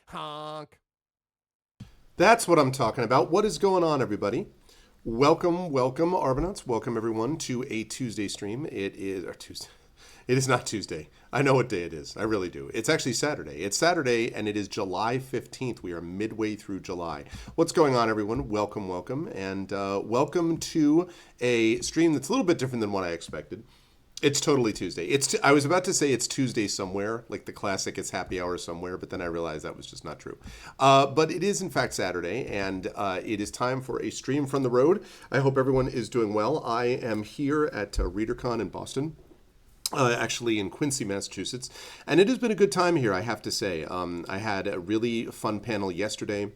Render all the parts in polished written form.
Honk. That's what I'm talking about. What is going on, everybody? Welcome, Argonauts. Welcome, everyone, to a Tuesday stream. It is, or Tuesday. It is not Tuesday. I know what day it is. I really do. It's actually Saturday. It's Saturday, and it is July 15th. We are midway through July. What's going on, everyone? Welcome, and welcome to a stream that's a little bit different than what I expected. It's totally Tuesday. I was about to say it's Tuesday somewhere, like the classic "It's happy hour somewhere," but then I realized that was just not true. But it is in fact Saturday, and it is time for a stream from the road. I hope everyone is doing well. I am here at ReaderCon in Boston. Actually in Quincy, Massachusetts, and it has been a good time here, I have to say. I had a really fun panel yesterday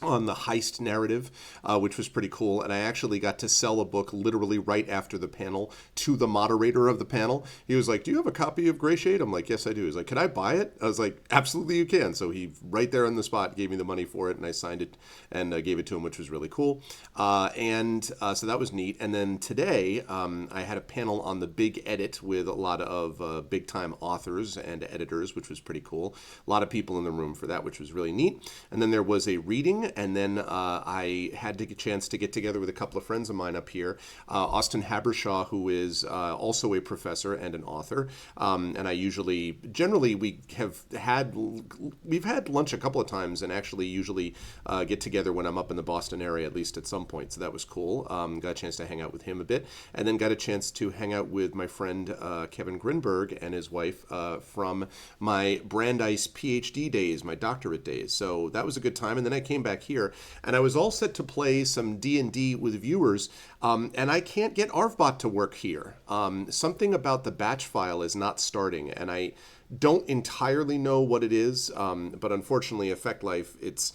on the heist narrative, which was pretty cool. And I actually got to sell a book literally right after the panel to the moderator of the panel. He was like, "Do you have a copy of Gray Shade?" I'm like, "Yes, I do." He's like, "Can I buy it?" I was like, "Absolutely, you can." So he right there on the spot gave me the money for it, and I signed it and gave it to him, which was really cool. So that was neat. And then today, I had a panel on the big edit with a lot of big-time authors and editors, which was pretty cool. A lot of people in the room for that, which was really neat. And then there was a reading. And then I had a chance to get together with a couple of friends of mine up here. Austin Habershaw, who is also a professor and an author. And I generally we've had lunch a couple of times, and actually usually get together when I'm up in the Boston area, at least at some point. So that was cool. Got a chance to hang out with him a bit. And then got a chance to hang out with my friend Kevin Grinberg and his wife from my Brandeis PhD days, my doctorate days. So that was a good time. And then I came back here, and I was all set to play some D&D with viewers, and I can't get ARVBot to work here. Something about the batch file is not starting, and I don't entirely know what it is, but unfortunately, Effect Life, it's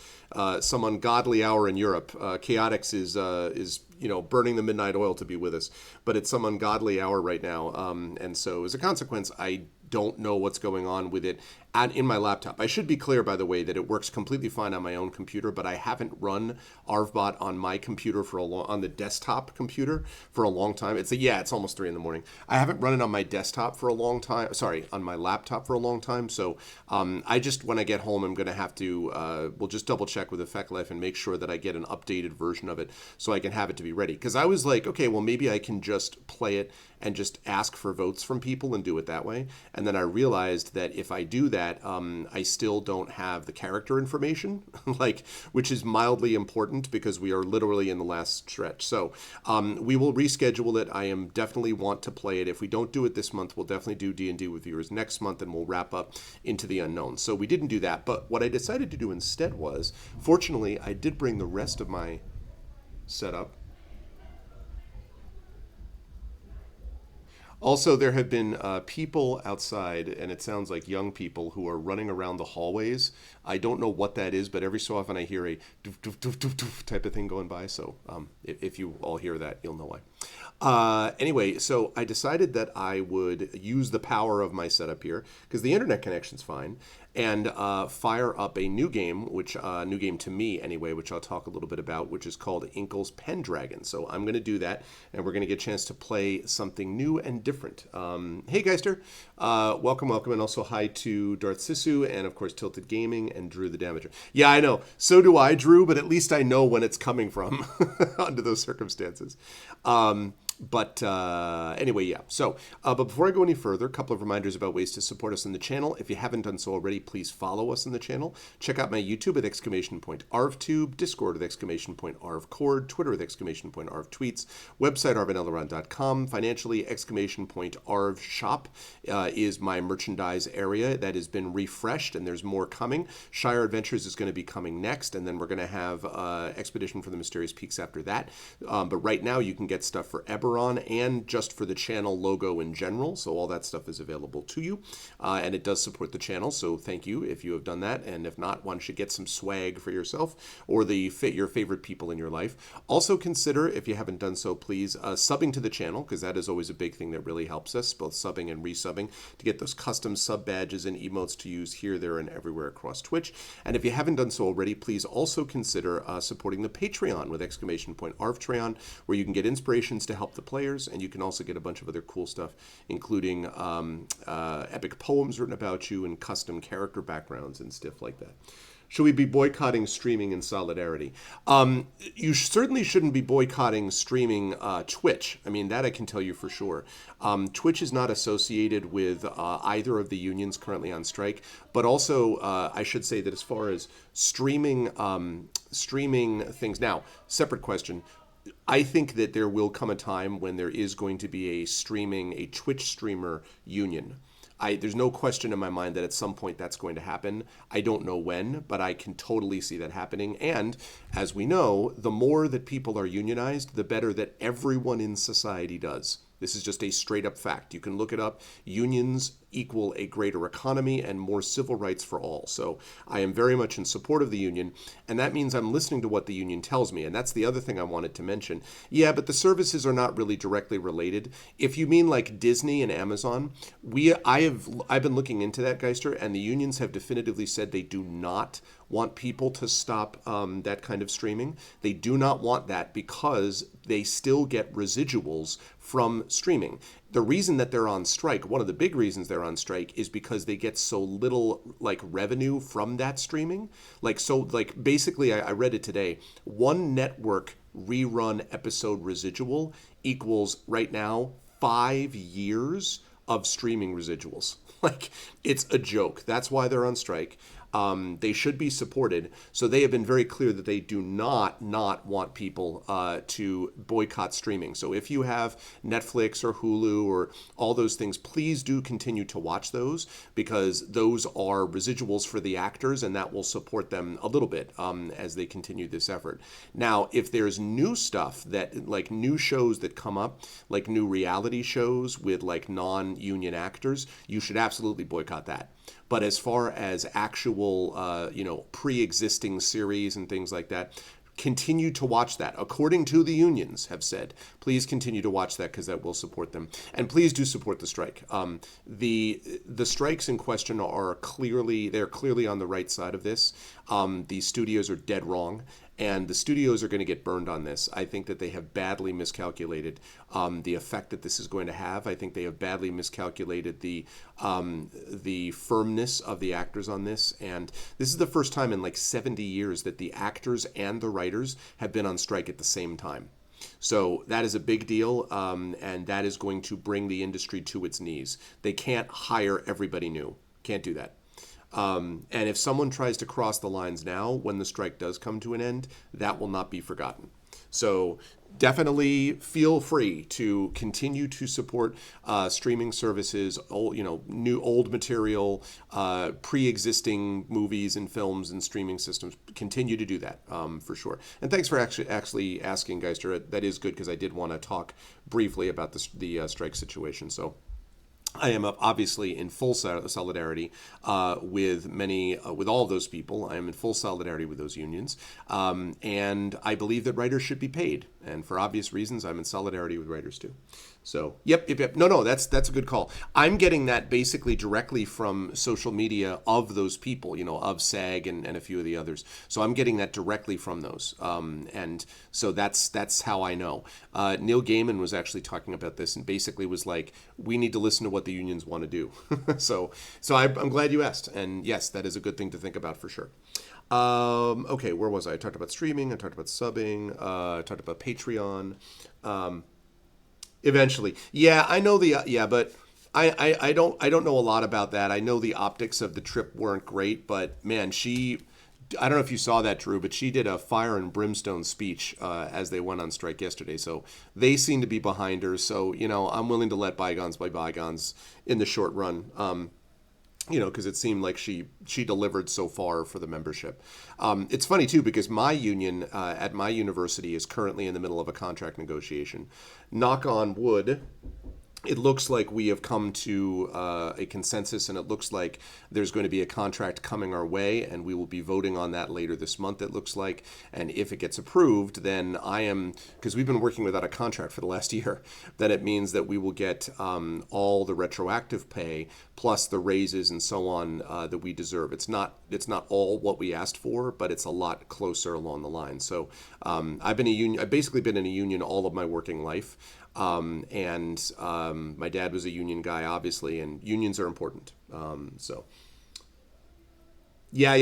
some ungodly hour in Europe. Chaotix is burning the midnight oil to be with us, but it's some ungodly hour right now, and so as a consequence, I don't know what's going on with it in my laptop. I should be clear, by the way, that it works completely fine on my own computer, but I haven't run ARVBot on my computer on the desktop computer for a long time. It's almost 3 a.m. I haven't run it on my desktop for a long time. Sorry, on my laptop for a long time. So when I get home, I'm going to have to, we'll just double check with Effect Life and make sure that I get an updated version of it so I can have it to be ready. Because I was like, okay, well, maybe I can just play it and just ask for votes from people and do it that way. And then I realized that if I do that, I still don't have the character information, which is mildly important because we are literally in the last stretch. So we will reschedule it. I am definitely want to play it. If we don't do it this month, we'll definitely do D&D with viewers next month, and we'll wrap up into the unknown. So we didn't do that. But what I decided to do instead was, fortunately, I did bring the rest of my setup. Also, there have been people outside, and it sounds like young people who are running around the hallways. I don't know what that is, but every so often I hear a doof, doof, doof, doof, doof type of thing going by. So if you all hear that, you'll know why. Anyway, so I decided that I would use the power of my setup here, because the internet connection's fine, and fire up a new game, new game to me anyway, which I'll talk a little bit about, which is called Inkle's Pendragon. So I'm going to do that, and we're going to get a chance to play something new and different. Hey, Geister. Welcome, and also hi to Darth Sisu, and of course Tilted Gaming, and Drew the Damager. Yeah, I know. So do I, Drew, but at least I know when it's coming from under those circumstances. But anyway, yeah. So, but before I go any further, a couple of reminders about ways to support us in the channel. If you haven't done so already, please follow us in the channel. Check out my YouTube at !ArvTube, Discord at !ArvCord, Twitter at !ArvTweets, website arvineleron.com, financially !ArvShop is my merchandise area that has been refreshed, and there's more coming. Shire Adventures is going to be coming next, and then we're going to have Expedition for the Mysterious Peaks after that. But right now, you can get stuff for Eberron we're on and just for the channel logo in general. So all that stuff is available to you. And it does support the channel. So thank you if you have done that. And if not, one should get some swag for yourself or your favorite people in your life. Also consider, if you haven't done so, please subbing to the channel, because that is always a big thing that really helps us, both subbing and resubbing, to get those custom sub badges and emotes to use here, there, and everywhere across Twitch. And if you haven't done so already, please also consider supporting the Patreon with !ArvTreon, where you can get inspirations to help the players, and you can also get a bunch of other cool stuff, including epic poems written about you and custom character backgrounds and stuff like that. Should we be boycotting streaming in solidarity? You certainly shouldn't be boycotting streaming Twitch. I mean, that I can tell you for sure. Twitch is not associated with either of the unions currently on strike, but also I should say that as far as streaming things, now, separate question. I think that there will come a time when there is going to be a Twitch streamer union. There's no question in my mind that at some point that's going to happen. I don't know when, but I can totally see that happening. And as we know, the more that people are unionized, the better that everyone in society does. This is just a straight up fact. You can look it up. Unions equal a greater economy and more civil rights for all. So I am very much in support of the union, and that means I'm listening to what the union tells me. And that's the other thing I wanted to mention. Yeah, but the services are not really directly related. If you mean like Disney and Amazon, I've been looking into that, Geister, and the unions have definitively said they do not want people to stop that kind of streaming. They do not want that because they still get residuals from streaming. The reason that they're on strike, one of the big reasons they're on strike, is because they get so little like revenue from that streaming. Basically, I read it today. One network rerun episode residual equals right now 5 years of streaming residuals. Like, it's a joke. That's why they're on strike. They should be supported. So they have been very clear that they do not want people to boycott streaming. So if you have Netflix or Hulu or all those things, please do continue to watch those, because those are residuals for the actors, and that will support them a little bit as they continue this effort. Now, if there's new stuff that, like new shows that come up, like new reality shows with like non-union actors, you should absolutely boycott that. But as far as actual, pre-existing series and things like that, continue to watch that. According to the unions have said, please continue to watch that because that will support them. And please do support the strike. The strikes in question they're clearly on the right side of this. The studios are dead wrong. And the studios are going to get burned on this. I think that they have badly miscalculated the effect that this is going to have. I think they have badly miscalculated the firmness of the actors on this. And this is the first time in like 70 years that the actors and the writers have been on strike at the same time. So that is a big deal, and that is going to bring the industry to its knees. They can't hire everybody new. Can't do that. And if someone tries to cross the lines now, when the strike does come to an end, that will not be forgotten. So definitely feel free to continue to support streaming services, old material, pre-existing movies and films and streaming systems. Continue to do that for sure. And thanks for actually asking, Geister. That is good, because I did want to talk briefly about the strike situation. So I am obviously in full solidarity with all of those people. I am in full solidarity with those unions, and I believe that writers should be paid. And for obvious reasons, I'm in solidarity with writers too. So, yep. No, that's a good call. I'm getting that basically directly from social media of those people, of SAG and a few of the others. So I'm getting that directly from those. And so that's how I know. Neil Gaiman was actually talking about this and basically was like, we need to listen to what the unions want to do. So I'm glad you asked. And yes, that is a good thing to think about for sure. Okay, where was I? I talked about streaming. I talked about subbing. I talked about Patreon. Eventually, yeah, I know but I don't know a lot about that. I know the optics of the trip weren't great, but man, I don't know if you saw that, Drew, but she did a fire and brimstone speech as they went on strike yesterday. So they seem to be behind her. So I'm willing to let bygones be bygones in the short run. because it seemed like she delivered so far for the membership. It's funny too because my union at my university is currently in the middle of a contract negotiation. Knock on wood, it looks like we have come to a consensus, and it looks like there's going to be a contract coming our way, and we will be voting on that later this month, it looks like. And if it gets approved, then because we've been working without a contract for the last year, then it means that we will get all the retroactive pay plus the raises and so on that we deserve. It's not all what we asked for, but it's a lot closer along the line. So I've basically been in a union all of my working life. My dad was a union guy, obviously, and unions are important. Yeah.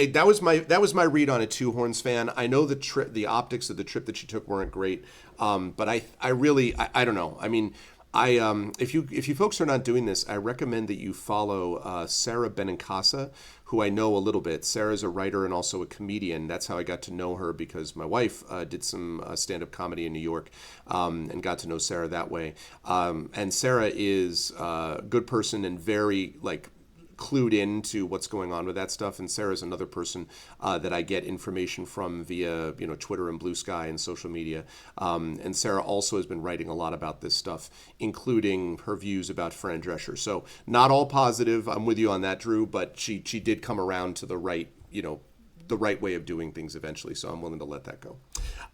That was my read on it too, Horns fan. I know the optics of the trip that she took weren't great, but I really, I don't know. I mean, if you folks are not doing this, I recommend that you follow Sarah Benincasa, who I know a little bit. Sarah's a writer and also a comedian. That's how I got to know her, because my wife did some stand-up comedy in New York, and got to know Sarah that way. And Sarah is a good person and very clued into what's going on with that stuff. And Sarah's another person that I get information from via Twitter and Blue Sky and social media. And Sarah also has been writing a lot about this stuff, including her views about Fran Drescher. So not all positive. I'm with you on that, Drew, but she did come around to the right way of doing things eventually, so I'm willing to let that go.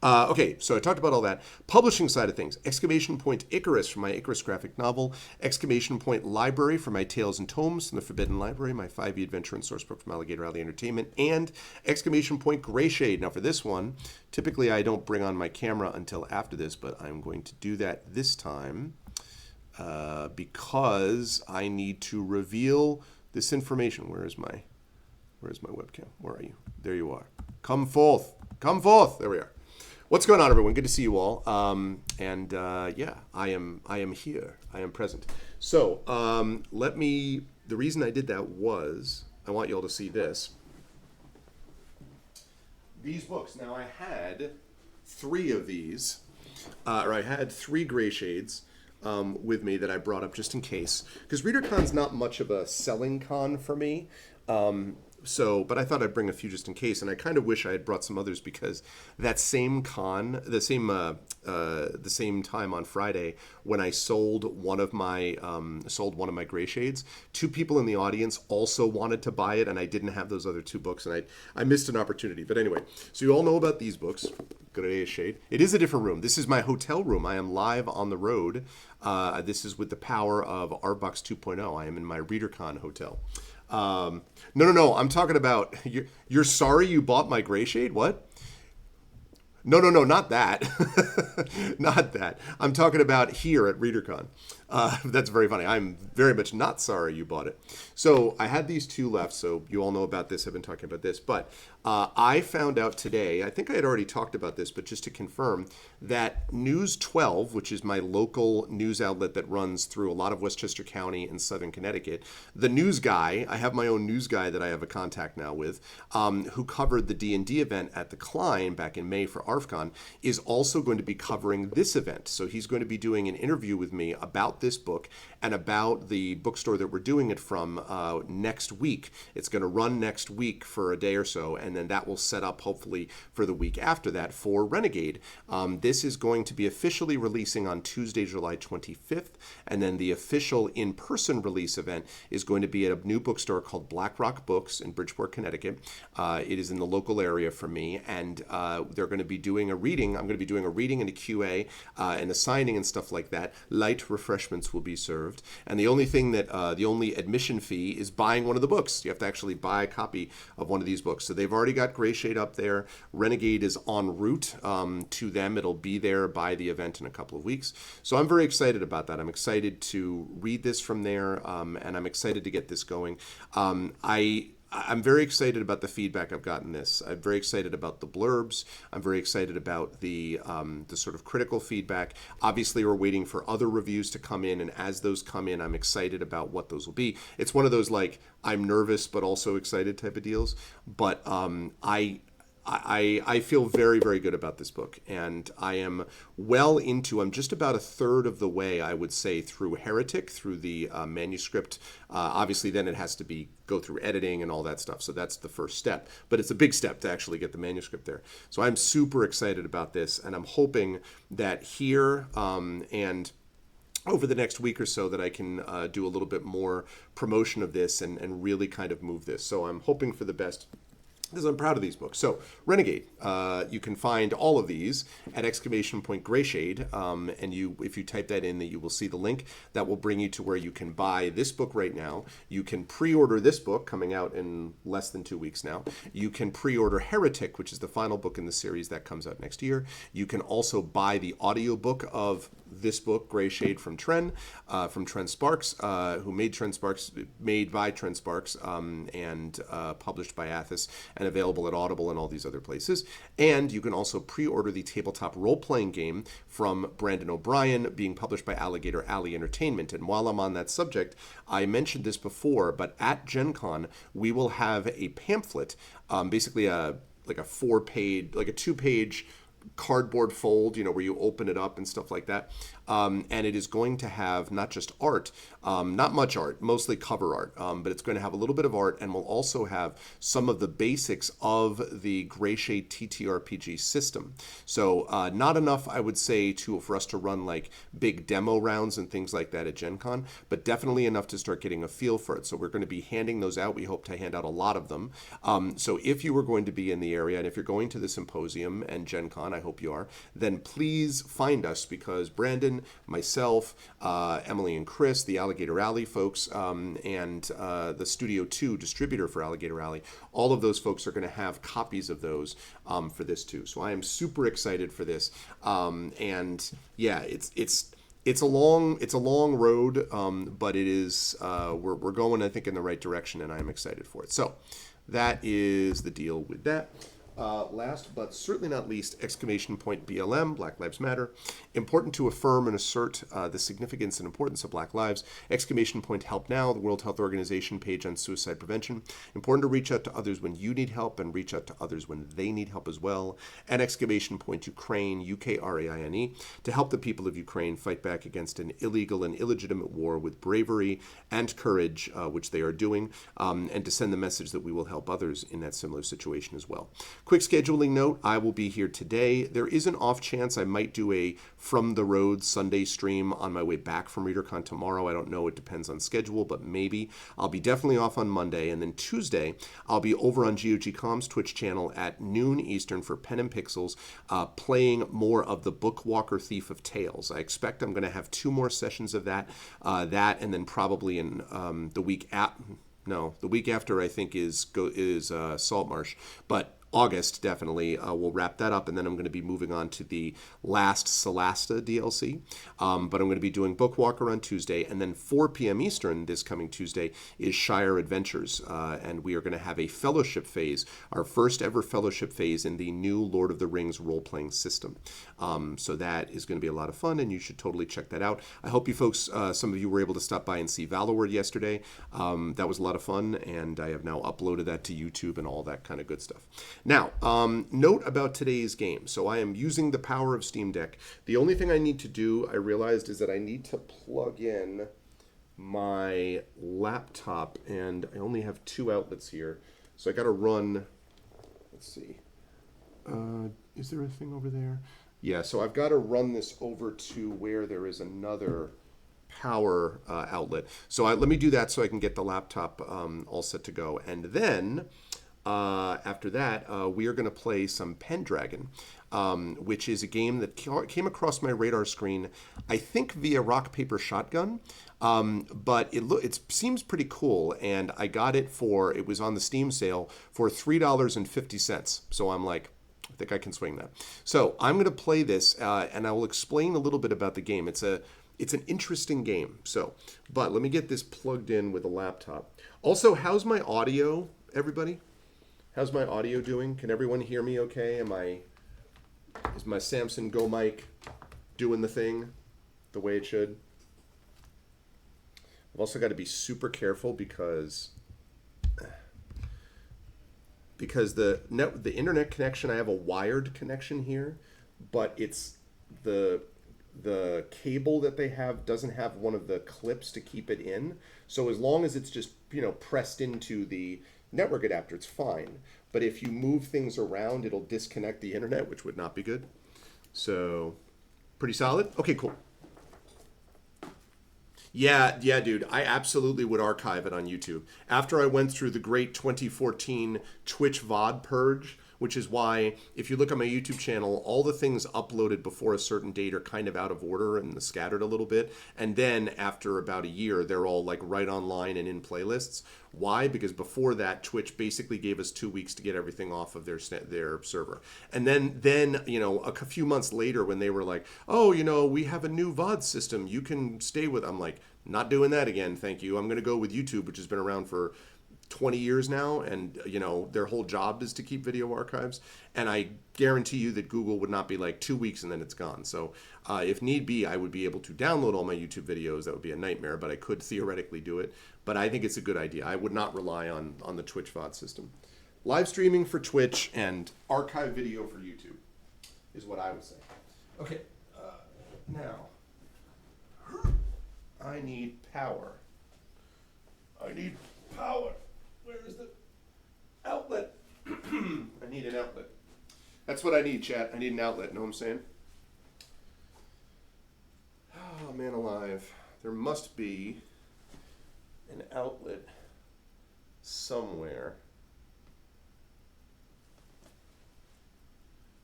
Okay, so I talked about all that. Publishing side of things. Exclamation Point Icarus for my Icarus graphic novel. Exclamation Point Library for my Tales and Tomes from the Forbidden Library, my 5e adventure and source book from Alligator Alley Entertainment. And Exclamation Point Gray Shade. Now for this one, typically I don't bring on my camera until after this, but I'm going to do that this time because I need to reveal this information. Where's my webcam? Where are you? There you are. Come forth. Come forth. There we are. What's going on, everyone? Good to see you all. Yeah, I am here. I am present. So the reason I did that was I want you all to see this. These books. Now, I had 3 of these, or I had 3 gray shades with me that I brought up just in case. Because ReaderCon's not much of a selling con for me. But I thought I'd bring a few just in case, and I kind of wish I had brought some others because that same con, the same time on Friday when I sold one of my gray shades, 2 people in the audience also wanted to buy it, and I didn't have those other 2 books, and I missed an opportunity. But anyway, so you all know about these books. Gray shade. It is a different room. This is my hotel room. I am live on the road. This is with the power of Artbox 2.0. I am in my ReaderCon hotel. No. I'm talking about you're sorry you bought my gray shade? What? No, not that. Not that. I'm talking about here at ReaderCon. That's very funny. I'm very much not sorry you bought it. So I had these 2 left, so you all know about this. I've been talking about this. But I found out today, I think I had already talked about this, but just to confirm, that News 12, which is my local news outlet that runs through a lot of Westchester County and Southern Connecticut, the news guy, I have my own news guy that I have a contact now with, who covered the D&D event at the Klein back in May for ARFCon, is also going to be covering this event. So he's going to be doing an interview with me about this book and about the bookstore that we're doing it from next week. It's going to run next week for a day or so, and then that will set up hopefully for the week after that for Renegade. This is going to be officially releasing on Tuesday, July 25th, and then the official in-person release event is going to be at a new bookstore called Black Rock Books in Bridgeport, Connecticut. It is in the local area for me, and they're going to be doing a reading. I'm going to be doing a reading and a QA and a signing and stuff like that. Light refreshments will be served, and the only thing that the only admission fee is buying one of the books. You have to actually buy a copy of one of these books. So they've already got Gray Shade up there. Renegade is en route to them. It'll be there by the event in a couple of weeks. So I'm very excited about that. I'm excited to read this from there, and I'm excited to get this going. I'm very excited about the feedback I've gotten this. I'm very excited about the blurbs. I'm very excited about the sort of critical feedback. Obviously, we're waiting for other reviews to come in, and as those come in, I'm excited about what those will be. It's one of those, like, I'm nervous but also excited type of deals. But I feel very, very good about this book, and I am I'm just about a third of the way, I would say, through Heretic, through the manuscript. Obviously, then it has to go through editing and all that stuff, so that's the first step. But it's a big step to actually get the manuscript there. So I'm super excited about this, and I'm hoping that here and over the next week or so that I can do a little bit more promotion of this and really kind of move this. So I'm hoping for the best, because I'm proud of these books. So, Renegade, you can find all of these at exclamation point Greyshade, and if you type that in, that you will see the link that will bring you to where you can buy this book right now. You can pre-order this book coming out in less than 2 weeks now. You can pre-order Heretic, which is the final book in the series that comes out next year. You can also buy the audiobook of this book, Greyshade, from Tren Sparks, who made Tren Sparks, made by Tren Sparks, and published by Athos, and available at Audible and all these other places. And you can also pre-order the tabletop role-playing game from Brandon O'Brien, being published by Alligator Alley Entertainment. And while I'm on that subject, I mentioned this before, but at Gen Con, we will have a pamphlet, basically a 2-page cardboard fold, where you open it up and stuff like that. And it is going to have not just art, not much art, mostly cover art, but it's going to have a little bit of art, and we'll also have some of the basics of the Greyshade TTRPG system. So not enough, I would say, for us to run like big demo rounds and things like that at Gen Con, but definitely enough to start getting a feel for it. So we're going to be handing those out. We hope to hand out a lot of them. So if you were going to be in the area, and if you're going to the symposium and Gen Con, I hope you are, then please find us, because Brandon, myself, Emily and Chris, the Alligator Alley folks, and the Studio 2 distributor for Alligator Alley, all of those folks are going to have copies of those for this too. So I am super excited for this. And yeah, it's a long road, but it is we're going, I think, in the right direction, and I'm excited for it. So that is the deal with that. Last but certainly not least, exclamation point BLM, Black Lives Matter. Important to affirm and assert the significance and importance of Black lives. Exclamation point Help Now, the World Health Organization page on suicide prevention. Important to reach out to others when you need help, and reach out to others when they need help as well. And exclamation point Ukraine, UKRAINE, to help the people of Ukraine fight back against an illegal and illegitimate war with bravery and courage, which they are doing, and to send the message that we will help others in that similar situation as well. Quick scheduling note, I will be here today. There is an off chance I might do a From the Road Sunday stream on my way back from ReaderCon tomorrow. I don't know, it depends on schedule, but maybe. I'll be definitely off on Monday, and then Tuesday, I'll be over on GOG.com's Twitch channel at noon Eastern for Pen and Pixels, playing more of the Bookwalker Thief of Tales. I expect I'm going to have 2 more sessions of that, and then probably in the week after, I think, is Saltmarsh, but August, definitely. We'll wrap that up, and then I'm going to be moving on to the last Solasta DLC. But I'm going to be doing Bookwalker on Tuesday, and then 4 p.m. Eastern this coming Tuesday is Shire Adventures, and we are going to have a fellowship phase, our first ever fellowship phase in the new Lord of the Rings role-playing system. So that is going to be a lot of fun, and you should totally check that out. I hope you folks, some of you were able to stop by and see Valorword yesterday. That was a lot of fun, and I have now uploaded that to YouTube and all that kind of good stuff. Now, note about today's game. So I am using the power of Steam Deck. The only thing I need to do, I realized, is that I need to plug in my laptop, and I only have 2 outlets here. So I got to run, let's see, is there a thing over there? Yeah, so I've got to run this over to where there is another power outlet. So let me do that so I can get the laptop all set to go. And then after that, we are going to play some Pendragon, which is a game that came across my radar screen, I think via Rock, Paper, Shotgun, but it seems pretty cool, and I got it it was on the Steam sale for $3.50, so I'm like, I think I can swing that. So I'm going to play this, and I will explain a little bit about the game. It's an interesting game, but let me get this plugged in with a laptop. Also, how's my audio, everybody? How's my audio doing? Can everyone hear me okay? Is my Samson Go mic doing the thing the way it should? I've also got to be super careful because because the internet connection, I have a wired connection here, but it's the cable that they have doesn't have one of the clips to keep it in. So as long as it's just, pressed into the network adapter, it's fine. But if you move things around, it'll disconnect the internet, which would not be good. So pretty solid. Okay, cool. Yeah, dude. I absolutely would archive it on YouTube. After I went through the great 2014 Twitch VOD purge, which is why if you look at my YouTube channel, all the things uploaded before a certain date are kind of out of order and scattered a little bit. And then after about a year, they're all like right online and in playlists. Why? Because before that, Twitch basically gave us 2 weeks to get everything off of their server. And then a few months later when they were like, oh, we have a new VOD system. You can stay with, I'm like, not doing that again, thank you. I'm going to go with YouTube, which has been around for 20 years now, and their whole job is to keep video archives, and I guarantee you that Google would not be like 2 weeks and then it's gone. So if need be, I would be able to download all my YouTube videos. That would be a nightmare, but I could theoretically do it. But I think it's a good idea. I would not rely on the Twitch VOD system. Live streaming for Twitch and archive video for YouTube is what I would say. Okay, now I need power. I need power. Where is the outlet? I need an outlet. That's what I need, chat. I need an outlet. Know what I'm saying? Oh, man alive. There must be an outlet somewhere.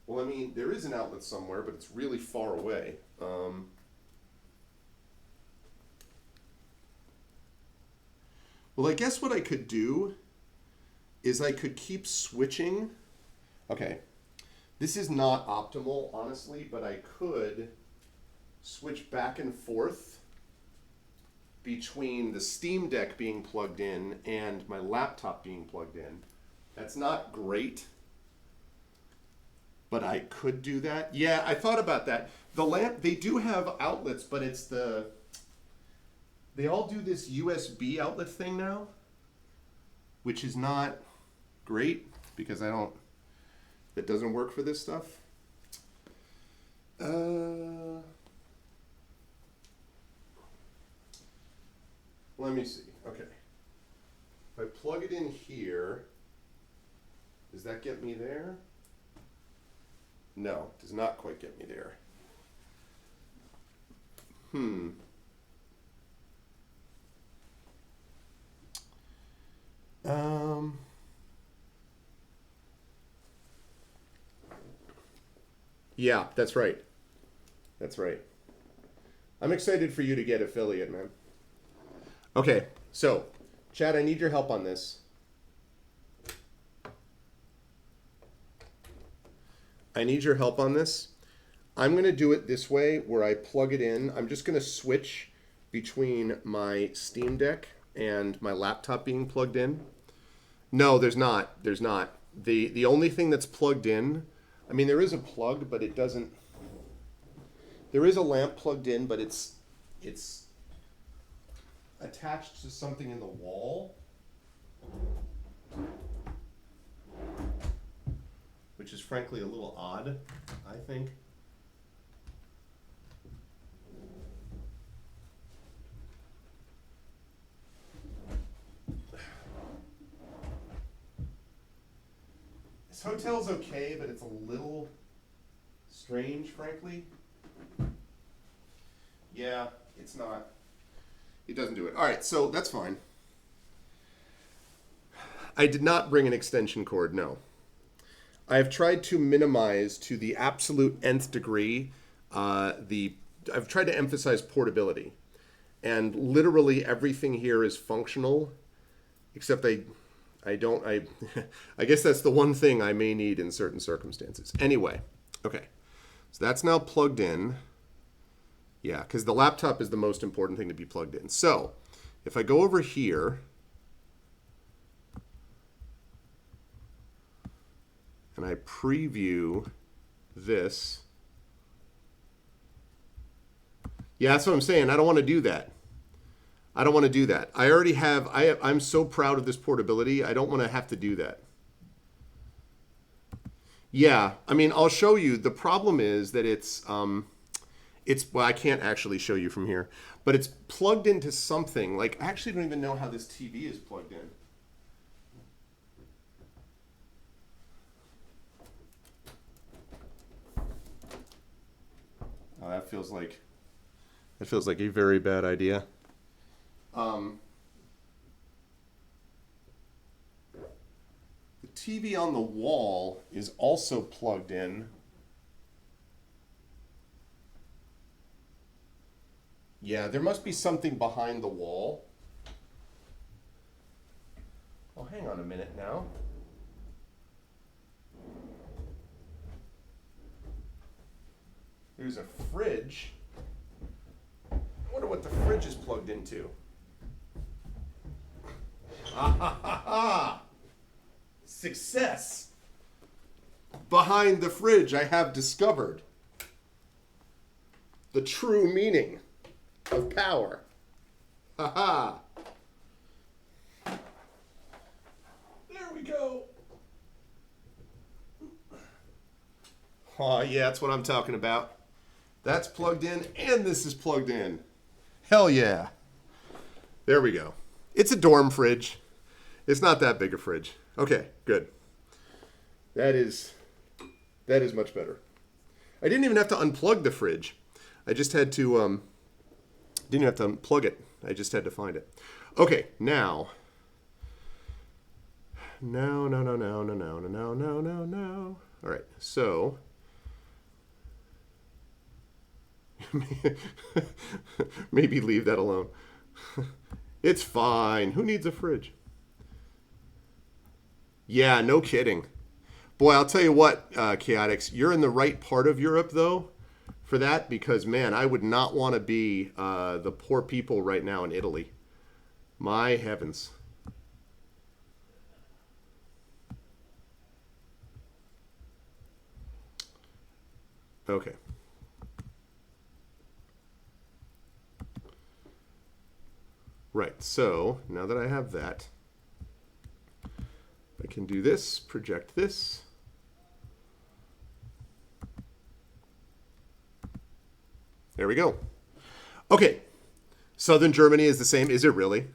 Well, I mean, there is an outlet somewhere, but it's really far away. Well, I guess what I could do is I could keep switching. Okay, this is not optimal, honestly, but I could switch back and forth between the Steam Deck being plugged in and my laptop being plugged in. That's not great, but I could do that. Yeah, I thought about that. The lamp, they do have outlets, but it's they all do this USB outlet thing now, which is not great because that doesn't work for this stuff. Let me see. Okay. If I plug it in here, does that get me there? No, does not quite get me there. Yeah, that's right. That's right. I'm excited for you to get affiliate, man. Okay, so, Chad, I need your help on this. I'm going to do it this way where I plug it in. I'm just going to switch between my Steam Deck and my laptop being plugged in. No, there's not. There's not. The only thing that's plugged in, I mean, there is a plug, but it doesn't. There is a lamp plugged in, but it's attached to something in the wall, which is frankly a little odd, I think. This hotel's okay, but it's a little strange, frankly. Yeah, it's not. It doesn't do it. All right, so that's fine. I did not bring an extension cord, no. I have tried to minimize to the absolute nth degree. I've tried to emphasize portability. And literally everything here is functional, except I guess that's the one thing I may need in certain circumstances. Anyway, okay. So that's now plugged in. Yeah, because the laptop is the most important thing to be plugged in. So if I go over here and I preview this, yeah, that's what I'm saying. I don't want to do that. I don't want to do that. I already have, I'm so proud of this portability. I don't want to have to do that. Yeah, I mean, I'll show you. The problem is that it's well, I can't actually show you from here, but it's plugged into something. Like, I actually don't even know how this TV is plugged in. Oh, that feels like a very bad idea. Um, the TV on the wall is also plugged in. Yeah, there must be something behind the wall. Oh, hang on a minute now. There's a fridge. I wonder what the fridge is plugged into. Ah ha ha ha! Success! Behind the fridge, I have discovered the true meaning of power. Ha ha! There we go. Oh, yeah, that's what I'm talking about. That's plugged in, and this is plugged in. Hell yeah. There we go. It's a dorm fridge. It's not that big a fridge. Okay, good. That is much better. I didn't even have to unplug the fridge. I just had to didn't have to unplug it. I just had to find it. Okay, now. No. All right, so maybe leave that alone. It's fine. Who needs a fridge? Yeah, no kidding. Boy, I'll tell you what, Chaotix, you're in the right part of Europe, though, for that, because, man, I would not want to be the poor people right now in Italy. My heavens. Okay. Right, so now that I have that, I can do this, project this. There we go. Okay, Southern Germany is the same. Is it really?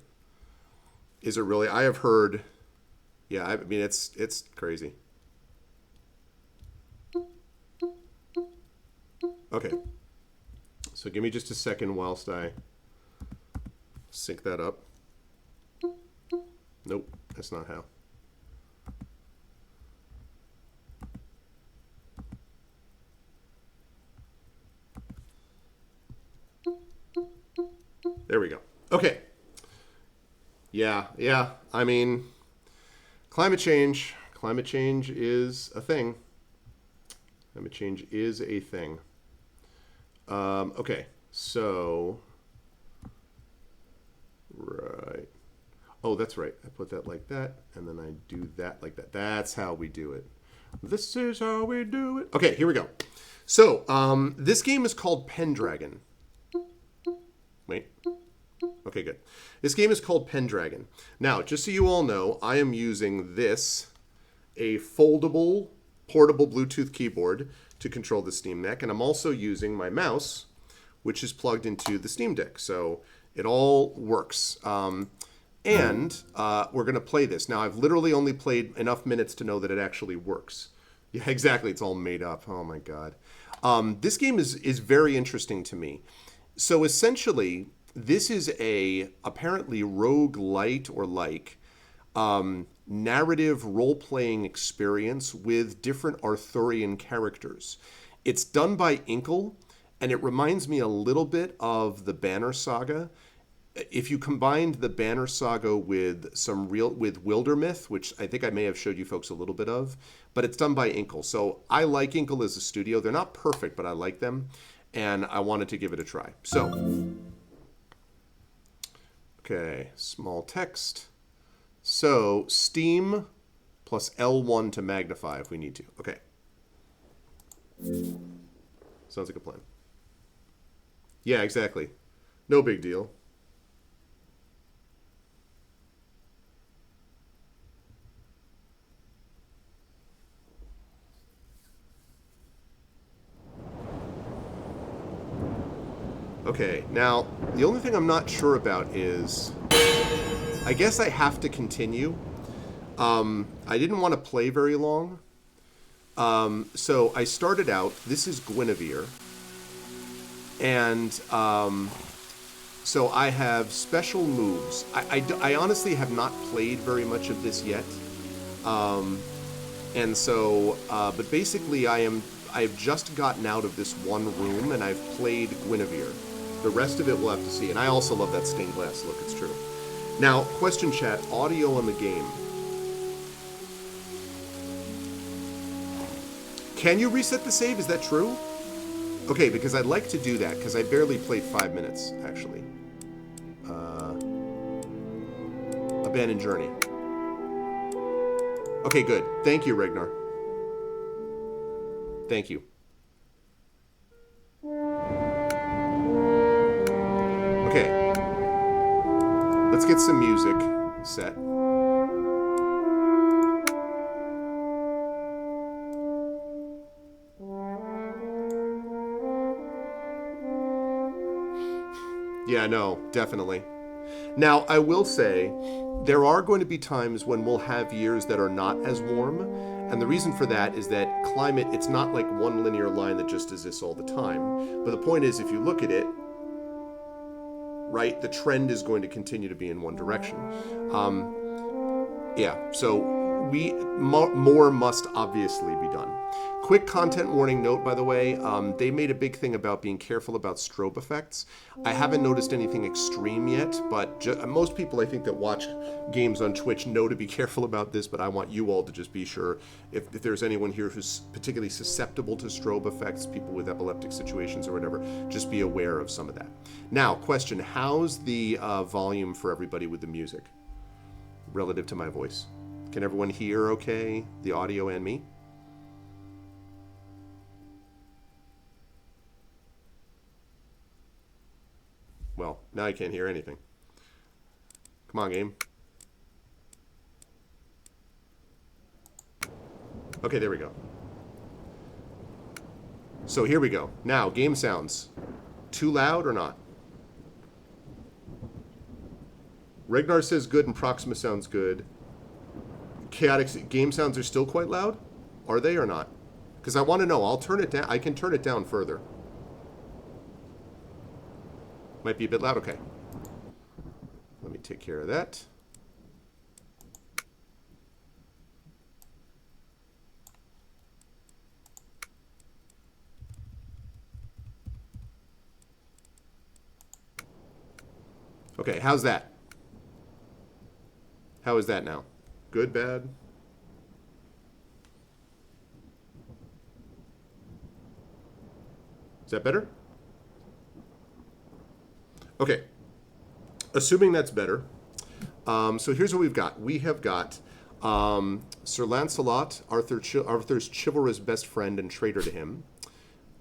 Is it really? I have heard. Yeah, I mean it's crazy. Okay, so give me just a second whilst I sync that up. Nope, that's not how. There we go. Okay. Yeah. I mean, climate change. Climate change is a thing. Climate change is a thing. Okay, so right. Oh, that's right. I put that like that, and then I do that like that. That's how we do it. This is how we do it. Okay, here we go. So, this game is called Pendragon. Wait. Okay, good. This game is called Pendragon. Now, just so you all know, I am using this, a foldable, portable Bluetooth keyboard to control the Steam Deck, and I'm also using my mouse, which is plugged into the Steam Deck. So it all works. And we're going to play this. Now, I've literally only played enough minutes to know that it actually works. Yeah, exactly. It's all made up. Oh, my God. This game is very interesting to me. So essentially, this is a apparently roguelite or like narrative role-playing experience with different Arthurian characters. It's done by Inkle, and it reminds me a little bit of the Banner Saga. If you combined the Banner Saga with with Wildermyth, which I think I may have showed you folks a little bit of, but it's done by Inkle. So I like Inkle as a studio. They're not perfect, but I like them, and I wanted to give it a try. So, okay, small text. So Steam plus L1 to magnify if we need to. Okay. Sounds like a plan. Yeah, exactly. No big deal. Okay, now, the only thing I'm not sure about is... I guess I have to continue. I didn't want to play very long. So I started out... This is Guinevere. And... so I have special moves. I honestly have not played very much of this yet. And so... but basically I've just gotten out of this one room and I've played Guinevere. The rest of it we'll have to see. And I also love that stained glass look, it's true. Now, question chat, audio on the game. Can you reset the save? Is that true? Okay, because I'd like to do that, because I barely played 5 minutes, actually. Abandoned Journey. Okay, good. Thank you, Regnar. Thank you. Okay. Let's get some music set. Yeah, no, definitely. Now, I will say, there are going to be times when we'll have years that are not as warm, and the reason for that is that climate, it's not like one linear line that just exists all the time. But the point is, if you look at it, right, the trend is going to continue to be in one direction. Yeah, so more must obviously be done. Quick content warning note, by the way, they made a big thing about being careful about strobe effects. I haven't noticed anything extreme yet, but most people I think that watch games on Twitch know to be careful about this, but I want you all to just be sure if there's anyone here who's particularly susceptible to strobe effects, people with epileptic situations or whatever, just be aware of some of that. Now, question, how's the volume for everybody with the music relative to my voice? Can everyone hear okay, the audio and me? Well, now I can't hear anything. Come on, game. Okay, there we go. So here we go. Now, game sounds. Too loud or not? Regnar says good and Proxima sounds good. Chaotic game sounds are still quite loud? Are they or not? Because I want to know. I'll turn it down. I can turn it down further. Might be a bit loud. Okay. Let me take care of that. Okay, how's that? How is that now? Good, bad? Is that better? Okay. Assuming that's better. So here's what we've got. We have got Sir Lancelot, Arthur's chivalrous best friend and traitor to him.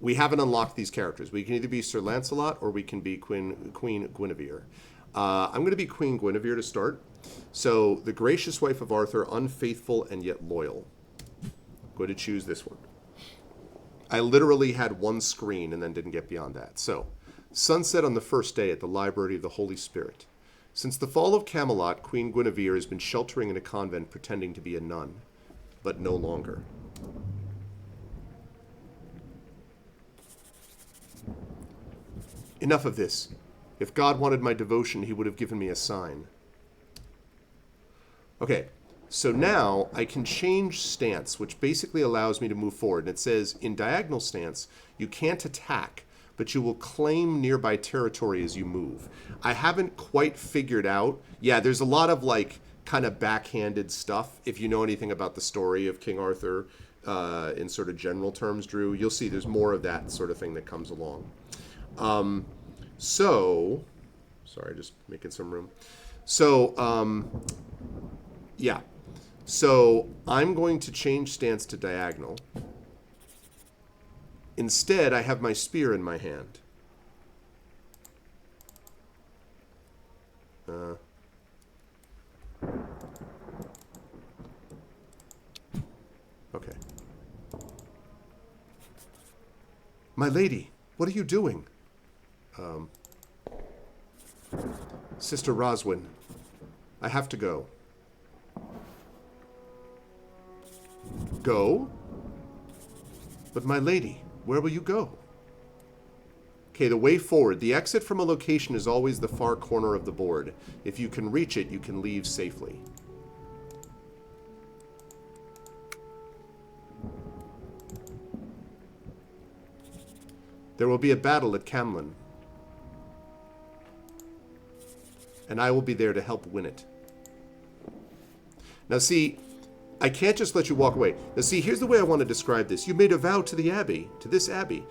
We haven't unlocked these characters. We can either be Sir Lancelot or we can be Queen Guinevere. I'm going to be Queen Guinevere to start. So, the gracious wife of Arthur, unfaithful and yet loyal. I'm going to choose this one. I literally had one screen and then didn't get beyond that. So, sunset on the first day at the Library of the Holy Spirit. Since the fall of Camelot, Queen Guinevere has been sheltering in a convent pretending to be a nun, but no longer. Enough of this. If God wanted my devotion, he would have given me a sign. Okay, so now I can change stance, which basically allows me to move forward. And it says, in diagonal stance, you can't attack, but you will claim nearby territory as you move. I haven't quite figured out. Yeah, there's a lot of like kind of backhanded stuff. If you know anything about the story of King Arthur in sort of general terms, Drew, you'll see there's more of that sort of thing that comes along. Sorry, just making some room. Yeah. So I'm going to change stance to diagonal. Instead, I have my spear in my hand. Okay. My lady, what are you doing? Sister Roswin, I have to go. Go? But my lady, where will you go? Okay, the way forward. The exit from a location is always the far corner of the board. If you can reach it, you can leave safely. There will be a battle at Camlin, and I will be there to help win it. Now see, I can't just let you walk away. Now see, here's the way I want to describe this. You made a vow to the Abbey, to this Abbey.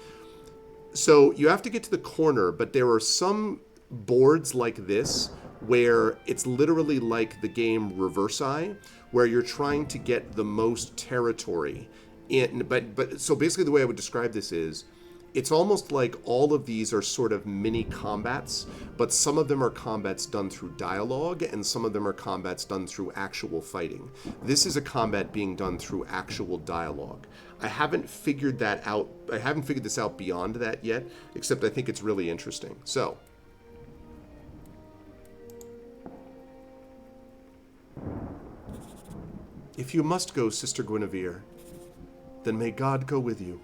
So you have to get to the corner, but there are some boards like this where it's literally like the game Reversi, where you're trying to get the most territory. So basically the way I would describe this is, it's almost like all of these are sort of mini combats, but some of them are combats done through dialogue, and some of them are combats done through actual fighting. This is a combat being done through actual dialogue. I haven't figured that out. I haven't figured this out beyond that yet, except I think it's really interesting. So, if you must go, Sister Guinevere, then may God go with you.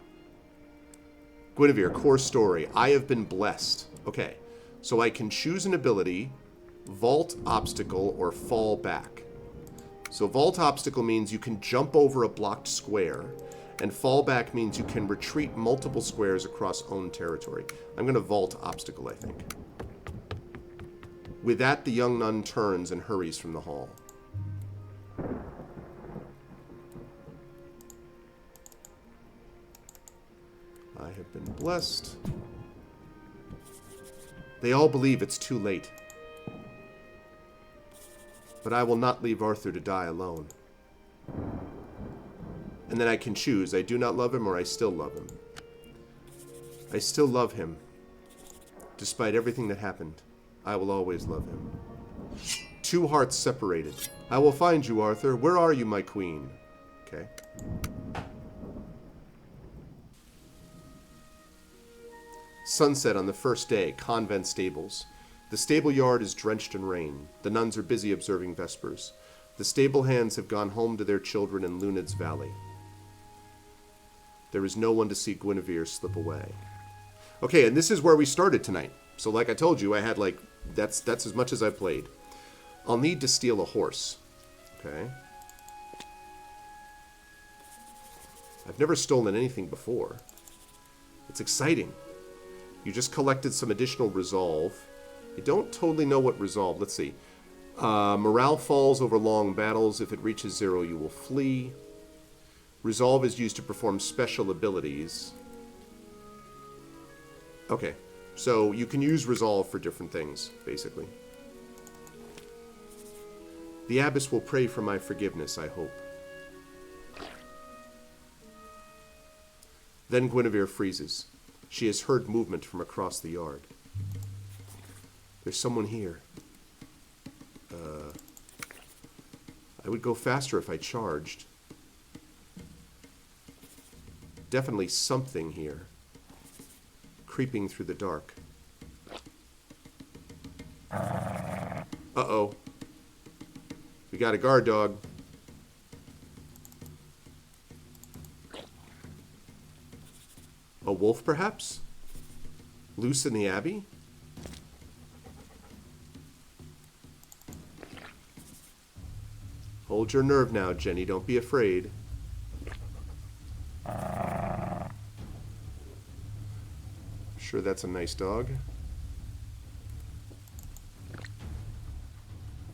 Guinevere, core story. I have been blessed. Okay, so I can choose an ability, vault obstacle, or fall back. So vault obstacle means you can jump over a blocked square, and fall back means you can retreat multiple squares across own territory. I'm going to vault obstacle, I think. With that, the young nun turns and hurries from the hall. I have been blessed. They all believe it's too late. But I will not leave Arthur to die alone. And then I can choose. I do not love him, or I still love him. I still love him. Despite everything that happened, I will always love him. Two hearts separated. I will find you, Arthur. Where are you, my queen? Okay. Sunset on the first day, convent stables. The stable yard is drenched in rain. The nuns are busy observing Vespers. The stable hands have gone home to their children in Luned's valley. There is no one to see Guinevere slip away. Okay, and this is where we started tonight. So like I told you, I had that's as much as I've played. I'll need to steal a horse. Okay. I've never stolen anything before. It's exciting. You just collected some additional resolve. I don't totally know what resolve. Let's see. Morale falls over long battles. If it reaches 0, you will flee. Resolve is used to perform special abilities. Okay. So you can use resolve for different things, basically. The abbess will pray for my forgiveness, I hope. Then Guinevere freezes. She has heard movement from across the yard. There's someone here. I would go faster if I charged. Definitely something here. Creeping through the dark. Uh-oh. We got a guard dog. A wolf, perhaps? Loose in the abbey? Hold your nerve now, Jenny. Don't be afraid. Sure, that's a nice dog.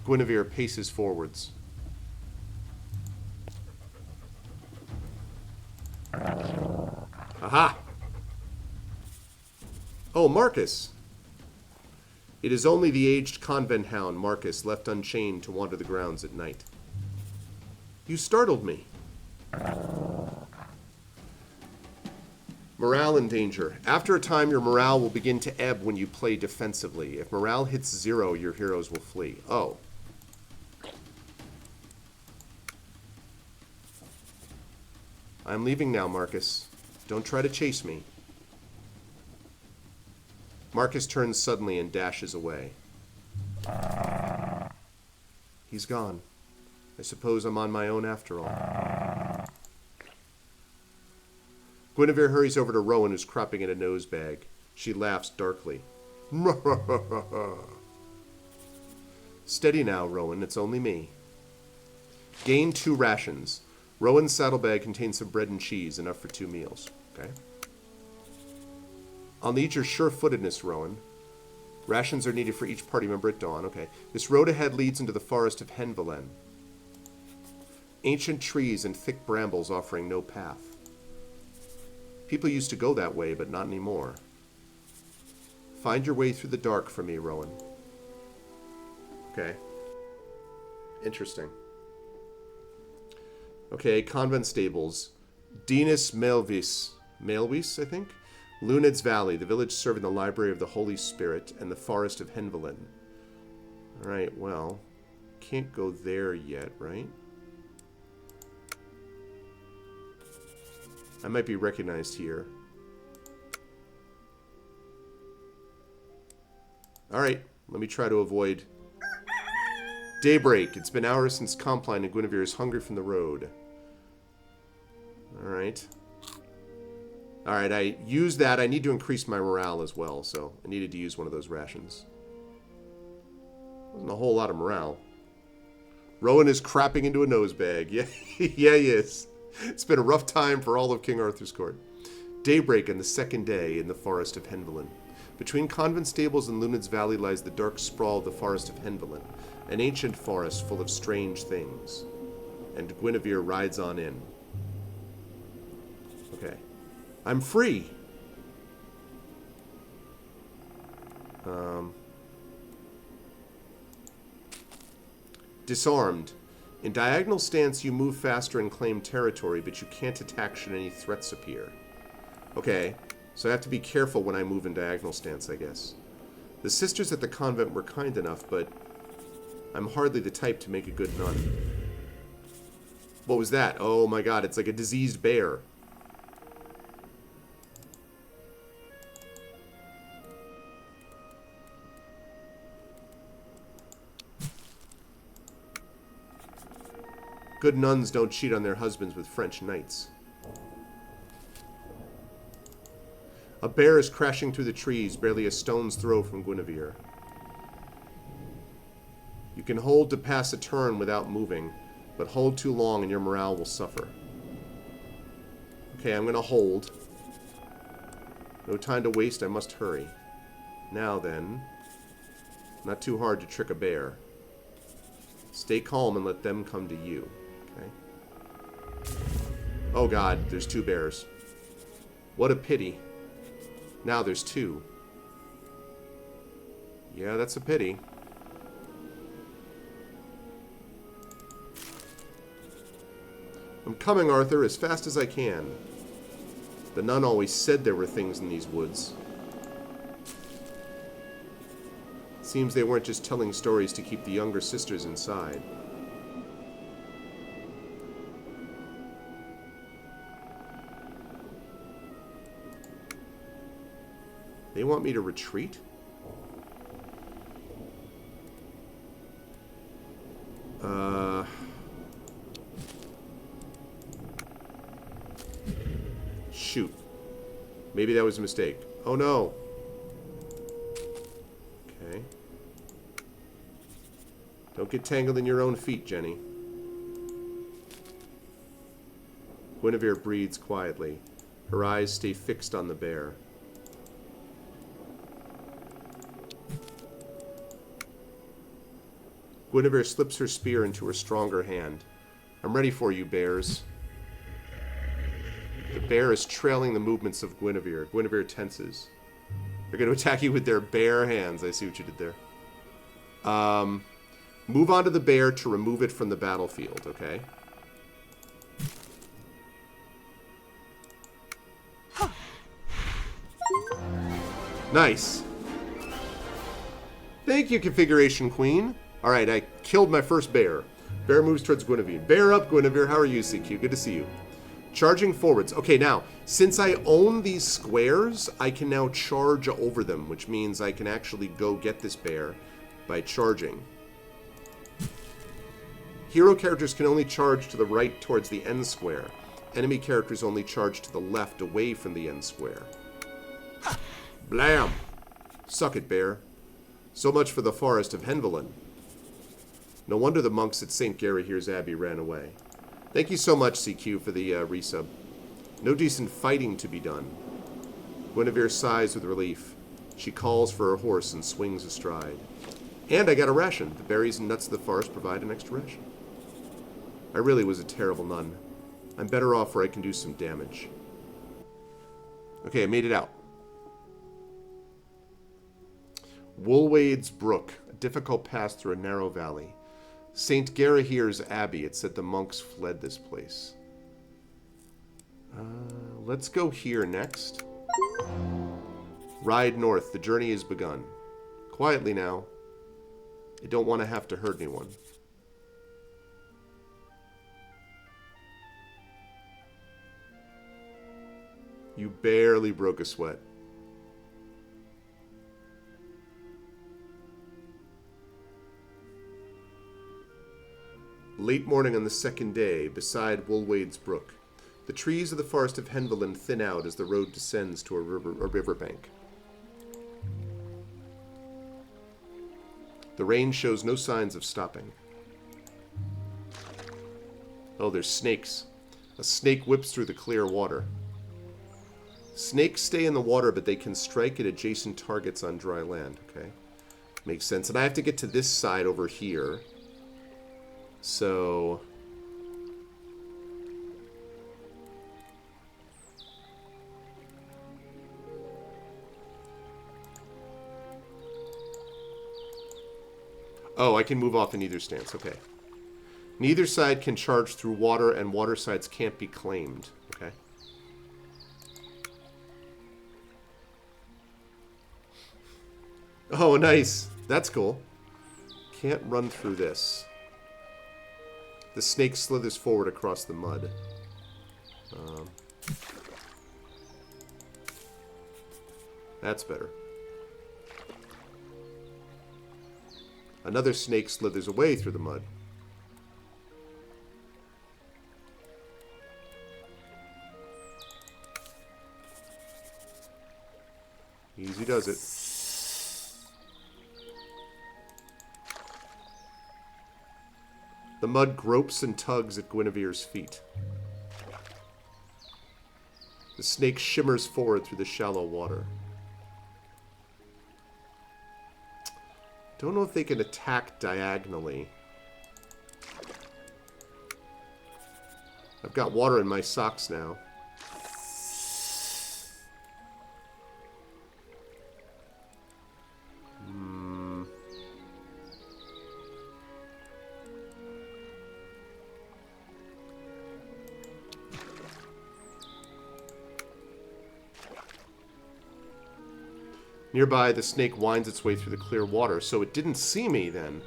Guinevere paces forwards. Aha! Oh, Marcus! It is only the aged convent hound, Marcus, left unchained to wander the grounds at night. You startled me. Morale in danger. After a time, your morale will begin to ebb when you play defensively. If morale hits 0, your heroes will flee. Oh. I'm leaving now, Marcus. Don't try to chase me. Marcus turns suddenly and dashes away. He's gone. I suppose I'm on my own after all. Guinevere hurries over to Rowan, who's cropping in a nose bag. She laughs darkly. Steady now, Rowan. It's only me. Gain 2 rations. Rowan's saddlebag contains some bread and cheese, enough for 2 meals. Okay. I'll need your sure-footedness, Rowan. Rations are needed for each party member at dawn. Okay. This road ahead leads into the forest of Henvelen. Ancient trees and thick brambles offering no path. People used to go that way, but not anymore. Find your way through the dark for me, Rowan. Okay. Interesting. Okay, convent stables. Dinas Melvis. Melvis, I think? Luned's Valley, the village serving the Library of the Holy Spirit, and the Forest of Henvelen. Alright, well, can't go there yet, right? I might be recognized here. Alright, let me try to avoid daybreak. It's been hours since Compline and Guinevere is hungry from the road. Alright. Alright, I used that. I need to increase my morale as well, so I needed to use one of those rations. Wasn't a whole lot of morale. Rowan is crapping into a nose bag. Yeah, yeah, he is. It's been a rough time for all of King Arthur's court. Daybreak on the second day in the forest of Henvelen. Between convent stables and Luned's Valley lies the dark sprawl of the forest of Henvelen, an ancient forest full of strange things. And Guinevere rides on in. Okay. I'm free! Disarmed. In diagonal stance, you move faster and claim territory, but you can't attack should any threats appear. Okay, so I have to be careful when I move in diagonal stance, I guess. The sisters at the convent were kind enough, but I'm hardly the type to make a good nun. What was that? Oh my god, it's like a diseased bear. Good nuns don't cheat on their husbands with French knights. A bear is crashing through the trees, barely a stone's throw from Guinevere. You can hold to pass a turn without moving, but hold too long and your morale will suffer. Okay, I'm going to hold. No time to waste, I must hurry. Now then, not too hard to trick a bear. Stay calm and let them come to you. Okay. Oh god, there's 2 bears. What a pity. Now there's 2. Yeah, that's a pity. I'm coming, Arthur, as fast as I can. The nun always said there were things in these woods. Seems they weren't just telling stories to keep the younger sisters inside. They want me to retreat? Shoot. Maybe that was a mistake. Oh no. Okay. Don't get tangled in your own feet, Jenny. Guinevere breathes quietly. Her eyes stay fixed on the bear. Guinevere slips her spear into her stronger hand. I'm ready for you, bears. The bear is trailing the movements of Guinevere. Guinevere tenses. They're going to attack you with their bare hands. I see what you did there. Move on to the bear to remove it from the battlefield, okay? Nice. Thank you, Configuration Queen. Alright, I killed my first bear. Bear moves towards Guinevere. Bear up, Guinevere. How are you, CQ? Good to see you. Charging forwards. Okay, now, since I own these squares, I can now charge over them, which means I can actually go get this bear by charging. Hero characters can only charge to the right towards the end square. Enemy characters only charge to the left away from the end square. Blam! Suck it, bear. So much for the Forest of Henvelin. No wonder the monks at St. Garahir's Abbey ran away. Thank you so much, CQ, for the resub. No decent fighting to be done. Guinevere sighs with relief. She calls for her horse and swings astride. And I got a ration. The berries and nuts of the forest provide an extra ration. I really was a terrible nun. I'm better off where I can do some damage. Okay, I made it out. Woolwade's Brook, a difficult pass through a narrow valley. St. Garahir's Abbey, it said the monks fled this place. Let's go here next. Ride north, the journey has begun. Quietly now. I don't want to have to hurt anyone. You barely broke a sweat. Late morning on the second day, beside Woolwade's Brook. The trees of the forest of Henvelin thin out as the road descends to a riverbank. The rain shows no signs of stopping. Oh, there's snakes. A snake whips through the clear water. Snakes stay in the water, but they can strike at adjacent targets on dry land. Okay. Makes sense. And I have to get to this side over here. So... oh, I can move off in either stance. Okay. Neither side can charge through water, and water sides can't be claimed. Okay. Oh, nice. That's cool. Can't run through this. The snake slithers forward across the mud. That's better. Another snake slithers away through the mud. Easy does it. The mud gropes and tugs at Guinevere's feet. The snake shimmers forward through the shallow water. Don't know if they can attack diagonally. I've got water in my socks now. Nearby, the snake winds its way through the clear water, so it didn't see me then.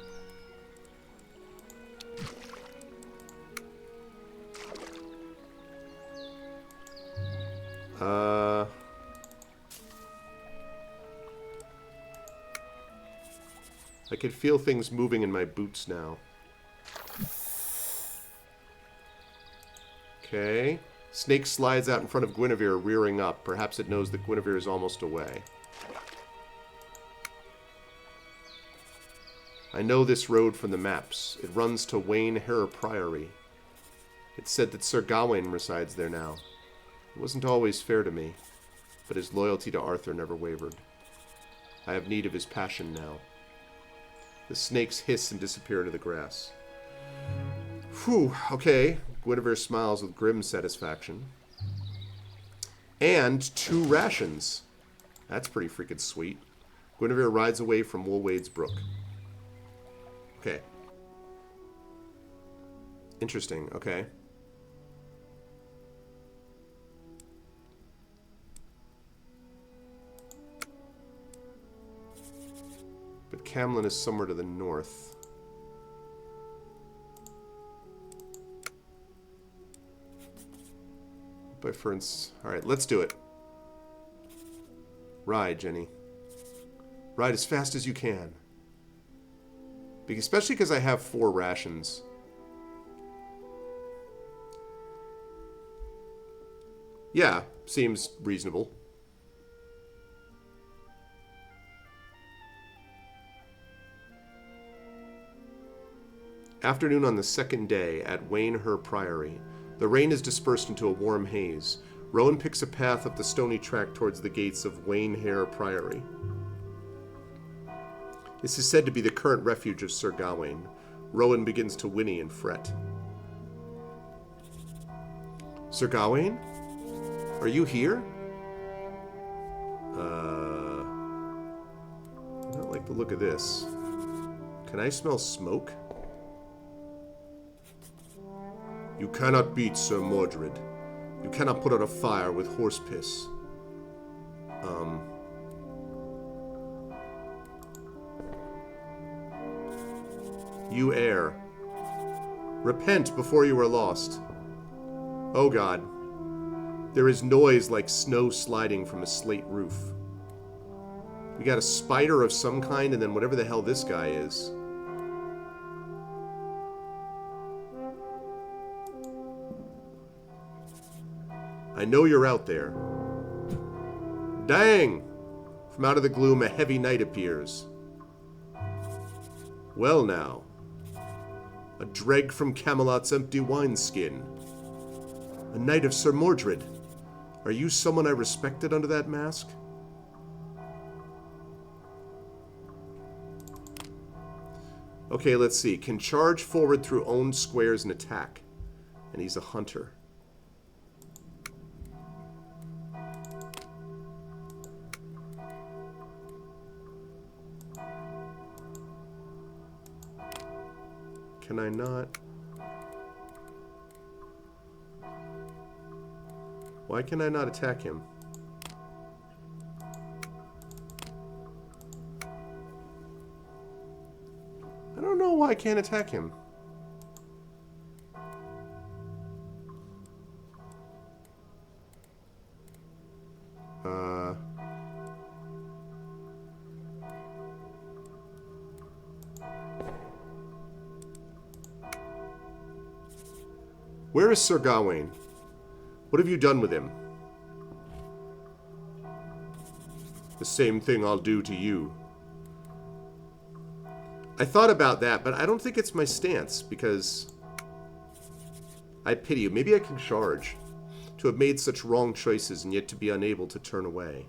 I can feel things moving in my boots now. Okay. Snake slides out in front of Guinevere, rearing up. Perhaps it knows that Guinevere is almost away. I know this road from the maps. It runs to Wayne Hare Priory. It's said that Sir Gawain resides there now. It wasn't always fair to me, but his loyalty to Arthur never wavered. I have need of his passion now. The snakes hiss and disappear into the grass. Whew, okay. Guinevere smiles with grim satisfaction. And 2 rations. That's pretty freaking sweet. Guinevere rides away from Woolwade's Brook. Okay. Interesting, okay. But Camlin is somewhere to the north. By Ferns. Alright, let's do it. Ride, Jenny. Ride as fast as you can. Especially because I have 4 rations. Yeah, seems reasonable. Afternoon on the second day at Wainher Priory. The rain is dispersed into a warm haze. Rowan picks a path up the stony track towards the gates of Wainher Priory. This is said to be the current refuge of Sir Gawain. Rowan begins to whinny and fret. Sir Gawain? Are you here? I don't like the look of this. Can I smell smoke? You cannot beat Sir Mordred. You cannot put out a fire with horse piss. You err. Repent before you are lost. Oh God. There is noise like snow sliding from a slate roof. We got a spider of some kind, and then whatever the hell this guy is. I know you're out there. Dang! From out of the gloom, a heavy knight appears. Well now. A dreg from Camelot's empty wineskin. A knight of Sir Mordred. Are you someone I respected under that mask? Okay, let's see. Can charge forward through owned squares and attack. And he's a hunter. Can I not? Why can I not attack him? I don't know why I can't attack him. Where is Sir Gawain? What have you done with him? The same thing I'll do to you. I thought about that, but I don't think it's my stance, because I pity you. Maybe I can charge. To have made such wrong choices and yet to be unable to turn away.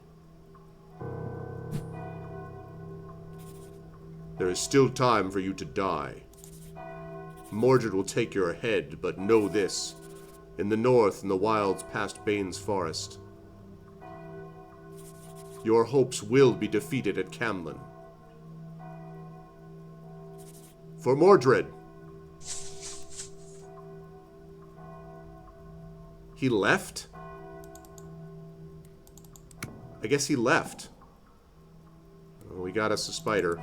There is still time for you to die. Mordred will take your head, but know this. In the north, in the wilds past Bane's forest, your hopes will be defeated at Camlin. For Mordred. He left? I guess he left. Oh, we got us a spider.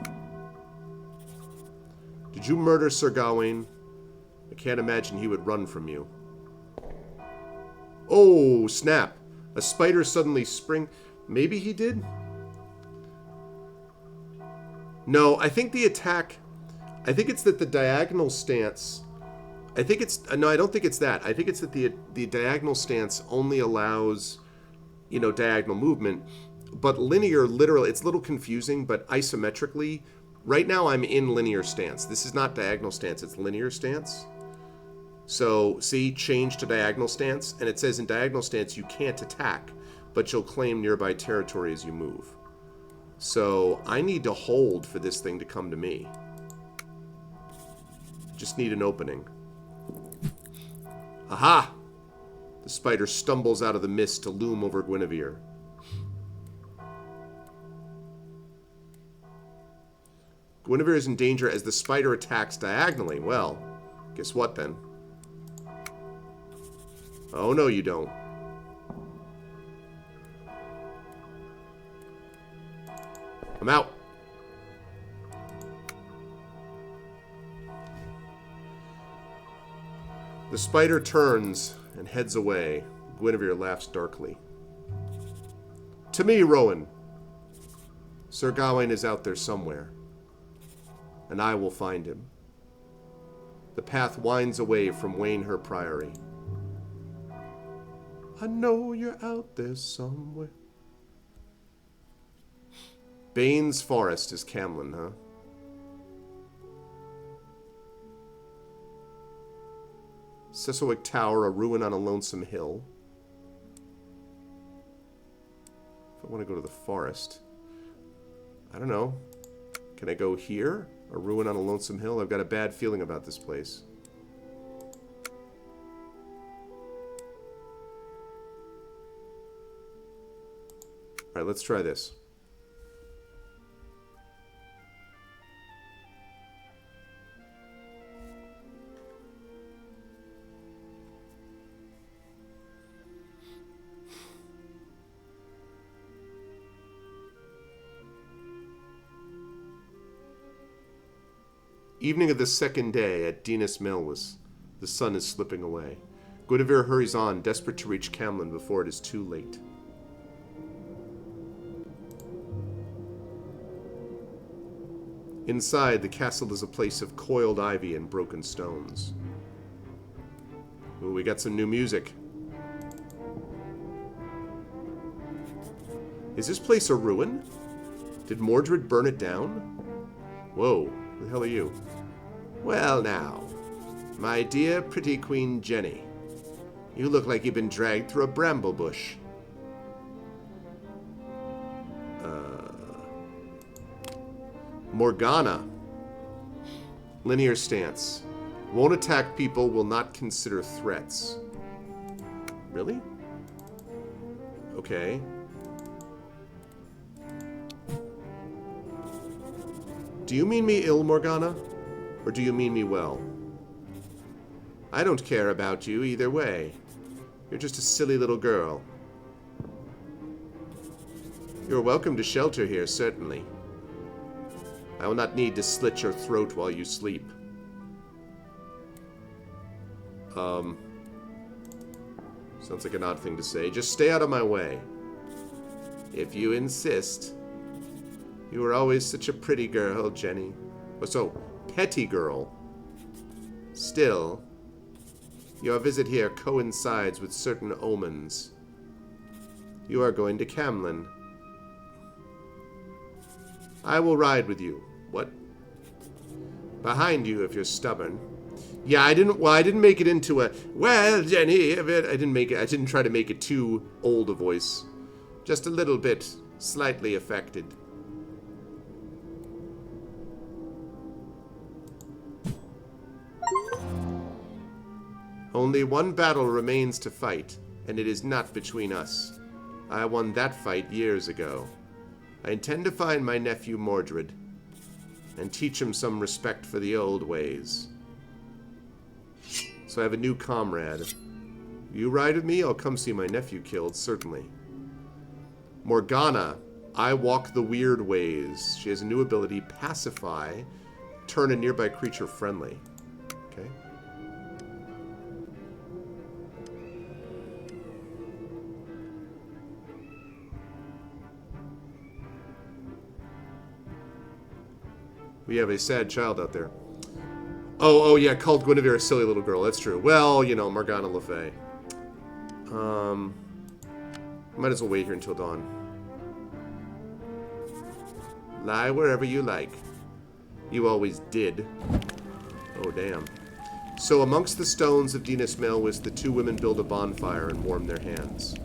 Did you murder Sir Gawain? I can't imagine he would run from you. Oh, snap. A spider suddenly spring... Maybe he did? No, I think the attack... I think it's that the diagonal stance... I think it's... No, I don't think it's that. I think it's that the diagonal stance only allows, you know, diagonal movement. But linear, literally, it's a little confusing, but isometrically... Right now I'm in linear stance. This is not diagonal stance, it's linear stance. So, see, change to diagonal stance, and it says in diagonal stance you can't attack, but you'll claim nearby territory as you move. So, I need to hold for this thing to come to me. Just need an opening. Aha! The spider stumbles out of the mist to loom over Guinevere. Guinevere is in danger as the spider attacks diagonally. Well, guess what then? Oh, no, you don't. I'm out. The spider turns and heads away. Guinevere laughs darkly. To me, Rowan. Sir Gawain is out there somewhere. and I will find him. The path winds away from Waynher Priory. I know you're out there somewhere. Bane's Forest is Camlin, huh? Sisselwick Tower, a ruin on a lonesome hill. If I want to go to the forest, I don't know. Can I go here? A ruin on a lonesome hill? I've got a bad feeling about this place. Alright, let's try this. Evening of the second day at Dinas Melwis. The sun is slipping away. Guinevere hurries on, desperate to reach Camlin before it is too late. Inside, the castle is a place of coiled ivy and broken stones. Ooh, we got some new music. Is this place a ruin? Did Mordred burn it down? Whoa, who the hell are you? Well now, my dear pretty Queen Jenny, you look like you've been dragged through a bramble bush. Morgana. Linear stance. Won't attack people, will not consider threats. Really? Okay. Do you mean me ill, Morgana? Or do you mean me well? I don't care about you either way. You're just a silly little girl. You're welcome to shelter here, certainly. I will not need to slit your throat while you sleep. Sounds like an odd thing to say. Just stay out of my way. If you insist. You were always such a pretty girl, Jenny. Oh, so, petty girl. Still, your visit here coincides with certain omens. You are going to Camlin. I will ride with you. What? Behind you if you're stubborn. Yeah, I didn't make it into a, well, Jenny, I didn't try to make it too old a voice. Just a little bit, slightly affected. Only one battle remains to fight, and it is not between us. I won that fight years ago. I intend to find my nephew Mordred, and teach him some respect for the old ways. So I have a new comrade. You ride with me? I'll come see my nephew killed, certainly. Morgana, I walk the weird ways. She has a new ability, Pacify. Turn a nearby creature friendly. Okay. We have a sad child out there. Oh, yeah, called Guinevere a silly little girl. That's true. Well, you know, Morgana Le Fay. Might as well wait here until dawn. Lie wherever you like. You always did. Oh, damn. So amongst the stones of Dinas Melwis, the two women build a bonfire and warm their hands.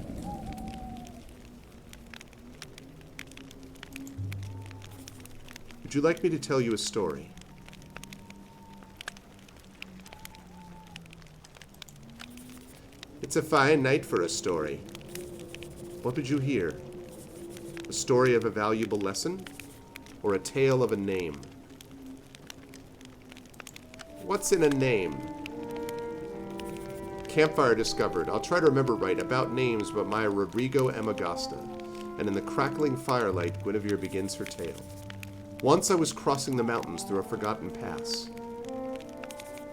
Would you like me to tell you a story? It's a fine night for a story. What would you hear? A story of a valuable lesson? Or a tale of a name? What's in a name? Campfire discovered. I'll try to remember right about names but my Rodrigo Amagasta. And in the crackling firelight, Guinevere begins her tale. Once I was crossing the mountains through a forgotten pass.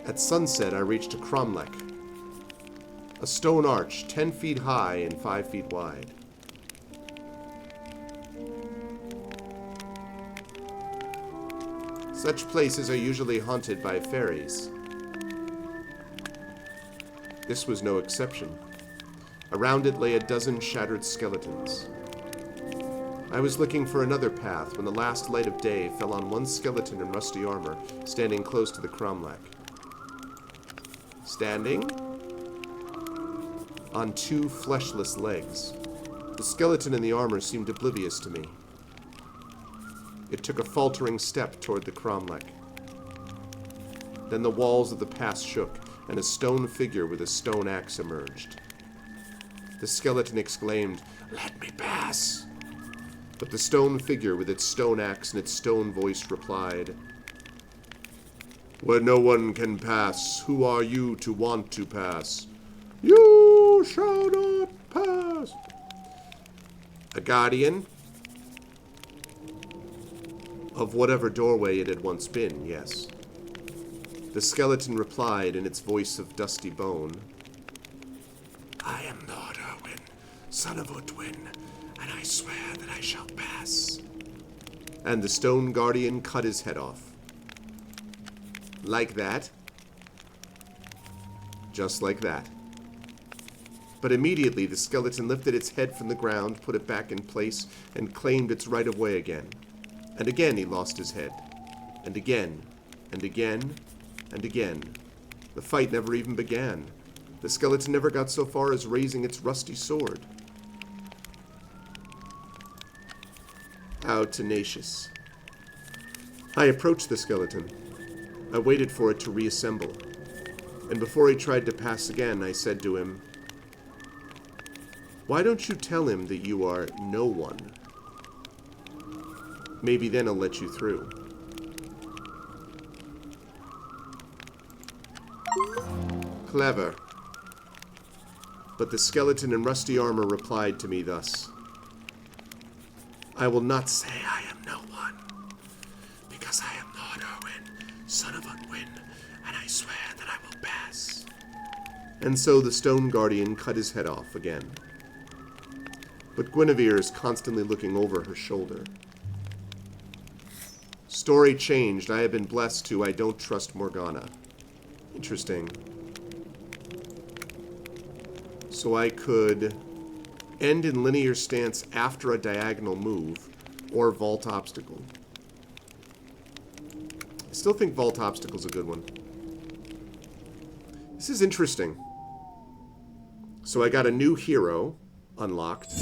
At sunset, I reached a cromlech, a stone arch 10 feet high and 5 feet wide. Such places are usually haunted by fairies. This was no exception. Around it lay a dozen shattered skeletons. I was looking for another path when the last light of day fell on one skeleton in rusty armor, standing close to the cromlech. Standing on two fleshless legs. The skeleton in the armor seemed oblivious to me. It took a faltering step toward the cromlech. Then the walls of the pass shook, and a stone figure with a stone axe emerged. The skeleton exclaimed, "Let me pass!" But the stone figure with its stone axe and its stone voice replied, "Where no one can pass, who are you to want to pass? You shall not pass." A guardian of whatever doorway it had once been, yes. The skeleton replied in its voice of dusty bone, "I am Lord Erwin, son of Udwin, and I swear that I shall pass." And the stone guardian cut his head off. Like that. Just like that. But immediately the skeleton lifted its head from the ground, put it back in place, and claimed its right of way again. And again he lost his head. And again, and again, and again. The fight never even began. The skeleton never got so far as raising its rusty sword. How tenacious. I approached the skeleton. I waited for it to reassemble. And before he tried to pass again, I said to him, "Why don't you tell him that you are no one? Maybe then he'll let you through." Clever. But the skeleton in rusty armor replied to me thus, "I will not say I am no one, because I am Lord Erwin, son of Unwin, and I swear that I will pass." And so the stone guardian cut his head off again. But Guinevere is constantly looking over her shoulder. Story changed. I have been blessed to I don't trust Morgana. Interesting. So I could end in linear stance after a diagonal move, or vault obstacle. I still think vault obstacle is a good one. This is interesting. So I got a new hero unlocked.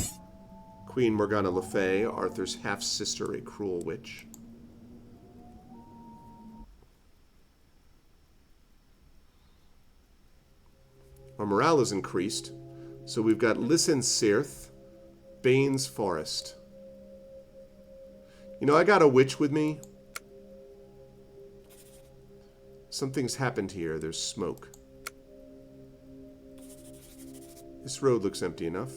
Queen Morgana Le Fay, Arthur's half-sister, a cruel witch. Our morale is increased. So we've got Listen Sirth, Bane's Forest. You know, I got a witch with me. Something's happened here. There's smoke. This road looks empty enough.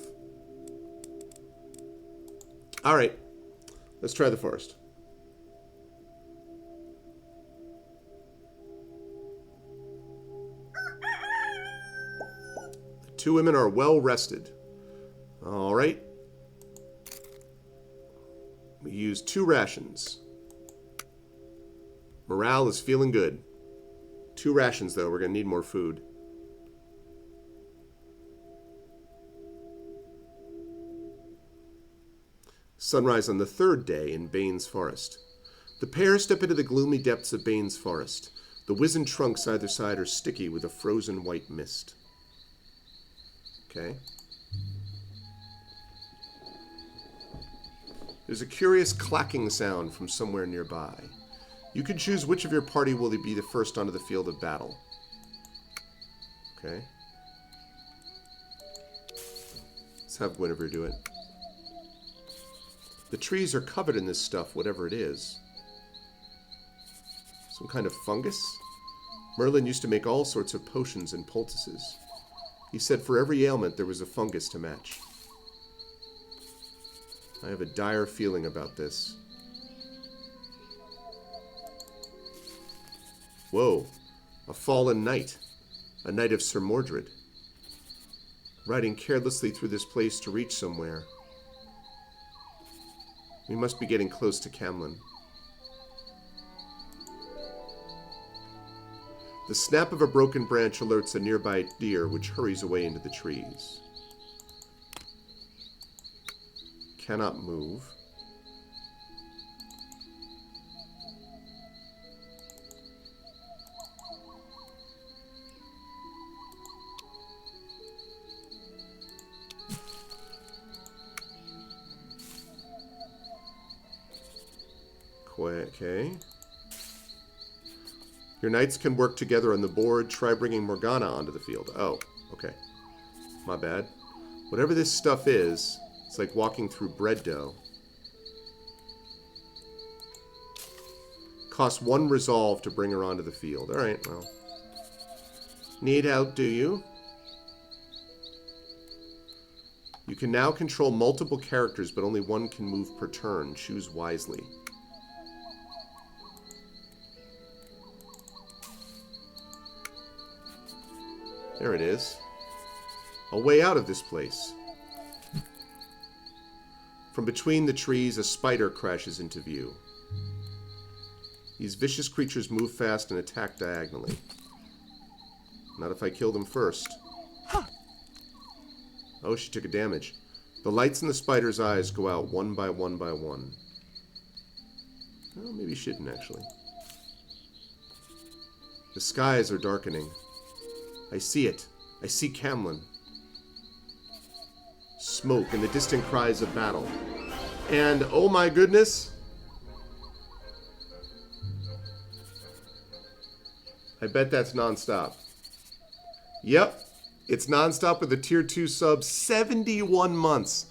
All right. Let's try the forest. The two women are well rested. All right. We used 2 rations. Morale is feeling good. 2 rations, though. We're going to need more food. Sunrise on the 3rd day in Bane's Forest. The pair step into the gloomy depths of Bane's Forest. The wizened trunks either side are sticky with a frozen white mist. Okay. There's a curious clacking sound from somewhere nearby. You can choose which of your party will be the first onto the field of battle. Okay. Let's have Guinevere do it. The trees are covered in this stuff, whatever it is. Some kind of fungus? Merlin used to make all sorts of potions and poultices. He said for every ailment there was a fungus to match. I have a dire feeling about this. Whoa, a fallen knight. A knight of Sir Mordred. Riding carelessly through this place to reach somewhere. We must be getting close to Camlin. The snap of a broken branch alerts a nearby deer, which hurries away into the trees. Cannot move. Okay. Your knights can work together on the board. Try bringing Morgana onto the field. Oh, okay. My bad. Whatever this stuff is, it's like walking through bread dough. Costs 1 resolve to bring her onto the field. Alright, well. Need help, do you? You can now control multiple characters, but only one can move per turn. Choose wisely. There it is. A way out of this place. From between the trees, a spider crashes into view. These vicious creatures move fast and attack diagonally. Not if I kill them first. Oh, she took a damage. The lights in the spider's eyes go out one by one by one. Well, maybe she shouldn't, actually. The skies are darkening. I see it. I see Camlin. Smoke and the distant cries of battle. And, oh my goodness, I bet that's nonstop. Yep, it's nonstop with a tier 2 sub, 71 months.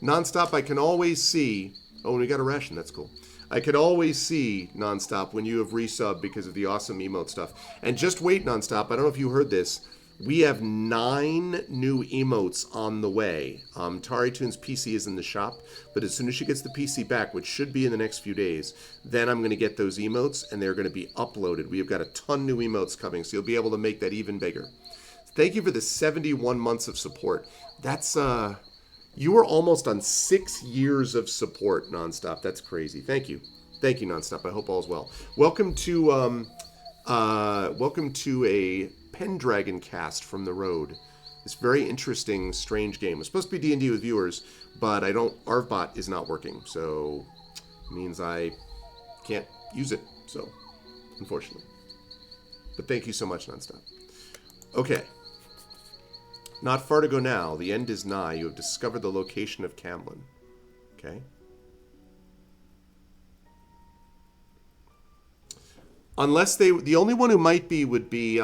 Nonstop, I can always see. Oh, and we got a ration, that's cool. I can always see Nonstop when you have resubbed because of the awesome emote stuff. And just wait, Nonstop, I don't know if you heard this. We have 9 new emotes on the way. TariTunes' PC is in the shop, but as soon as she gets the PC back, which should be in the next few days, then I'm going to get those emotes, and they're going to be uploaded. We have got a ton new emotes coming, so you'll be able to make that even bigger. Thank you for the 71 months of support. That's, you were almost on 6 years of support, Nonstop. That's crazy. Thank you. Thank you, Nonstop. I hope all's well. Welcome to a Pendragon cast from the road. This very interesting, strange game. It's supposed to be D&D with viewers, but ArvBot is not working, so it means I can't use it, so, unfortunately. But thank you so much, Nonstop. Okay. Not far to go now. The end is nigh. You have discovered the location of Camlin. Okay. Unless the only one who might be would be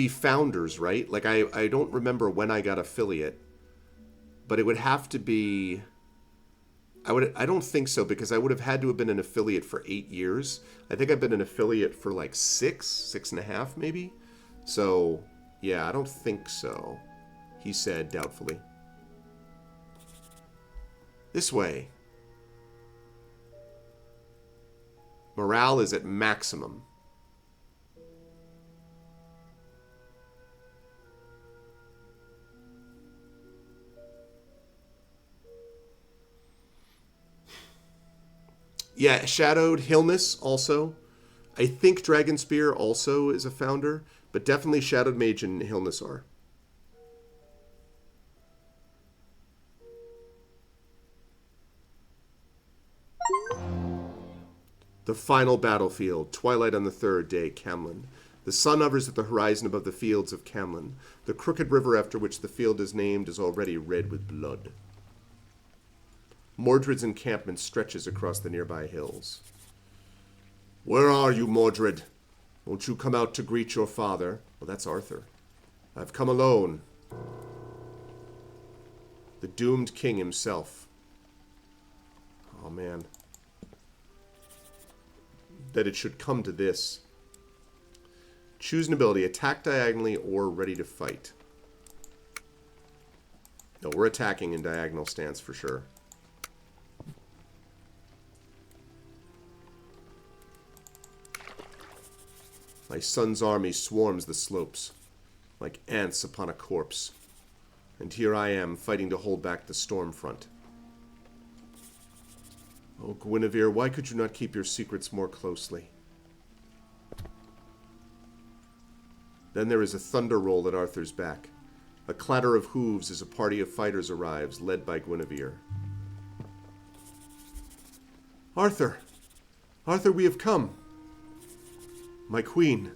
founders, right? Like I don't remember when I got affiliate, but it would have to be. I don't think so because I would have had to have been an affiliate for 8 years. I think I've been an affiliate for like 6.5 maybe. So yeah, I don't think so. He said doubtfully. This way. Morale is at maximum. Yeah, Shadowed Hilness also. I think Dragonspear also is a founder, but definitely Shadowed Mage and Hilness are. The final battlefield, twilight on the 3rd day, Camlin. The sun hovers at the horizon above the fields of Camlin. The crooked river after which the field is named is already red with blood. Mordred's encampment stretches across the nearby hills. Where are you, Mordred? Won't you come out to greet your father? Well, that's Arthur. I've come alone. The doomed king himself. Oh, man. That it should come to this. Choose an ability. Attack diagonally or ready to fight. No, we're attacking in diagonal stance for sure. My son's army swarms the slopes, like ants upon a corpse. And here I am, fighting to hold back the storm front. Oh, Guinevere, why could you not keep your secrets more closely? Then there is a thunder roll at Arthur's back. A clatter of hooves as a party of fighters arrives, led by Guinevere. Arthur! Arthur, we have come! My queen.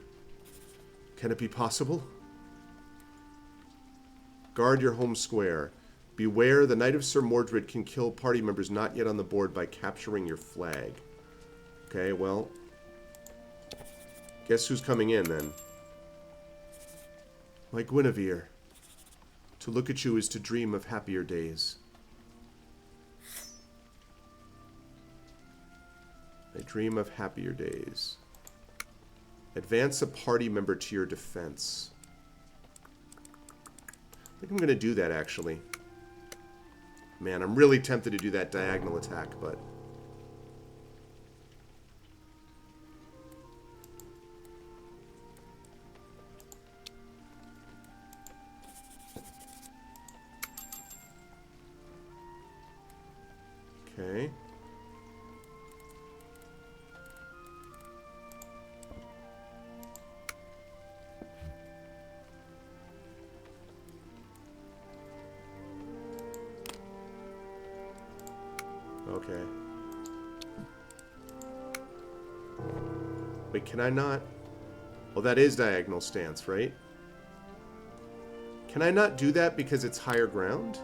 Can it be possible? Guard your home square. Beware, the Knight of Sir Mordred can kill party members not yet on the board by capturing your flag. Okay, well... guess who's coming in, then? My Guinevere. To look at you is to dream of happier days. I dream of happier days. Advance a party member to your defense. I think I'm going to do that, actually. Man, I'm really tempted to do that diagonal attack, but... okay. Okay. Wait, can I not? Well, that is diagonal stance, right? Can I not do that because it's higher ground?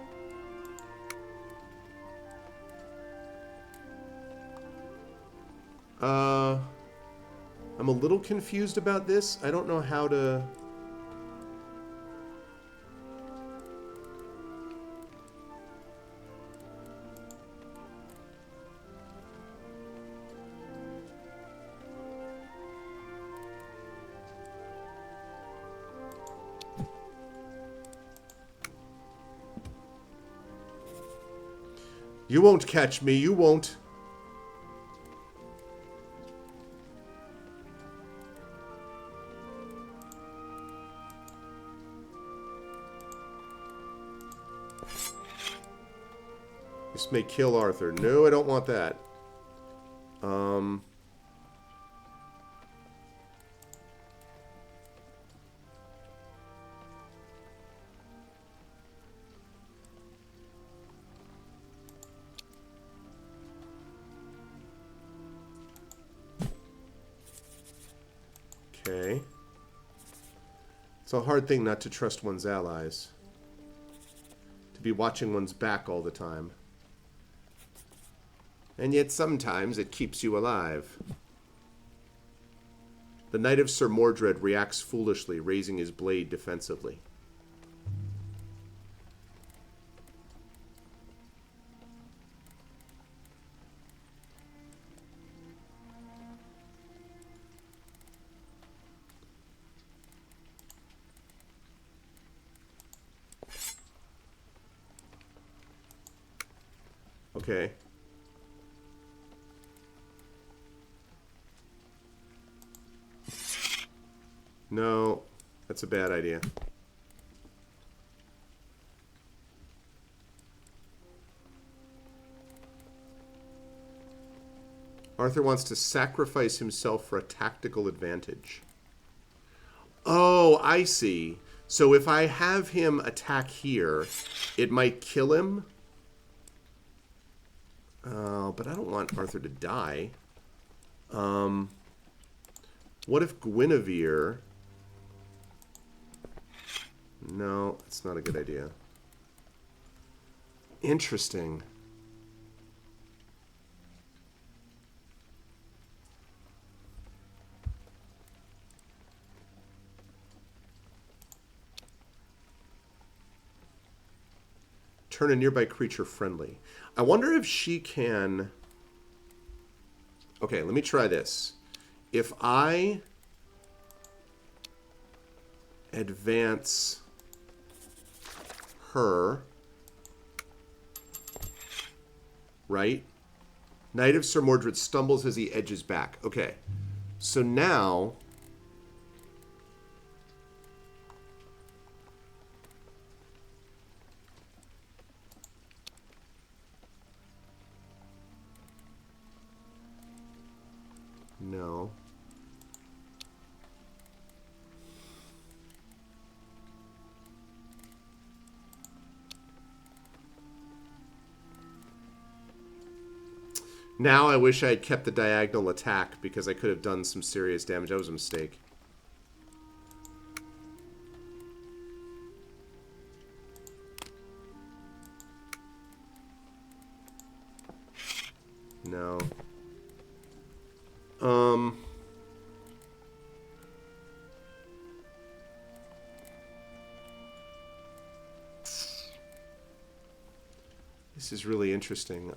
I'm a little confused about this. I don't know how to... You won't catch me, you won't. This may kill Arthur. No, I don't want that. Okay. It's a hard thing not to trust one's allies. To be watching one's back all the time. And yet sometimes it keeps you alive. The Knight of Sir Mordred reacts foolishly, raising his blade defensively. Okay. No, that's a bad idea. Arthur wants to sacrifice himself for a tactical advantage. Oh, I see. So if I have him attack here, it might kill him. But I don't want Arthur to die. What if Guinevere... No, it's not a good idea. Interesting. Turn a nearby creature friendly. I wonder if she can... Okay, let me try this. If I advance her, right? Knight of Sir Mordred stumbles as he edges back. Okay, so now... No. Now I wish I had kept the diagonal attack because I could have done some serious damage. That was a mistake. No. This is really interesting.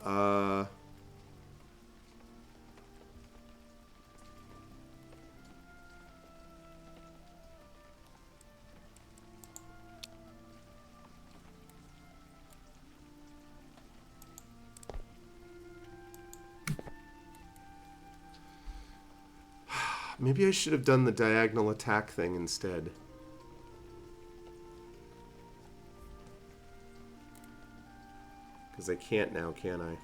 Maybe I should have done the diagonal attack thing instead. Because I can't now, can I?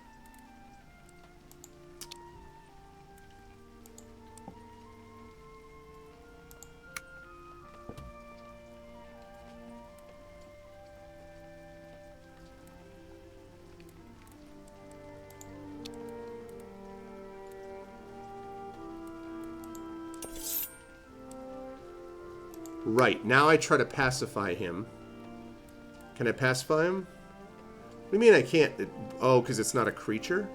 Right, now I try to pacify him. Can I pacify him? What do you mean I can't? Oh, because it's not a creature?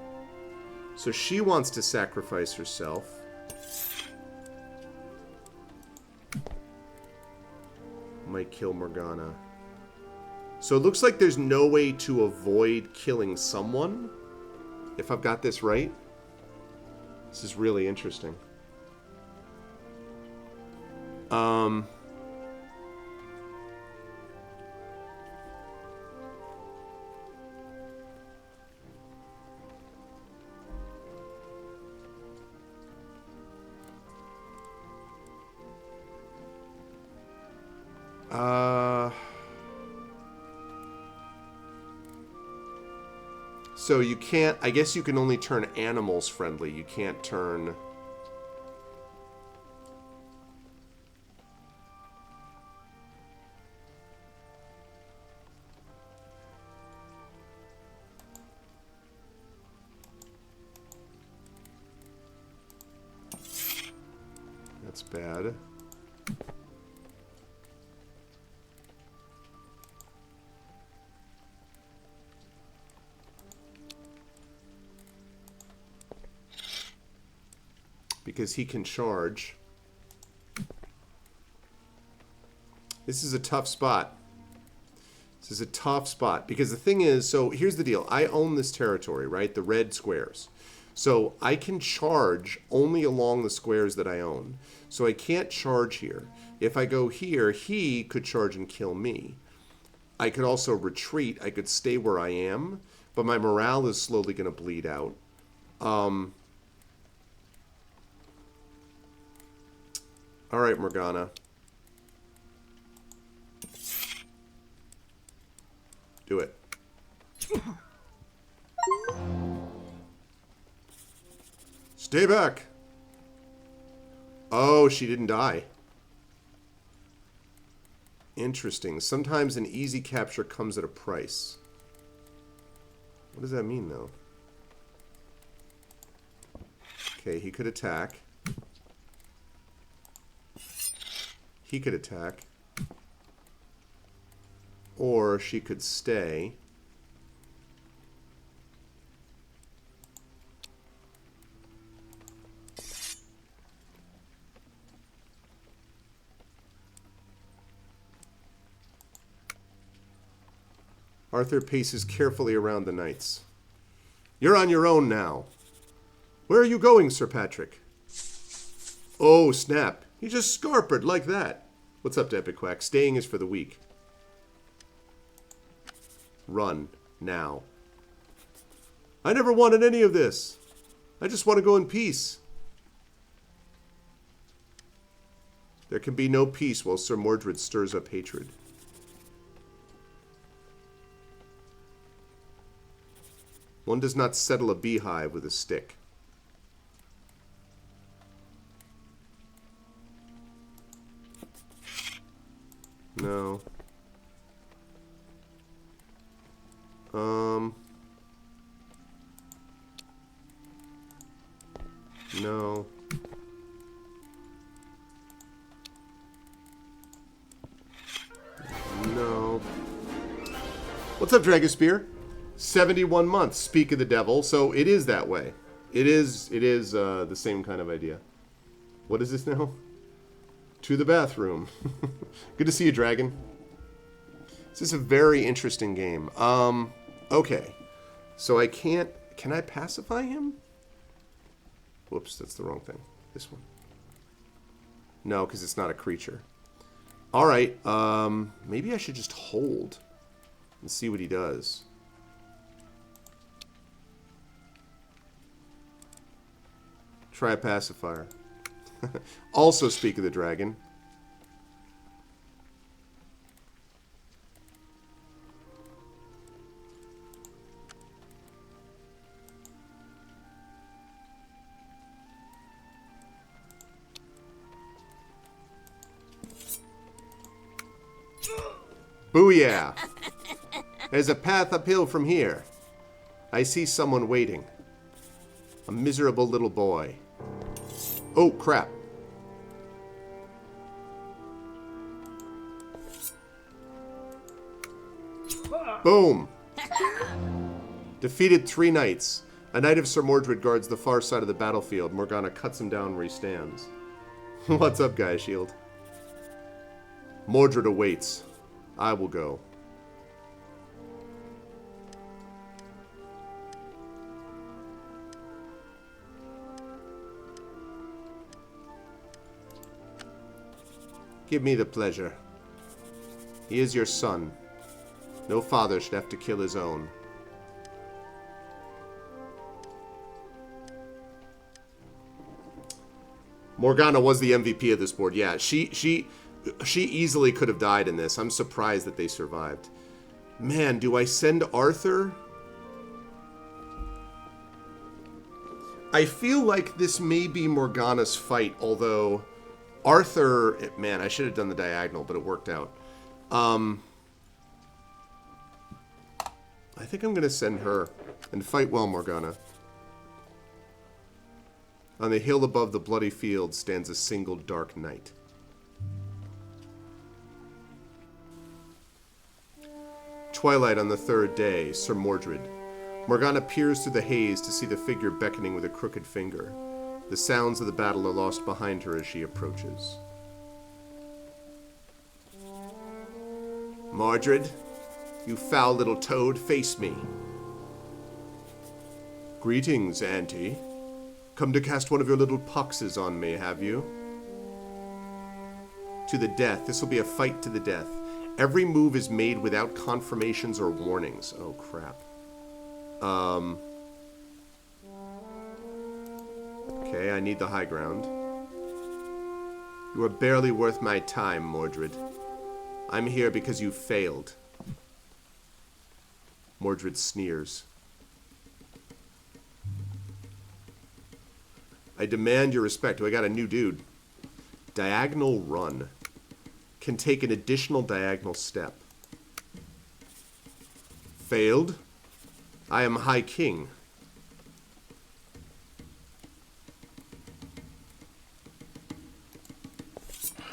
So she wants to sacrifice herself. Might kill Morgana. So it looks like there's no way to avoid killing someone. If I've got this right. This is really interesting. So you can't, I guess you can only turn animals friendly. You can't turn... That's bad. Because he can charge. This is a tough spot. This is a tough spot. Because the thing is, so here's the deal. I own this territory, right? The red squares. So I can charge only along the squares that I own. So I can't charge here. If I go here, he could charge and kill me. I could also retreat. I could stay where I am. But my morale is slowly going to bleed out. All right, Morgana. Do it. Stay back. Oh, she didn't die. Interesting. Sometimes an easy capture comes at a price. What does that mean, though? Okay, he could attack. He could attack. Or she could stay. Arthur paces carefully around the knights. You're on your own now. Where are you going, Sir Patrick? Oh, snap. He just scarpered like that. What's up, Epiquack? Staying is for the weak. Run. Now. I never wanted any of this. I just want to go in peace. There can be no peace while Sir Mordred stirs up hatred. One does not settle a beehive with a stick. No. What's up, Dragonspear? 71 months, speak of the devil. So it is that way. It is the same kind of idea. What is this now? To the bathroom. Good to see you, Dragon. This is a very interesting game. Okay. So I can't... Can I pacify him? Whoops, that's the wrong thing. This one. No, because it's not a creature. Alright, maybe I should just hold and see what he does. Try a pacifier. Also speak of the dragon. Booyah! There's a path uphill from here. I see someone waiting. A miserable little boy. Oh, crap. Boom! Defeated 3 knights. A knight of Sir Mordred guards the far side of the battlefield. Morgana cuts him down where he stands. What's up, Guy Shield? Mordred awaits. I will go. Give me the pleasure. He is your son. No father should have to kill his own. Morgana was the MVP of this board. Yeah, she easily could have died in this. I'm surprised that they survived. Man, do I send Arthur? I feel like this may be Morgana's fight, although Arthur... Man, I should have done the diagonal, but it worked out. I think I'm going to send her. And fight well, Morgana. On the hill above the bloody field stands a single dark knight. Twilight on the 3rd day, Sir Mordred. Morgana peers through the haze to see the figure beckoning with a crooked finger. The sounds of the battle are lost behind her as she approaches. Mordred, you foul little toad, face me. Greetings, Auntie. Come to cast one of your little poxes on me, have you? To the death. This will be a fight to the death. Every move is made without confirmations or warnings. Oh, crap. Okay, I need the high ground. You are barely worth my time, Mordred. I'm here because you failed. Mordred sneers. I demand your respect. Oh, I got a new dude. Diagonal run. Can take an additional diagonal step. Failed. I am High King.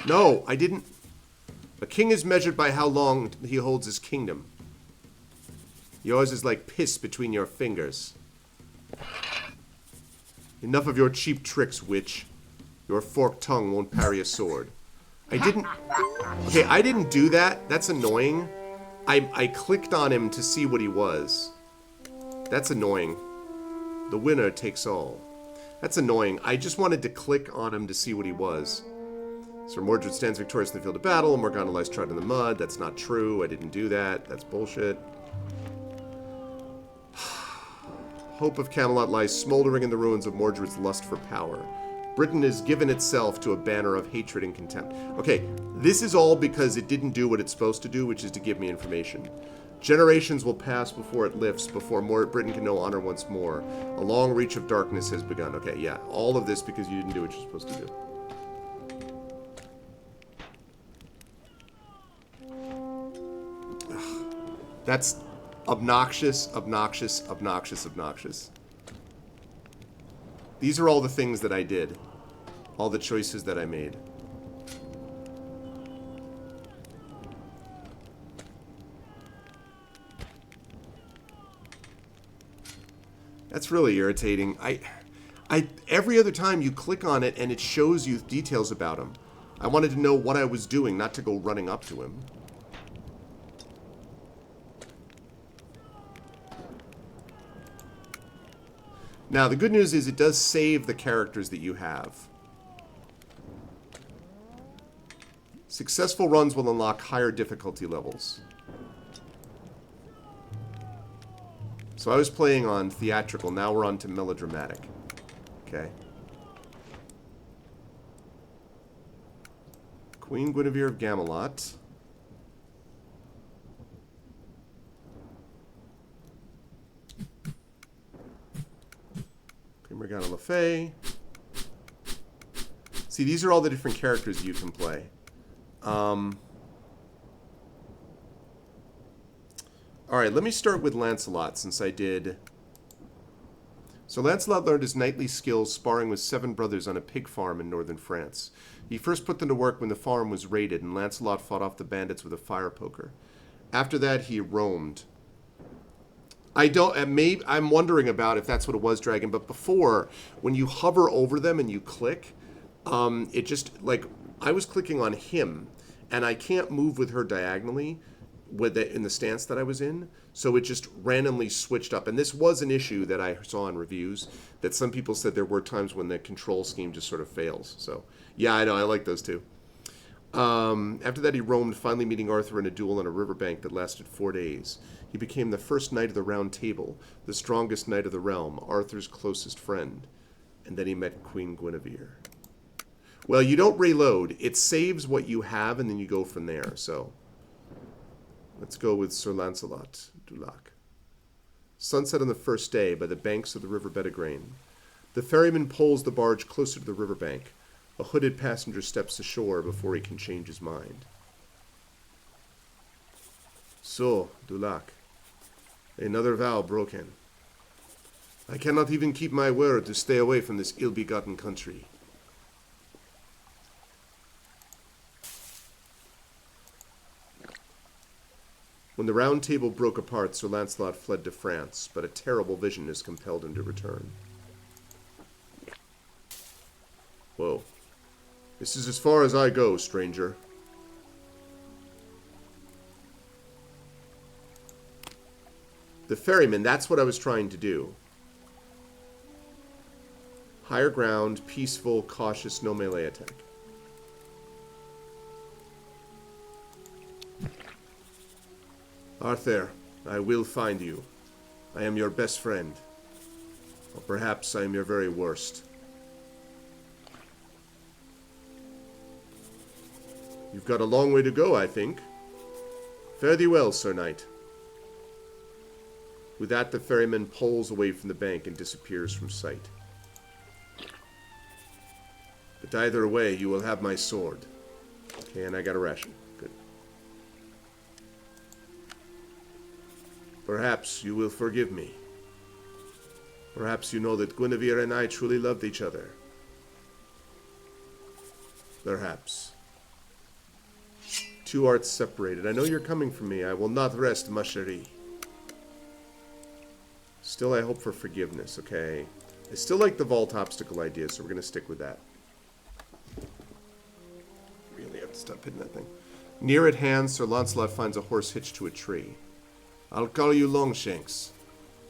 No, I didn't. A king is measured by how long he holds his kingdom. Yours is like piss between your fingers. Enough of your cheap tricks, witch. Your forked tongue won't parry a sword. I didn't... Okay, I didn't do that. That's annoying. I clicked on him to see what he was. That's annoying. The winner takes all. That's annoying. I just wanted to click on him to see what he was. Sir Mordred stands victorious in the field of battle. Morgana lies trod in the mud. That's not true. I didn't do that. That's bullshit. Hope of Camelot lies smoldering in the ruins of Mordred's lust for power. Britain has given itself to a banner of hatred and contempt. Okay, this is all because it didn't do what it's supposed to do, which is to give me information. Generations will pass before it lifts, before Britain can know honor once more. A long reach of darkness has begun. Okay, yeah, all of this because you didn't do what you're supposed to do. Ugh. That's obnoxious, obnoxious, obnoxious, obnoxious. These are all the things that I did. All the choices that I made. That's really irritating. Every other time you click on it and it shows you details about him. I wanted to know what I was doing, not to go running up to him. Now, the good news is it does save the characters that you have. Successful runs will unlock higher difficulty levels. So I was playing on theatrical, now we're on to melodramatic. Okay. Queen Guinevere of Gamelot. Pendragon Le Fay. See, these are all the different characters you can play. Alright, let me start with Lancelot, since I did... So Lancelot learned his knightly skills sparring with 7 brothers on a pig farm in northern France. He first put them to work when the farm was raided, and Lancelot fought off the bandits with a fire poker. After that, he roamed. I'm wondering about if that's what it was, Dragon, but before, when you hover over them and you click, it just, like, I was clicking on him, and I can't move with her diagonally in the stance that I was in, so it just randomly switched up. And this was an issue that I saw in reviews, that some people said there were times when the control scheme just sort of fails. So, yeah, I know, I like those too. After that, he roamed, finally meeting Arthur in a duel on a riverbank that lasted 4 days. He became the first knight of the Round Table, the strongest knight of the realm, Arthur's closest friend. And then he met Queen Guinevere. Well, you don't reload. It saves what you have, and then you go from there. So, let's go with Sir Lancelot du Lac. Sunset on the first day by the banks of the river Pendragon. The ferryman pulls the barge closer to the riverbank. A hooded passenger steps ashore before he can change his mind. So, du Lac, another vow broken. I cannot even keep my word to stay away from this ill-begotten country. When the Round Table broke apart, Sir Lancelot fled to France, but a terrible vision has compelled him to return. Whoa. This is as far as I go, stranger. The ferryman, that's what I was trying to do. Higher ground, peaceful, cautious, no melee attack. Arthur, I will find you. I am your best friend. Or perhaps I am your very worst. You've got a long way to go, I think. Fare thee well, Sir Knight. With that, the ferryman pulls away from the bank and disappears from sight. But either way, you will have my sword. Okay, and I got a ration. Good. Perhaps you will forgive me. Perhaps you know that Guinevere and I truly loved each other. Perhaps. Two hearts separated. I know you're coming for me. I will not rest, ma chérie. Still, I hope for forgiveness, okay? I still like the vault obstacle idea, so we're going to stick with that. Really have to stop hitting that thing. Near at hand, Sir Lancelot finds a horse hitched to a tree. I'll call you Longshanks.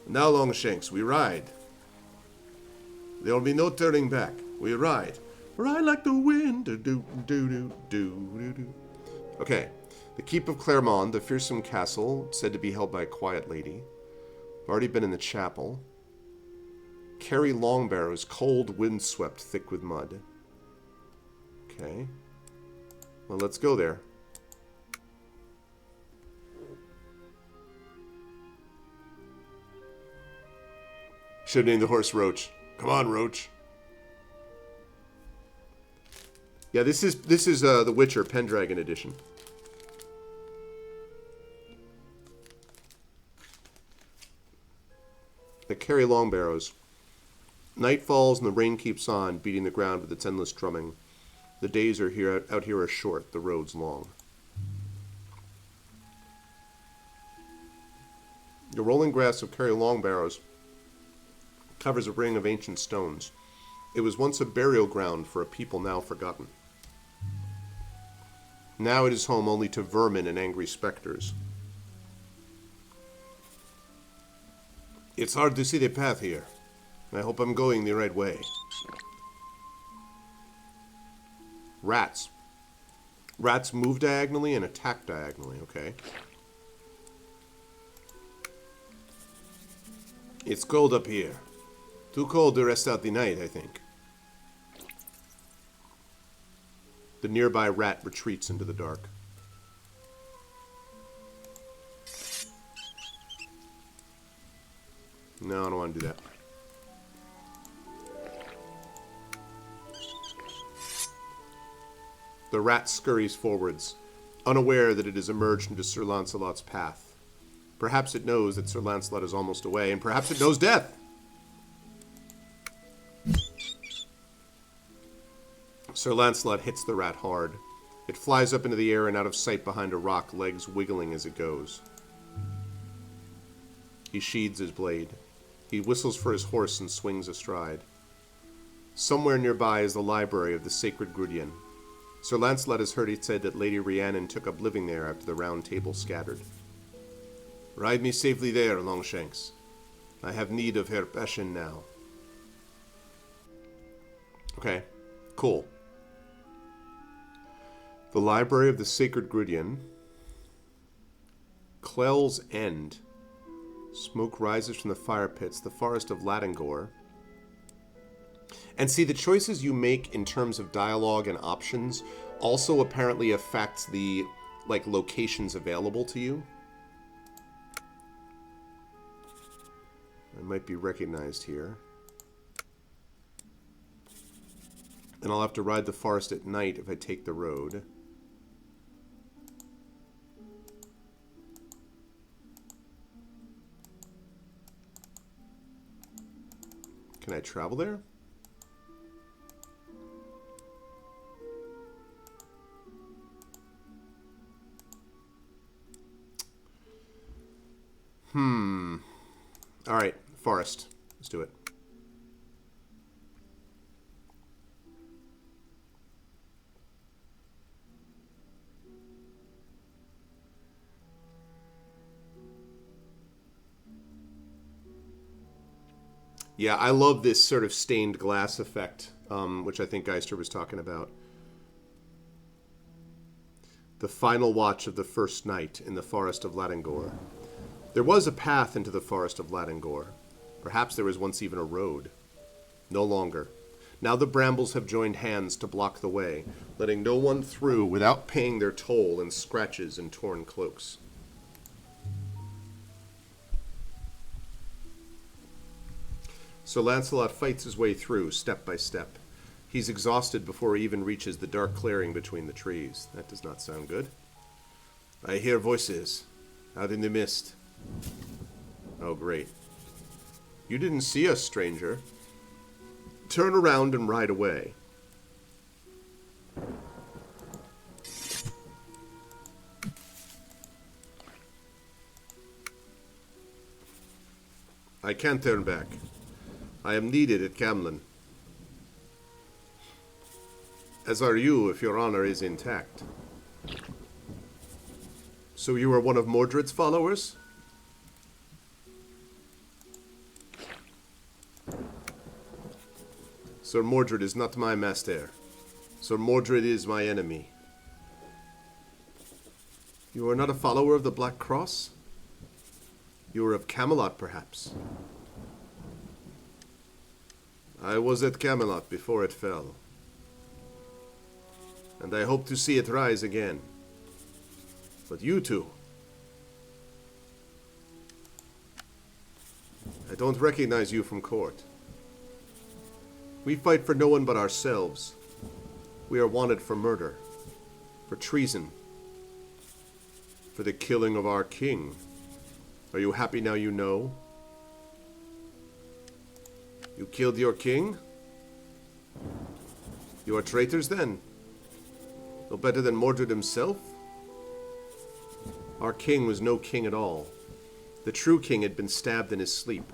Now, Longshanks, we ride. There will be no turning back. We ride. Ride like the wind. Do-do-do-do-do-do-do. Okay. The Keep of Claremont, the fearsome castle, said to be held by a quiet lady. I've already been in the chapel. Carry Longbarrows, cold, windswept, thick with mud. Okay. Well, let's go there. Should have named the horse Roach. Come on, Roach. Yeah, this is The Witcher Pendragon edition. They carry Longbarrows. Night falls and the rain keeps on, beating the ground with its endless drumming. The days out here are short, the roads long. The rolling grass of carry Longbarrows Covers a ring of ancient stones. It was once a burial ground for a people now forgotten. Now it is home only to vermin and angry specters. It's hard to see the path here. I hope I'm going the right way. Rats. Rats move diagonally and attack diagonally, okay. It's cold up here. Too cold to rest out the night, I think. The nearby rat retreats into the dark. No, I don't want to do that. The rat scurries forwards, unaware that it has emerged into Sir Lancelot's path. Perhaps it knows that Sir Lancelot is almost away, and perhaps it knows death! Sir Lancelot hits the rat hard. It flies up into the air and out of sight behind a rock, legs wiggling as it goes. He sheathes his blade. He whistles for his horse and swings astride. Somewhere nearby is the library of the sacred Gwydion. Sir Lancelot has heard it said that Lady Rhiannon took up living there after the Round Table scattered. Ride me safely there, Longshanks. I have need of her passion now. Okay, cool. The library of the sacred Gwydion. Clell's End. Smoke rises from the fire pits, the forest of Lattingor. And see, the choices you make in terms of dialogue and options also apparently affects the, like, locations available to you. I might be recognized here. And I'll have to ride the forest at night if I take the road. Can I travel there? Alright, forest. Let's do it. Yeah, I love this sort of stained glass effect, which I think Geister was talking about. The final watch of the first night in the forest of Lattingor. There was a path into the forest of Lattingor. Perhaps there was once even a road. No longer. Now the brambles have joined hands to block the way, letting no one through without paying their toll in scratches and torn cloaks. Sir Lancelot fights his way through, step by step. He's exhausted before he even reaches the dark clearing between the trees. That does not sound good. I hear voices out in the mist. Oh, great. You didn't see us, stranger. Turn around and ride away. I can't turn back. I am needed at Camlin. As are you, if your honor is intact. So you are one of Mordred's followers? Sir Mordred is not my master. Sir Mordred is my enemy. You are not a follower of the Black Cross? You are of Camelot, perhaps? I was at Camelot before it fell. And I hope to see it rise again. But you two... I don't recognize you from court. We fight for no one but ourselves. We are wanted for murder, for treason, for the killing of our king. Are you happy now you know? You killed your king? You are traitors then? No better than Mordred himself? Our king was no king at all. The true king had been stabbed in his sleep.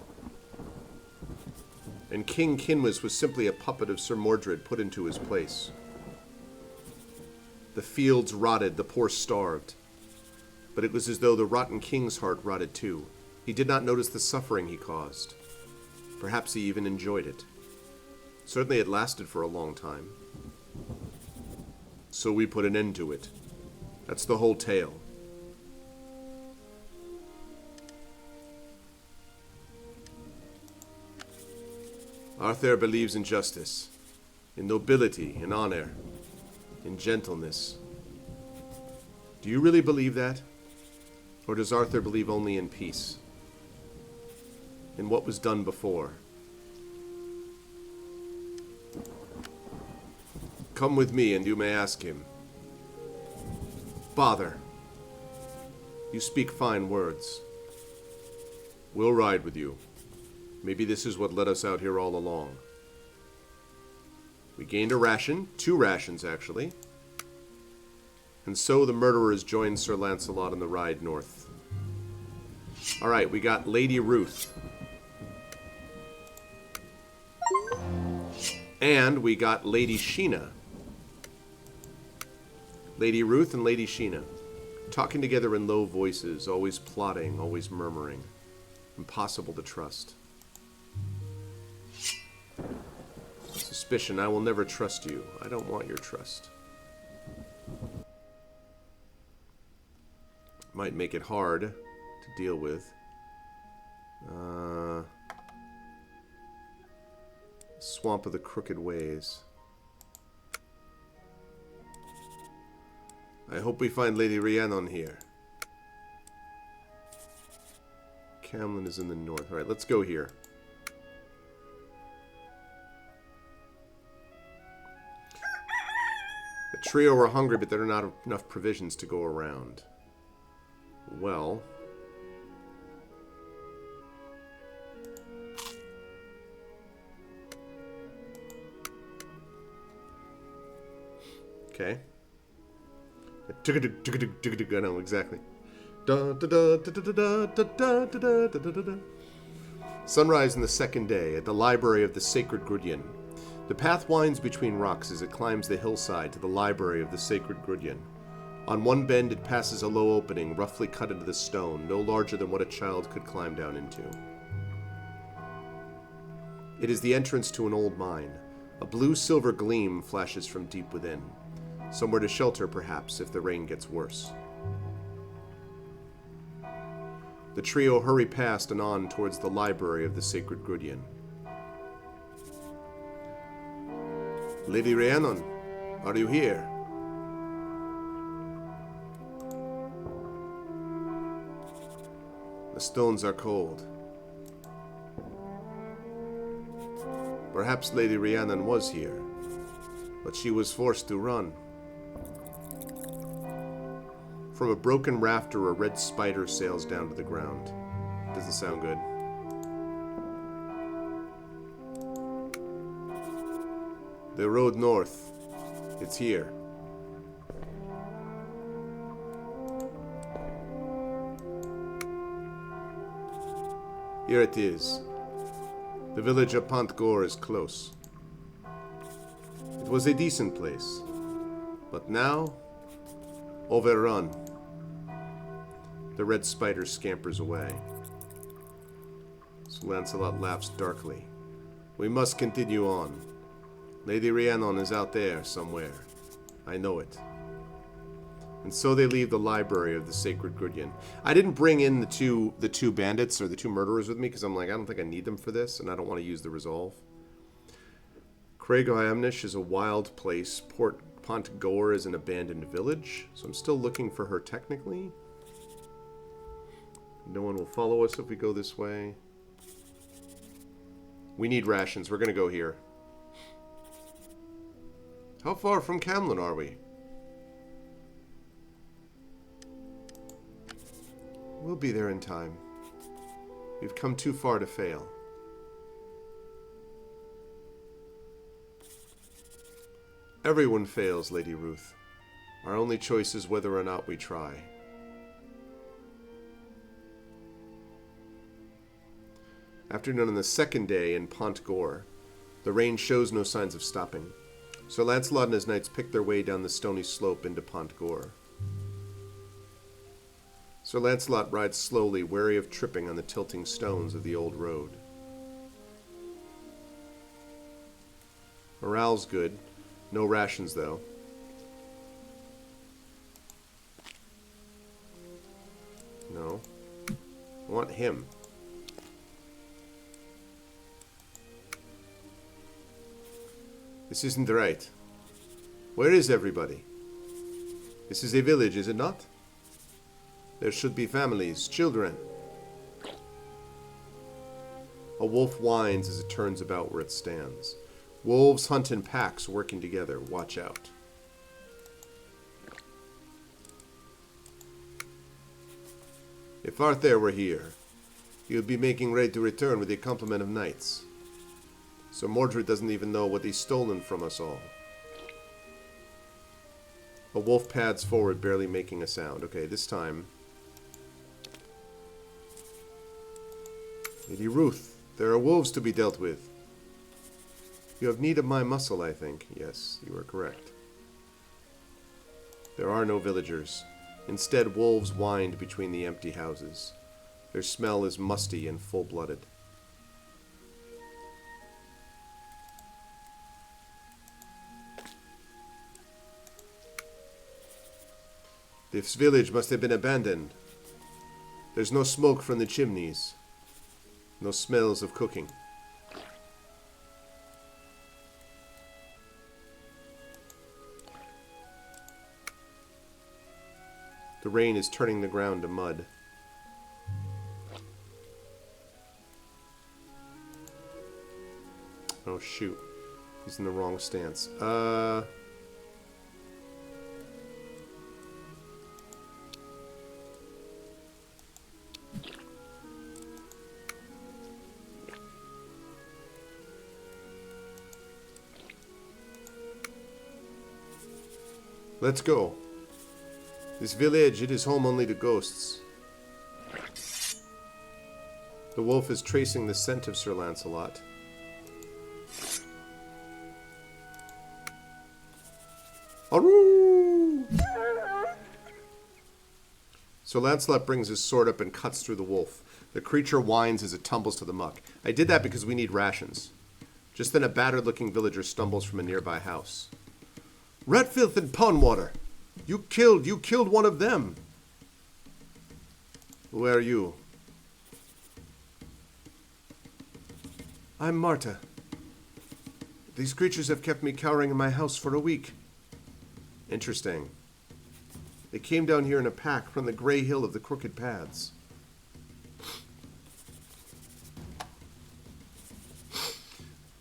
and King Kinwis was simply a puppet of Sir Mordred put into his place. The fields rotted, the poor starved. But it was as though the rotten king's heart rotted too. He did not notice the suffering he caused. Perhaps he even enjoyed it. Certainly it lasted for a long time. So we put an end to it. That's the whole tale. Arthur believes in justice, in nobility, in honor, in gentleness. Do you really believe that? Or does Arthur believe only in peace? In what was done before? Come with me and you may ask him. Father, you speak fine words. We'll ride with you. Maybe this is what led us out here all along. We gained a ration, 2 rations actually. And so the murderers joined Sir Lancelot on the ride north. Alright, we got Lady Ruth. And we got Lady Sheena. Lady Ruth and Lady Sheena. Talking together in low voices, always plotting, always murmuring. Impossible to trust. Suspicion, I will never trust you. I don't want your trust. Might make it hard to deal with. Swamp of the Crooked Ways. I hope we find Lady Rhiannon here. Camlin is in the north. Alright, let's go here. The trio are hungry, but there are not enough provisions to go around. Well... Okay. I know, exactly. Sunrise in the second day at the library of the Sacred Grudyan. The path winds between rocks as it climbs the hillside to the library of the Sacred Grudyan. On one bend it passes a low opening, roughly cut into the stone, no larger than what a child could climb down into. It is the entrance to an old mine. A blue-silver gleam flashes from deep within. Somewhere to shelter, perhaps, if the rain gets worse. The trio hurry past and on towards the library of the Sacred Grudyan. Lady Rhiannon, are you here? The stones are cold. Perhaps Lady Rhiannon was here, but she was forced to run. From a broken rafter, a red spider sails down to the ground. Doesn't sound good. The road north. It's here. Here it is. The village of Pantgore is close. It was a decent place, but now, overrun. The red spider scampers away. Sir Lancelot laughs darkly. We must continue on. Lady Rhiannon is out there somewhere. I know it. And so they leave the library of the Sacred Grudyan. I didn't bring in the two bandits or the 2 murderers with me because I'm like, I don't think I need them for this, and I don't want to use the resolve. Craigheimnish is a wild place. Port Pantgore is an abandoned village, so I'm still looking for her technically. No one will follow us if we go this way. We need rations. We're going to go here. How far from Camlin are we? We'll be there in time. We've come too far to fail. Everyone fails, Lady Ruth. Our only choice is whether or not we try. Afternoon on the second day in Pont Gore. The rain shows no signs of stopping. Sir Lancelot and his knights pick their way down the stony slope into Pont Gore. Sir Lancelot rides slowly, wary of tripping on the tilting stones of the old road. Morale's good. No rations, though. No. I want him. This isn't right. Where is everybody? This is a village, is it not? There should be families, children. A wolf whines as it turns about where it stands. Wolves hunt in packs, working together. Watch out. If Arthur were here, he would be making ready to return with a complement of knights. So Mordred doesn't even know what he's stolen from us all. A wolf pads forward, barely making a sound. Okay, this time. Lady Ruth, there are wolves to be dealt with. You have need of my muscle, I think. Yes, you are correct. There are no villagers. Instead, wolves wind between the empty houses. Their smell is musty and full-blooded. This village must have been abandoned. There's no smoke from the chimneys. No smells of cooking. The rain is turning the ground to mud. Oh shoot. He's in the wrong stance. Let's go. This village, it is home only to ghosts. The wolf is tracing the scent of Sir Lancelot. Aroo! Sir Lancelot brings his sword up and cuts through the wolf. The creature whines as it tumbles to the muck. I did that because we need rations. Just then a battered-looking villager stumbles from a nearby house. Ratfilth and Pondwater! You killed one of them! Who are you? I'm Marta. These creatures have kept me cowering in my house for a week. Interesting. They came down here in a pack from the gray hill of the crooked paths.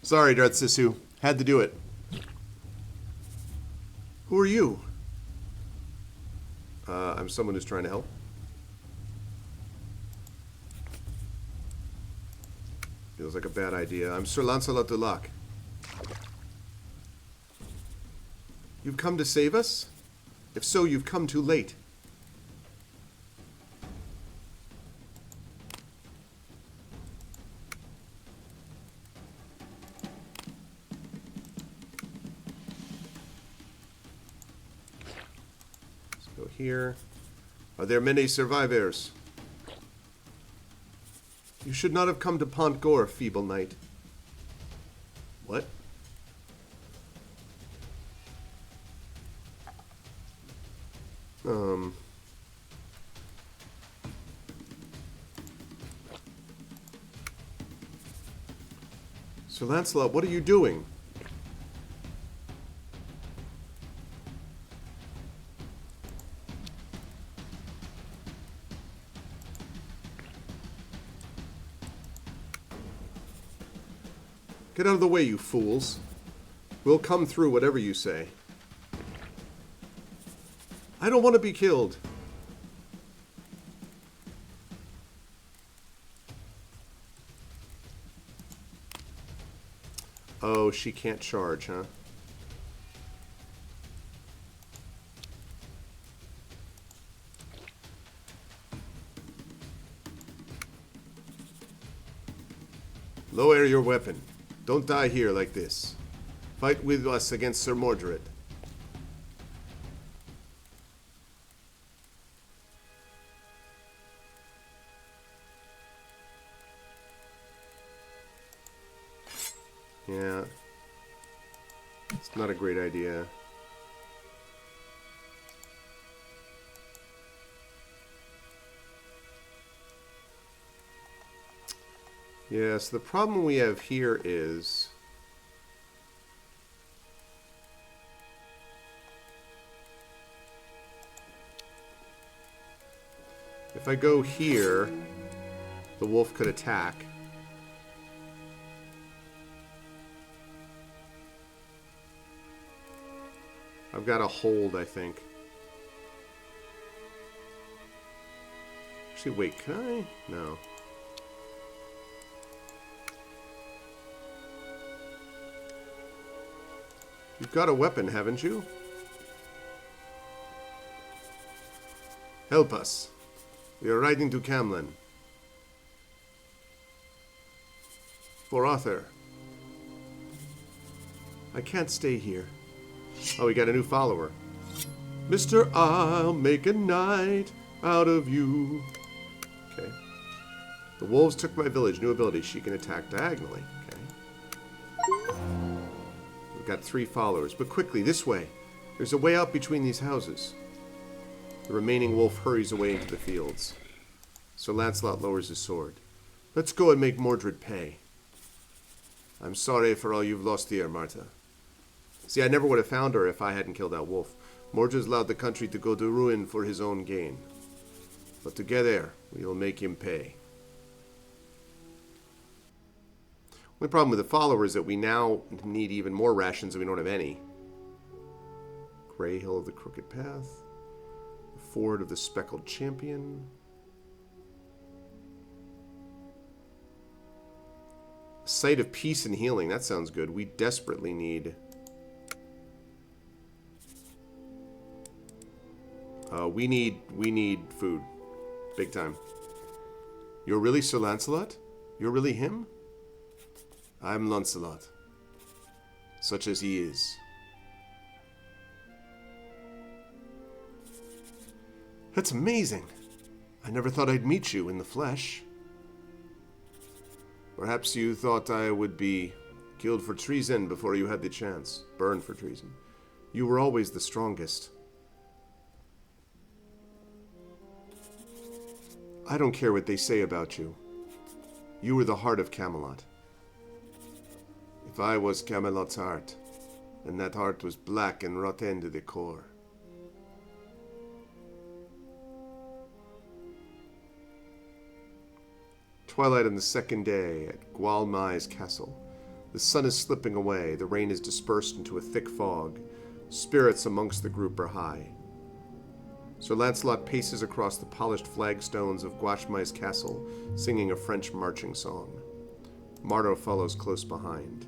Sorry, Darth Sisu. Had to do it. Who are you? I'm someone who's trying to help. Feels like a bad idea. I'm Sir Lancelot de Lac. You've come to save us? If so, you've come too late. Let's go here. Are there many survivors? You should not have come to Pont Gore, feeble knight. What? Sir Lancelot, what are you doing? Get out of the way, you fools. We'll come through whatever you say. I don't want to be killed. Oh, she can't charge, huh? Lower your weapon. Don't die here like this. Fight with us against Sir Mordred. Yeah. It's not a great idea. Yes, the problem we have here is... if I go here, the wolf could attack. I've got a hold, I think. Actually, wait, can I? No. You've got a weapon, haven't you? Help us. We are riding to Camlin. For Arthur. I can't stay here. Oh, we got a new follower. Mr. I'll make a knight out of you. Okay. The wolves took my village. New ability. She can attack diagonally. Okay. We've got 3 followers. But quickly, this way. There's a way out between these houses. The remaining wolf hurries away into the fields. Sir Lancelot lowers his sword. Let's go and make Mordred pay. I'm sorry for all you've lost here, Martha. See, I never would have found her if I hadn't killed that wolf. Mordred's allowed the country to go to ruin for his own gain. But together, we'll make him pay. Only problem with the followers is that we now need even more rations and we don't have any. Grey Hill of the Crooked Path. The Ford of the Speckled Champion. Site of Peace and Healing. That sounds good. We desperately need... we need food. Big time. You're really Sir Lancelot? You're really him? I'm Lancelot. Such as he is. That's amazing. I never thought I'd meet you in the flesh. Perhaps you thought I would be killed for treason before you had the chance. Burned for treason. You were always the strongest. I don't care what they say about you. You were the heart of Camelot. If I was Camelot's heart, and that heart was black and rotten to the core. Twilight on the second day at Gwalmai's castle. The sun is slipping away. The rain is dispersed into a thick fog. Spirits amongst the group are high. Sir Lancelot paces across the polished flagstones of Gwalmai's castle, singing a French marching song. Mardo follows close behind.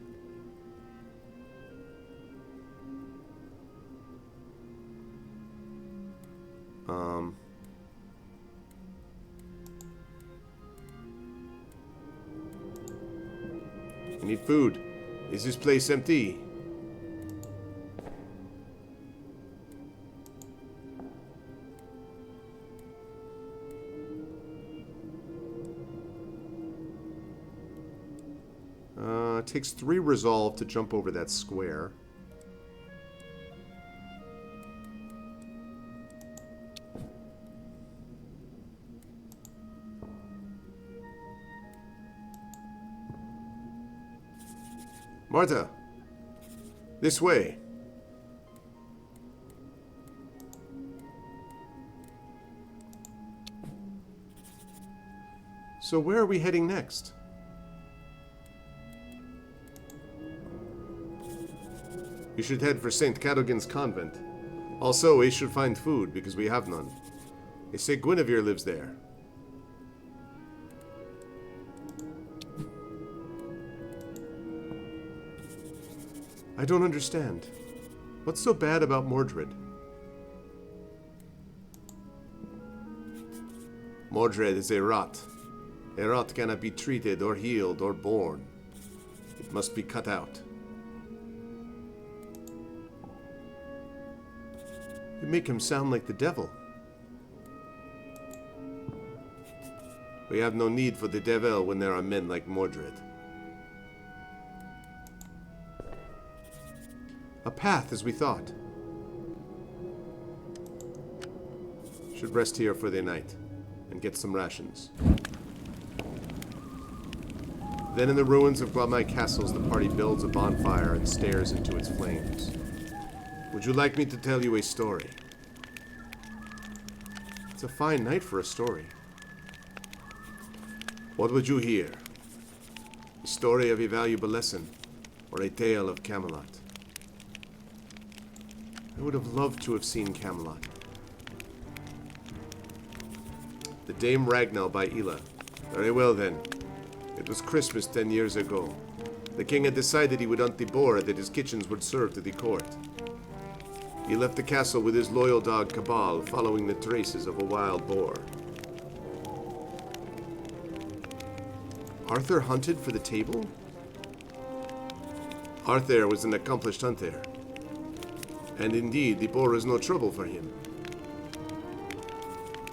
I need food. Is this place empty? It takes 3 resolve to jump over that square. Martha! This way! So where are we heading next? We should head for St. Cadogan's convent. Also, we should find food, because we have none. They say Guinevere lives there. I don't understand. What's so bad about Mordred? Mordred is a rot. A rot cannot be treated or healed or born. It must be cut out. You make him sound like the devil. We have no need for the devil when there are men like Mordred. A path, as we thought. Should rest here for the night and get some rations. Then in the ruins of Glamai Castles, the party builds a bonfire and stares into its flames. Would you like me to tell you a story? It's a fine night for a story. What would you hear? A story of a valuable lesson, or a tale of Camelot? I would have loved to have seen Camelot. The Dame Ragnell by Ela. Very well then. It was Christmas 10 years ago. The king had decided he would hunt the boar that his kitchens would serve to the court. He left the castle with his loyal dog Cabal, following the traces of a wild boar. Arthur hunted for the table? Arthur was an accomplished hunter. And indeed, the boar was no trouble for him.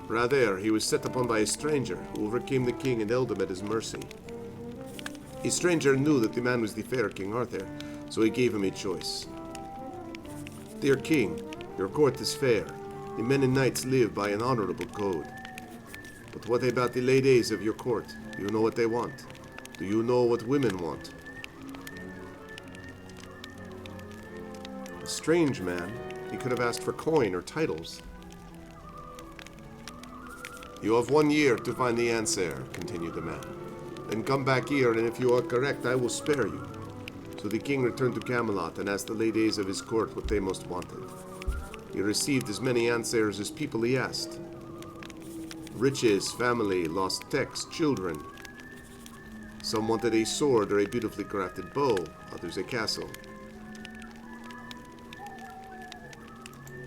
Rather, he was set upon by a stranger who overcame the king and held him at his mercy. The stranger knew that the man was the fair King Arthur, so he gave him a choice. Dear king, your court is fair. The men and knights live by an honorable code. But what about the ladies of your court? Do you know what they want? Do you know what women want? A strange man. He could have asked for coin or titles. You have 1 year to find the answer, continued the man. Then come back here, and if you are correct, I will spare you. So the king returned to Camelot and asked the ladies of his court what they most wanted. He received as many answers as people he asked. Riches, family, lost texts, children. Some wanted a sword or a beautifully crafted bow, others a castle.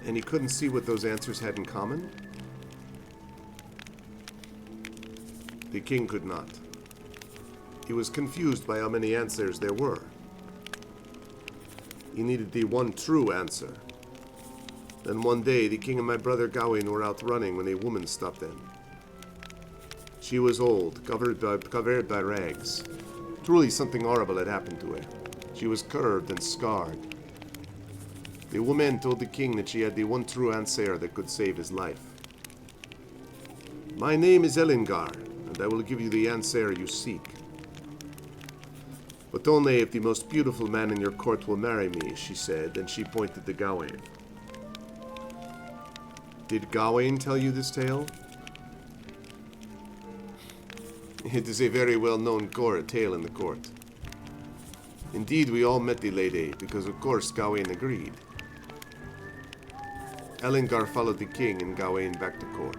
And he couldn't see what those answers had in common? The king could not. He was confused by how many answers there were. He needed the one true answer. Then one day, the king and my brother Gawain were out running when a woman stopped them. She was old, covered by rags. Truly something horrible had happened to her. She was curved and scarred. The woman told the king that she had the one true answer that could save his life. My name is Ellingar, and I will give you the answer you seek. But only if the most beautiful man in your court will marry me, she said, and she pointed to Gawain. Did Gawain tell you this tale? It is a very well-known tale in the court. Indeed, we all met the lady, because of course Gawain agreed. Ellingar followed the king and Gawain back to court.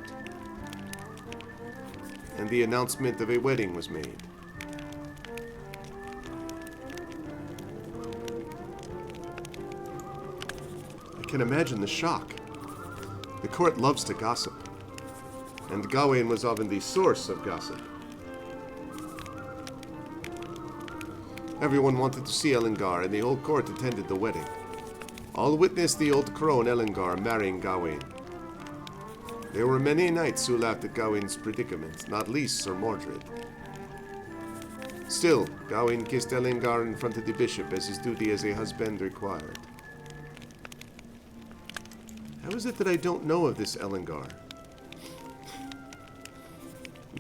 And the announcement of a wedding was made. I can imagine the shock. The court loves to gossip, and Gawain was often the source of gossip. Everyone wanted to see Ellingar, and the whole court attended the wedding. All witnessed the old crone Ellingar marrying Gawain. There were many knights who laughed at Gawain's predicament, not least Sir Mordred. Still, Gawain kissed Ellingar in front of the bishop as his duty as a husband required. How is it that I don't know of this Ellingar?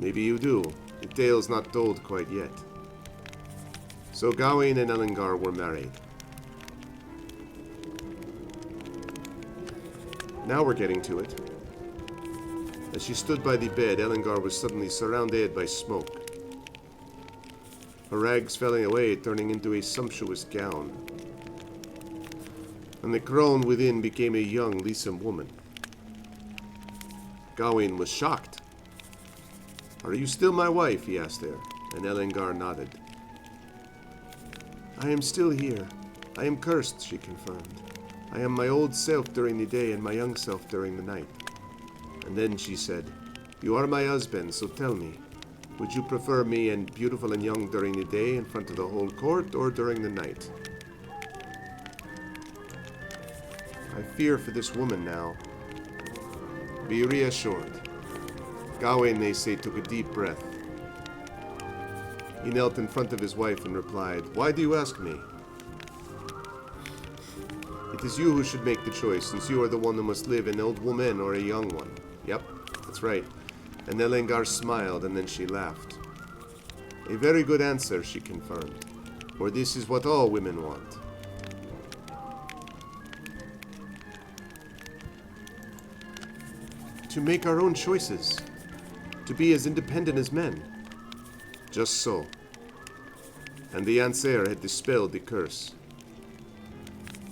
Maybe you do. The tale's not told quite yet. So Gawain and Ellingar were married. Now we're getting to it. As she stood by the bed, Ellingar was suddenly surrounded by smoke. Her rags falling away, turning into a sumptuous gown. And the crone within became a young, lissom woman. Gawain was shocked. Are you still my wife? He asked her, and Ellingar nodded. I am still here. I am cursed, she confirmed. I am my old self during the day and my young self during the night. And then she said, You are my husband, so tell me, Would you prefer me and beautiful and young during the day in front of the whole court, or during the night? I fear for this woman now. Be reassured. Gawain, they say, took a deep breath. He knelt in front of his wife and replied, "Why do you ask me? It is you who should make the choice, since you are the one who must live, an old woman or a young one." Yep, that's right. And Ellengar smiled, and then she laughed. "A very good answer," she confirmed. "For this is what all women want." To make our own choices. To be as independent as men. Just so. And the Ancere had dispelled the curse,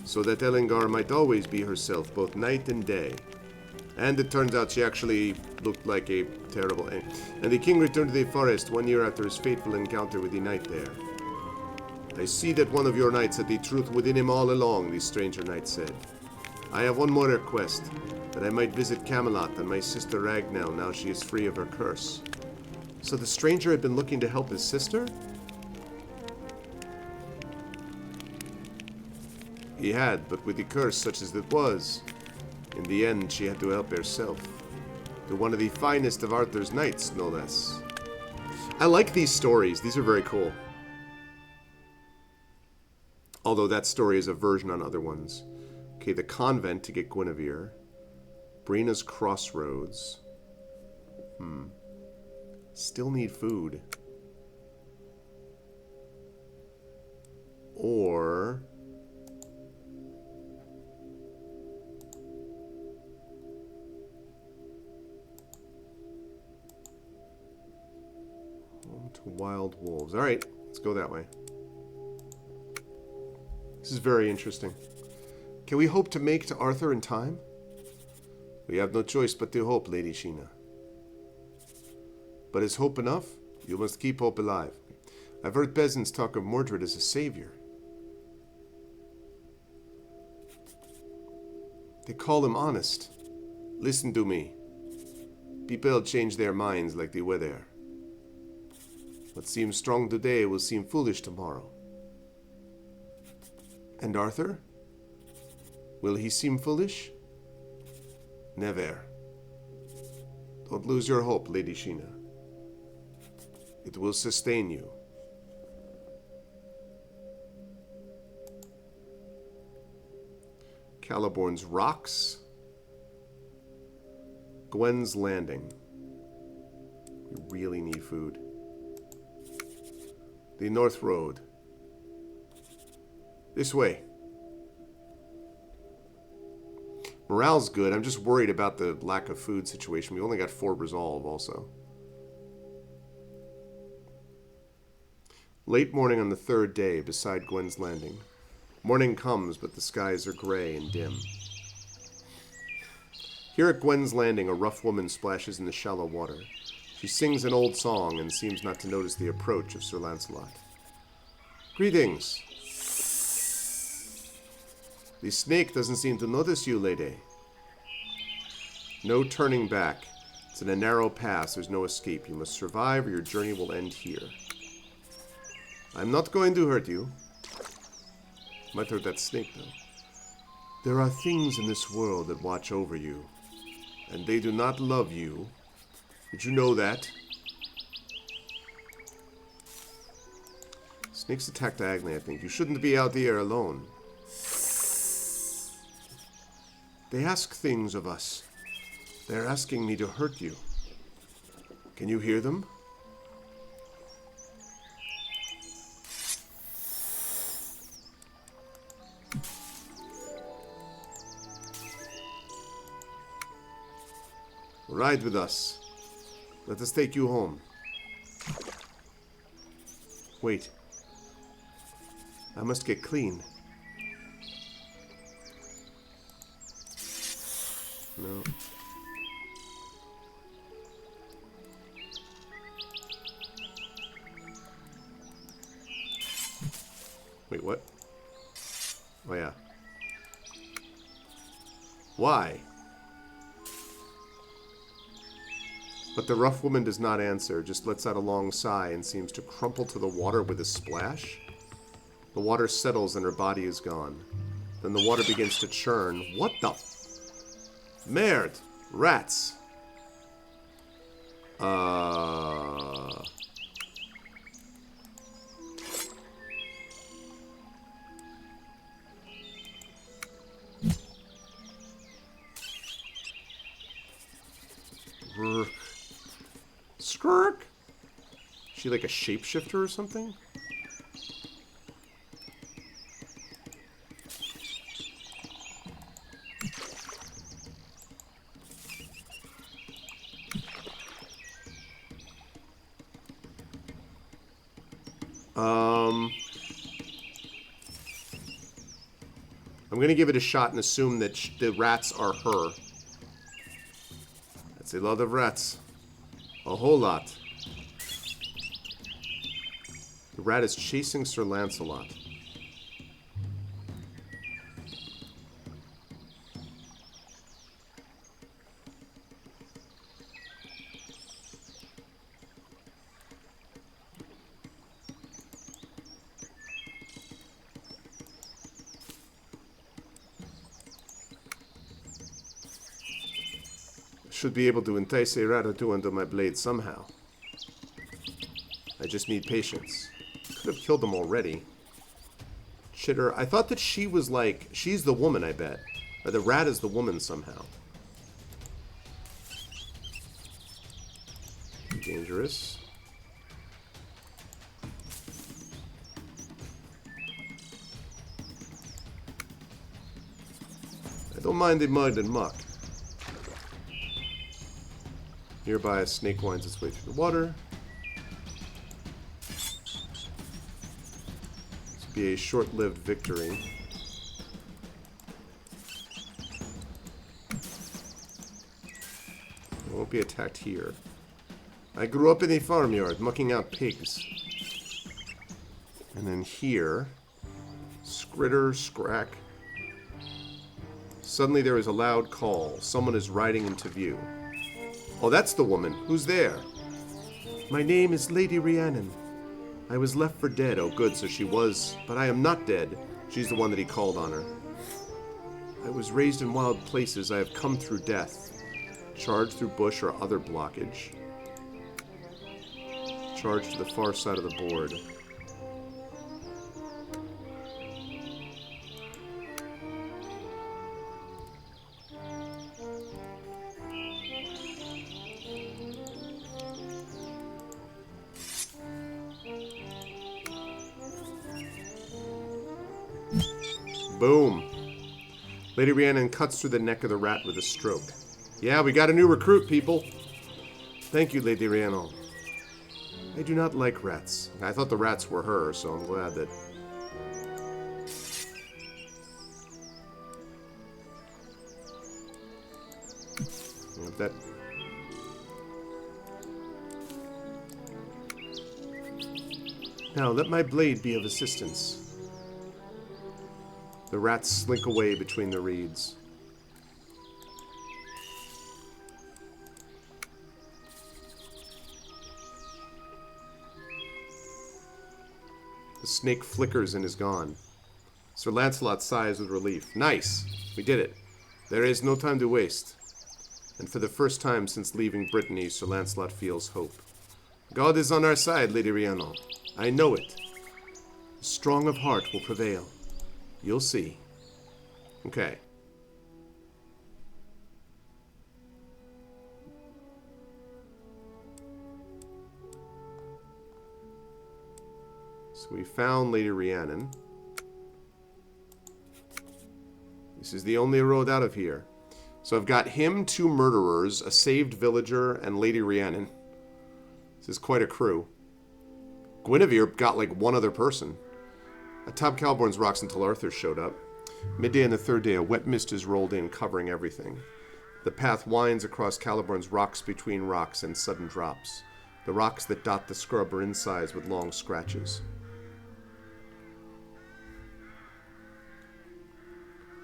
so that Ellengar might always be herself, both night and day. And it turns out she actually looked like a terrible end. And the king returned to the forest 1 year after his fateful encounter with the knight there. "I see that one of your knights had the truth within him all along," the stranger knight said. "I have one more request, that I might visit Camelot and my sister Ragnar now she is free of her curse." So the stranger had been looking to help his sister? He had, but with the curse such as it was, in the end she had to help herself. To one of the finest of Arthur's knights, no less. I like these stories. These are very cool. Although that story is a version on other ones. Okay, the convent to get Guinevere. Brina's Crossroads. Still need food. Or... home to wild wolves. Alright, let's go that way. This is very interesting. Can we hope to make to Arthur in time? We have no choice but to hope, Lady Sheena. But is hope enough? You must keep hope alive. I've heard peasants talk of Mordred as a savior. They call him honest. Listen to me. People change their minds like the weather. What seems strong today will seem foolish tomorrow. And Arthur? Will he seem foolish? Never. Don't lose your hope, Lady Sheena. It will sustain you. Caliborn's Rocks. Gwen's Landing. We really need food. The North Road. This way. Morale's good. I'm just worried about the lack of food situation. We only got 4 resolve also. Late morning on the 3rd day beside Gwen's Landing. Morning comes, but the skies are gray and dim. Here at Gwen's Landing, a rough woman splashes in the shallow water. She sings an old song and seems not to notice the approach of Sir Lancelot. Greetings. The snake doesn't seem to notice you, lady. No turning back. It's in a narrow pass. There's no escape. You must survive or your journey will end here. I'm not going to hurt you. Might hurt that snake, though. There are things in this world that watch over you, and they do not love you. Did you know that? Snakes attack diagonally, I think. You shouldn't be out here alone. They ask things of us. They're asking me to hurt you. Can you hear them? Ride with us. Let us take you home. Wait. I must get clean. No. Wait, what? Oh, yeah. Why? But the rough woman does not answer, just lets out a long sigh and seems to crumple to the water with a splash. The water settles and her body is gone. Then the water begins to churn. What the... Merde! Rats! Skirk? Is she like a shapeshifter or something? I'm gonna give it a shot and assume that the rats are her. That's a lot of rats. A whole lot. The rat is chasing Sir Lancelot. Should be able to entice a rat or two under my blade somehow. I just need patience. Could have killed them already. Chitter. I thought that she was like... She's the woman, I bet. Or the rat is the woman somehow. Dangerous. I don't mind the mud and muck. Nearby, a snake winds its way through the water. This will be a short-lived victory. I won't be attacked here. I grew up in a farmyard, mucking out pigs. And then here, Skritter, Scrack. Suddenly there is a loud call. Someone is riding into view. Oh, that's the woman. Who's there? My name is Lady Rhiannon. I was left for dead. Oh, good, so she was. But I am not dead. She's the one that he called on her. I was raised in wild places. I have come through death. Charge through bush or other blockage. Charge to the far side of the board. Boom. Lady Rhiannon cuts through the neck of the rat with a stroke. Yeah, we got a new recruit, people. Thank you, Lady Rhiannon. I do not like rats. I thought the rats were her, so I'm glad that... Yeah, that... Now, let my blade be of assistance. The rats slink away between the reeds. The snake flickers and is gone. Sir Lancelot sighs with relief. Nice! We did it. There is no time to waste. And for the first time since leaving Brittany, Sir Lancelot feels hope. God is on our side, Lady Rhiannon. I know it. The strong of heart will prevail. You'll see. Okay. So we found Lady Rhiannon. This is the only road out of here. So I've got him, 2 murderers, a saved villager, and Lady Rhiannon. This is quite a crew. Guinevere got like one other person. Atop Calborn's rocks until Arthur showed up. Midday on the 3rd day, a wet mist is rolled in, covering everything. The path winds across Caliborn's rocks between rocks and sudden drops. The rocks that dot the scrub are incised with long scratches.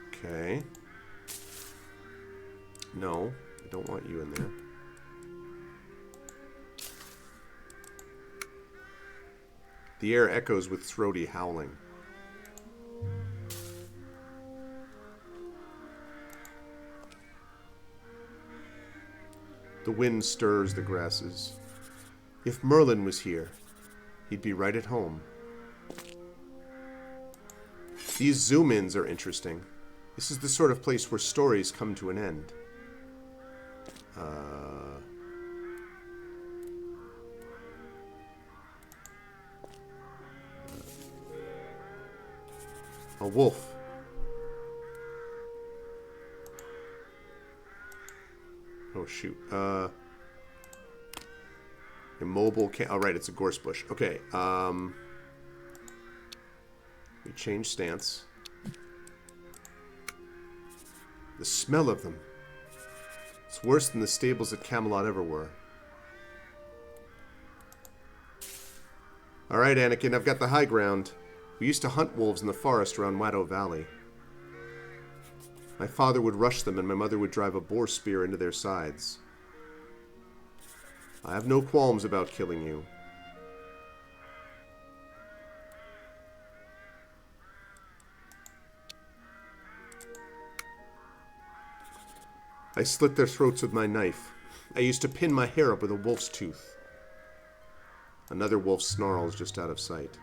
Okay. No, I don't want you in there. The air echoes with throaty howling. The wind stirs the grasses. If Merlin was here, he'd be right at home. These zoom-ins are interesting. This is the sort of place where stories come to an end. A wolf. Oh, shoot. Immobile can... Oh, right, it's a gorse bush. Okay, we change stance. The smell of them. It's worse than the stables at Camelot ever were. Alright, Anakin, I've got the high ground. We used to hunt wolves in the forest around Watto Valley. My father would rush them, and my mother would drive a boar spear into their sides. I have no qualms about killing you. I slit their throats with my knife. I used to pin my hair up with a wolf's tooth. Another wolf snarls just out of sight.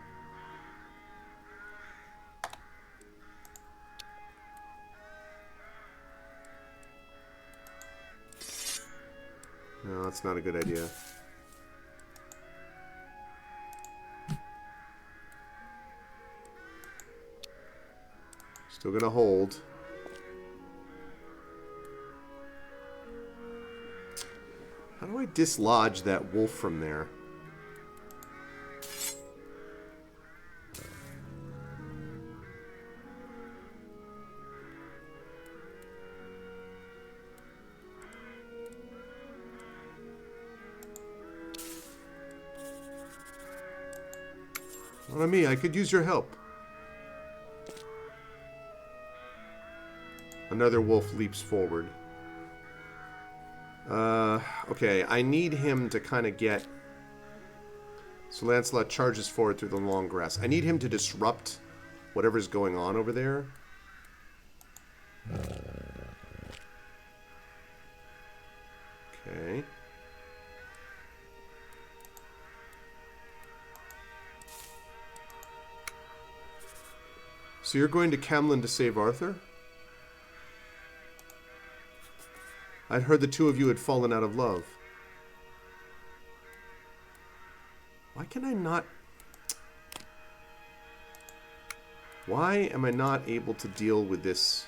No, that's not a good idea. Still gonna hold. How do I dislodge that wolf from there? Not me, I could use your help. Another wolf leaps forward. Okay, I need him to kind of get... So Lancelot charges forward through the long grass. I need him to disrupt whatever's going on over there. Okay. So you're going to Camlin to save Arthur? I'd heard the two of you had fallen out of love. Why can I not... Why am I not able to deal with this?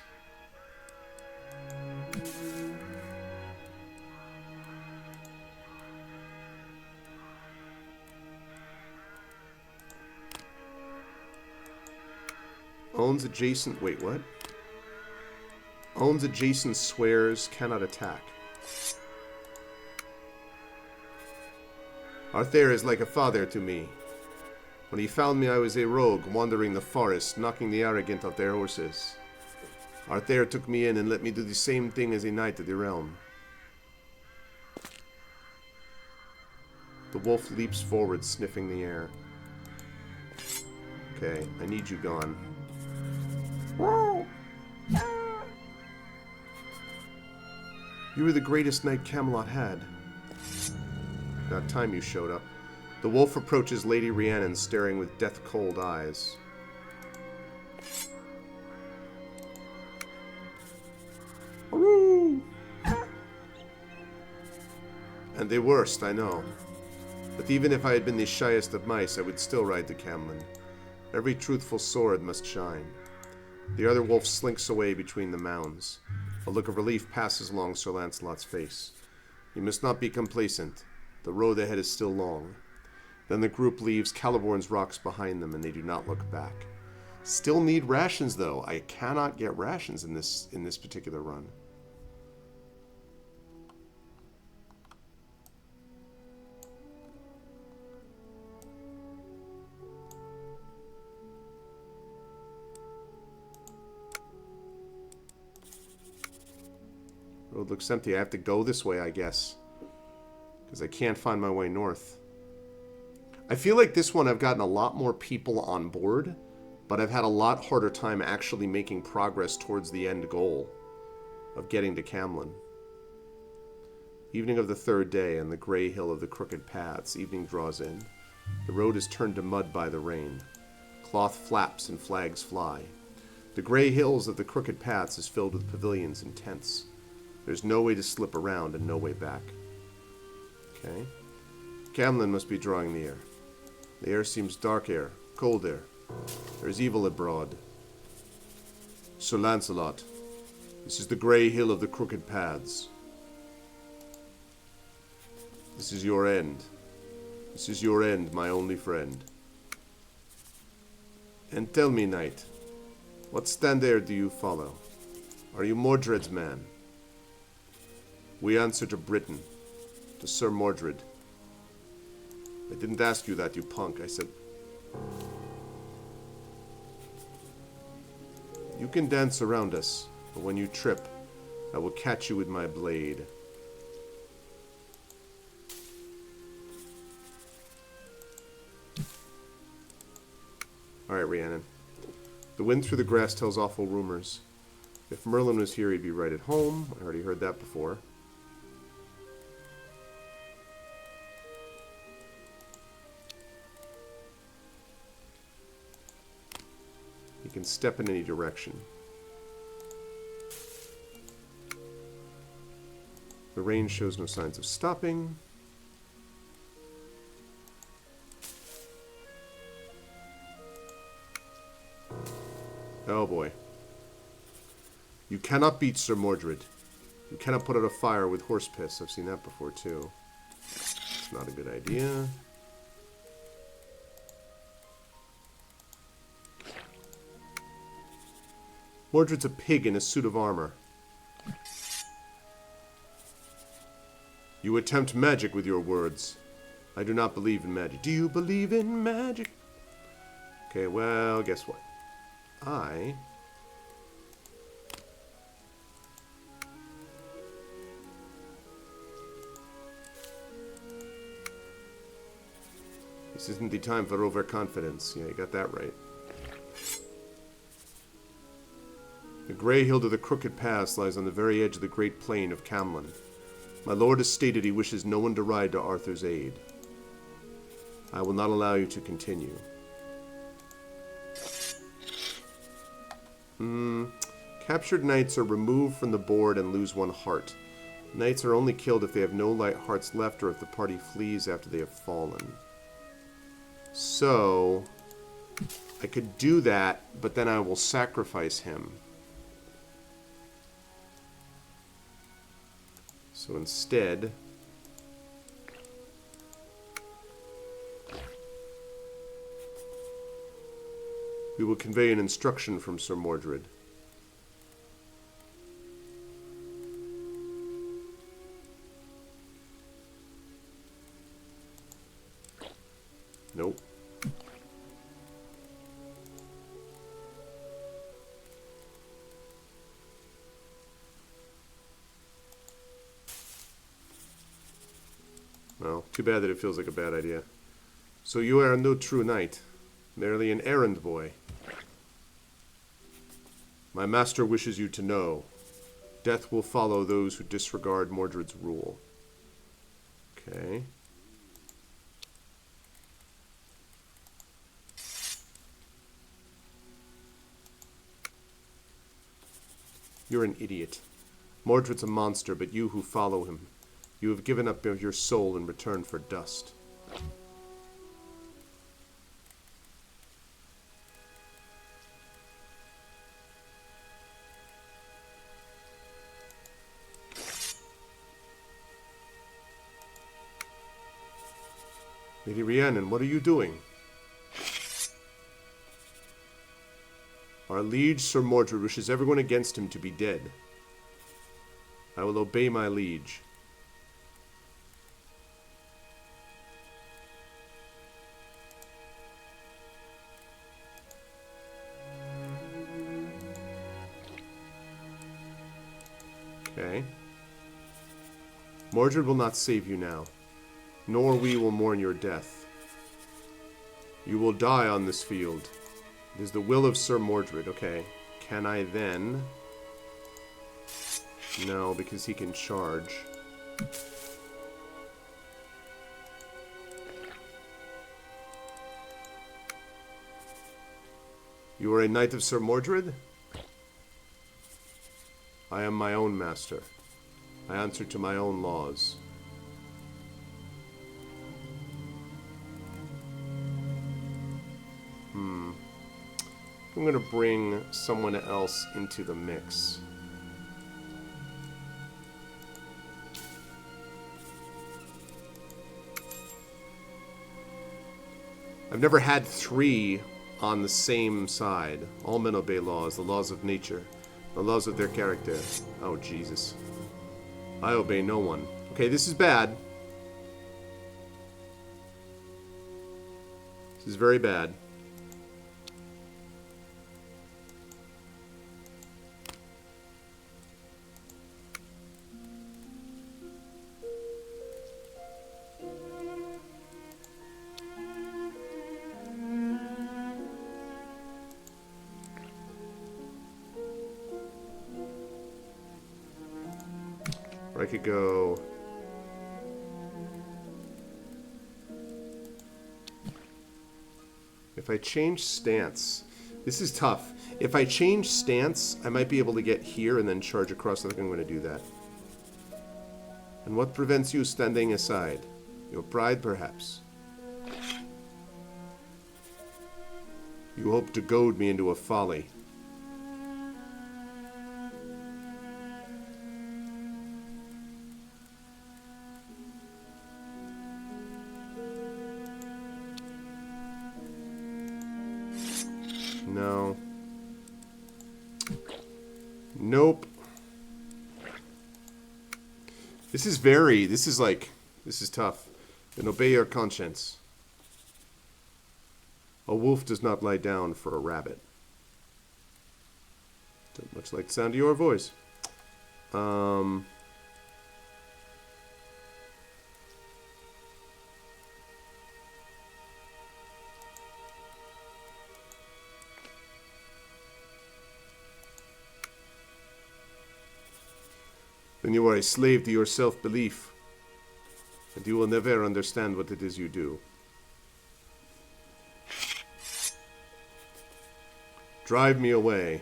Owns adjacent... Wait, what? Owns adjacent swears, cannot attack. Arthur is like a father to me. When he found me, I was a rogue, wandering the forest, knocking the arrogant off their horses. Arthur took me in and let me do the same thing as a knight of the realm. The wolf leaps forward, sniffing the air. Okay, I need you gone. You were the greatest knight Camelot had. About time you showed up. The wolf approaches Lady Rhiannon, staring with death-cold eyes. And the worst, I know. But even if I had been the shyest of mice, I would still ride to Camlin. Every truthful sword must shine. The other wolf slinks away between the mounds. A look of relief passes along Sir Lancelot's face. You must not be complacent. The road ahead is still long. Then the group leaves Caliborn's rocks behind them, and they do not look back. Still need rations, though. I cannot get rations in this particular run. Road looks empty. I have to go this way, I guess. Because I can't find my way north. I feel like this one I've gotten a lot more people on board, but I've had a lot harder time actually making progress towards the end goal of getting to Camlin. Evening of the third day, on the gray hill of the crooked paths, evening draws in. The road is turned to mud by the rain. Cloth flaps and flags fly. The gray hills of the crooked paths is filled with pavilions and tents. There's no way to slip around and no way back. Okay. Camlin must be drawing near. The air seems dark air, cold air. There's evil abroad. Sir Lancelot, this is the gray hill of the crooked paths. This is your end. This is your end, my only friend. And tell me, knight, what standard do you follow? Are you Mordred's man? We answer to Britain, to Sir Mordred. I didn't ask you that, you punk. I said, you can dance around us, but when you trip, I will catch you with my blade. Alright, Rhiannon. The wind through the grass tells awful rumors. If Merlin was here, he'd be right at home. I already heard that before. He can step in any direction. The rain shows no signs of stopping. Oh boy. You cannot beat Sir Mordred. You cannot put out a fire with horse piss. I've seen that before too. It's not a good idea. Mordred's a pig in a suit of armor. You attempt magic with your words. I do not believe in magic. Do you believe in magic? Okay, well, guess what? This isn't the time for overconfidence. Yeah, you got that right. The grey hill to the crooked pass lies on the very edge of the great plain of Camlin. My lord has stated he wishes no one to ride to Arthur's aid. I will not allow you to continue. Captured knights are removed from the board and lose one heart. Knights are only killed if they have no light hearts left or if the party flees after they have fallen. So, I could do that, but then I will sacrifice him. So instead, we will convey an instruction from Sir Mordred. Nope. Well, too bad that it feels like a bad idea. So you are no true knight, merely an errand boy. My master wishes you to know, death will follow those who disregard Mordred's rule. Okay. You're an idiot. Mordred's a monster, but you who follow him, you have given up your soul in return for dust. Lady Rhiannon, what are you doing? Our liege, Sir Mordred, wishes everyone against him to be dead. I will obey my liege. Okay. Mordred will not save you now, nor we will mourn your death. You will die on this field. It is the will of Sir Mordred. Okay. Can I then... No, because he can charge. You are a knight of Sir Mordred? I am my own master. I answer to my own laws. I'm going to bring someone else into the mix. I've never had 3 on the same side. All men obey laws, the laws of nature, the laws of their character. Oh, Jesus. I obey no one. Okay, this is bad. This is very bad. Or I could go... If I change stance... This is tough. If I change stance, I might be able to get here and then charge across. I think I'm going to do that. And what prevents you standing aside? Your pride, perhaps. You hope to goad me into a folly. No. Nope. This is tough. Then obey your conscience. A wolf does not lie down for a rabbit. Don't much like the sound of your voice. Then you are a slave to your self-belief, and you will never understand what it is you do. Drive me away,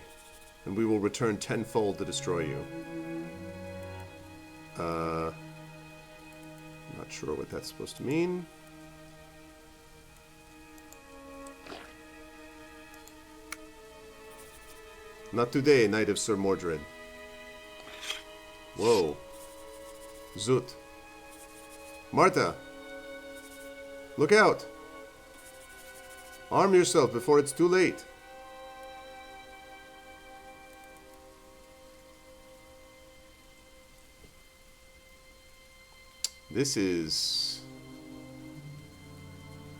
and we will return tenfold to destroy you. Not sure what that's supposed to mean. Not today, Knight of Sir Mordred. Whoa. Zoot. Martha! Look out! Arm yourself before it's too late. This is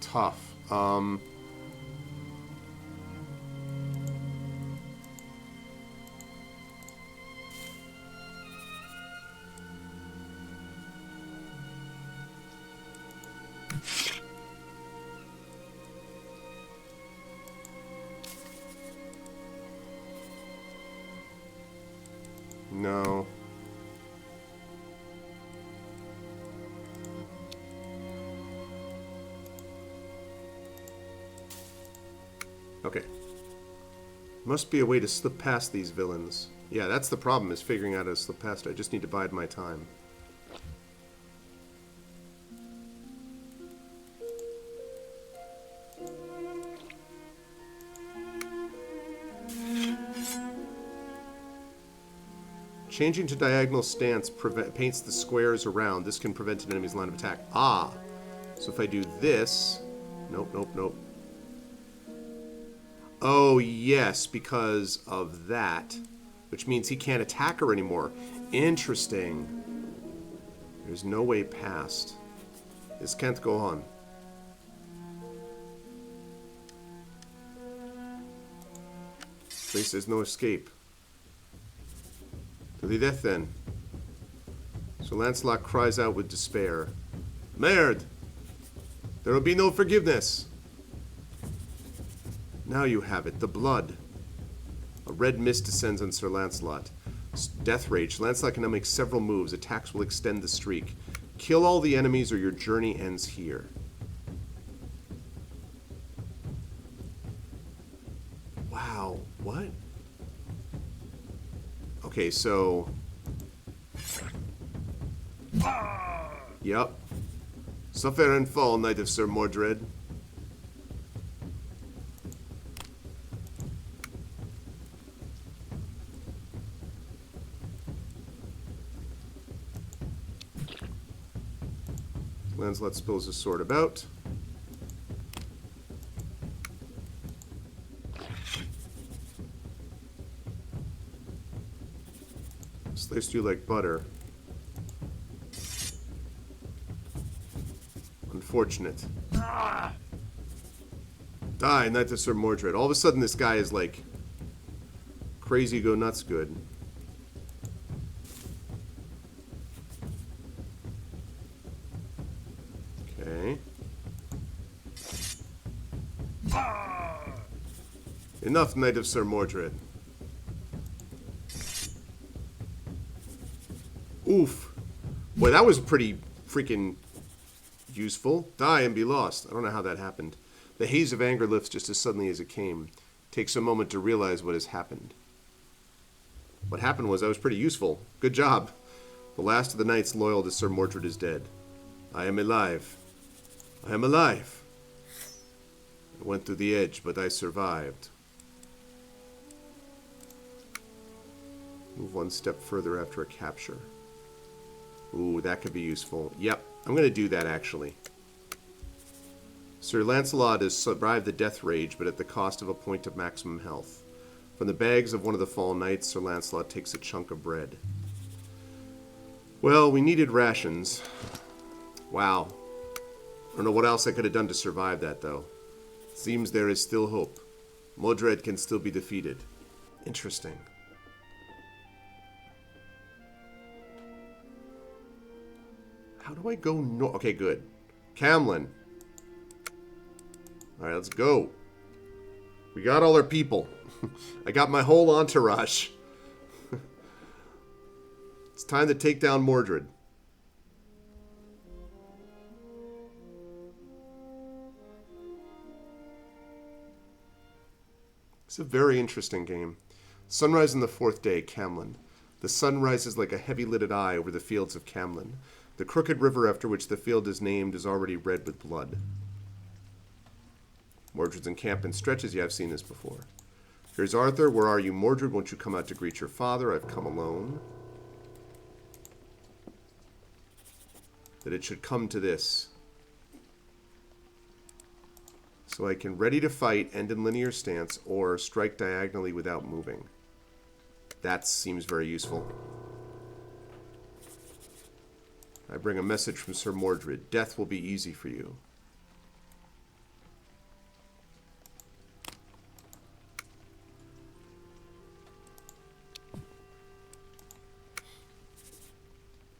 tough. No. Okay. Must be a way to slip past these villains. Yeah, that's the problem, is figuring out how to slip past it. I just need to bide my time. Changing to diagonal stance paints the squares around. This can prevent an enemy's line of attack. Ah! So if I do this... Nope, nope, nope. Oh, yes, because of that. Which means he can't attack her anymore. Interesting. There's no way past. This can't go on. At least there's no escape. To the death, then. So Lancelot cries out with despair. Merde! There will be no forgiveness! Now you have it. The blood. A red mist descends on Sir Lancelot. Death Rage. Lancelot can now make several moves. Attacks will extend the streak. Kill all the enemies or your journey ends here. Wow. What? Okay, so... Yep. Suffer and fall, Knight of Sir Mordred. Lancelot spills his sword about. Sliced you like butter. Unfortunate. Die, Knight of Sir Mordred. All of a sudden this guy is like crazy go nuts good. Okay. Enough, Knight of Sir Mordred. Oof. Boy, that was pretty freaking useful. Die and be lost. I don't know how that happened. The haze of anger lifts just as suddenly as it came. Takes a moment to realize what has happened. What happened was I was pretty useful. Good job. The last of the knights loyal to Sir Mordred is dead. I am alive. I am alive. I went through the edge, but I survived. Move one step further after a capture. Ooh, that could be useful. Yep, I'm going to do that, actually. Sir Lancelot has survived the death rage, but at the cost of a point of maximum health. From the bags of one of the fallen knights, Sir Lancelot takes a chunk of bread. Well, we needed rations. Wow. I don't know what else I could have done to survive that, though. Seems there is still hope. Mordred can still be defeated. Interesting. How do I go north? Okay, good. Camlin. Alright, let's go. We got all our people. I got my whole entourage. It's time to take down Mordred. It's a very interesting game. Sunrise on the fourth day, Camlin. The sun rises like a heavy-lidded eye over the fields of Camlin. The crooked river after which the field is named is already red with blood. Mordred's encampment stretches. Yeah, I've seen this before. Here's Arthur. Where are you, Mordred? Won't you come out to greet your father? I've come alone. That it should come to this. So I can ready to fight, end in linear stance, or strike diagonally without moving. That seems very useful. I bring a message from Sir Mordred. Death will be easy for you.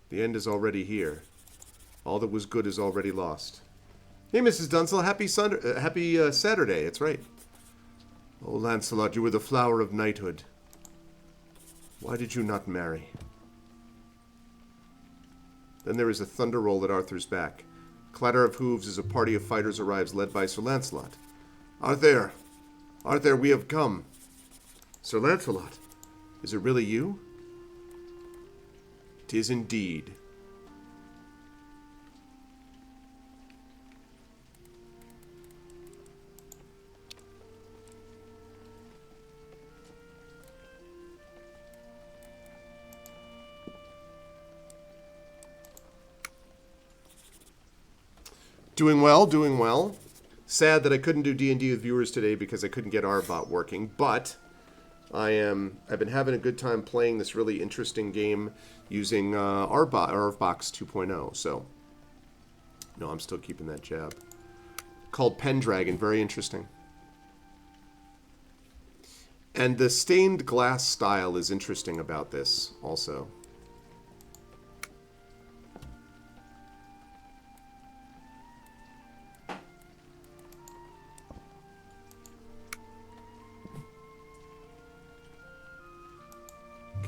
The end is already here. All that was good is already lost. Hey, Mrs. Dunsel, happy Saturday. That's right. Oh, Lancelot, you were the flower of knighthood. Why did you not marry? Then there is a thunder roll at Arthur's back. Clatter of hooves as a party of fighters arrives led by Sir Lancelot. Arthur! Arthur, we have come. Sir Lancelot, is it really you? 'Tis indeed. Doing well, doing well. Sad that I couldn't do D&D with viewers today because I couldn't get Arbot working, but I've been having a good time playing this really interesting game using Arbbox 2.0, so no, I'm still keeping that jab. Called Pendragon, very interesting. And the stained glass style is interesting about this also.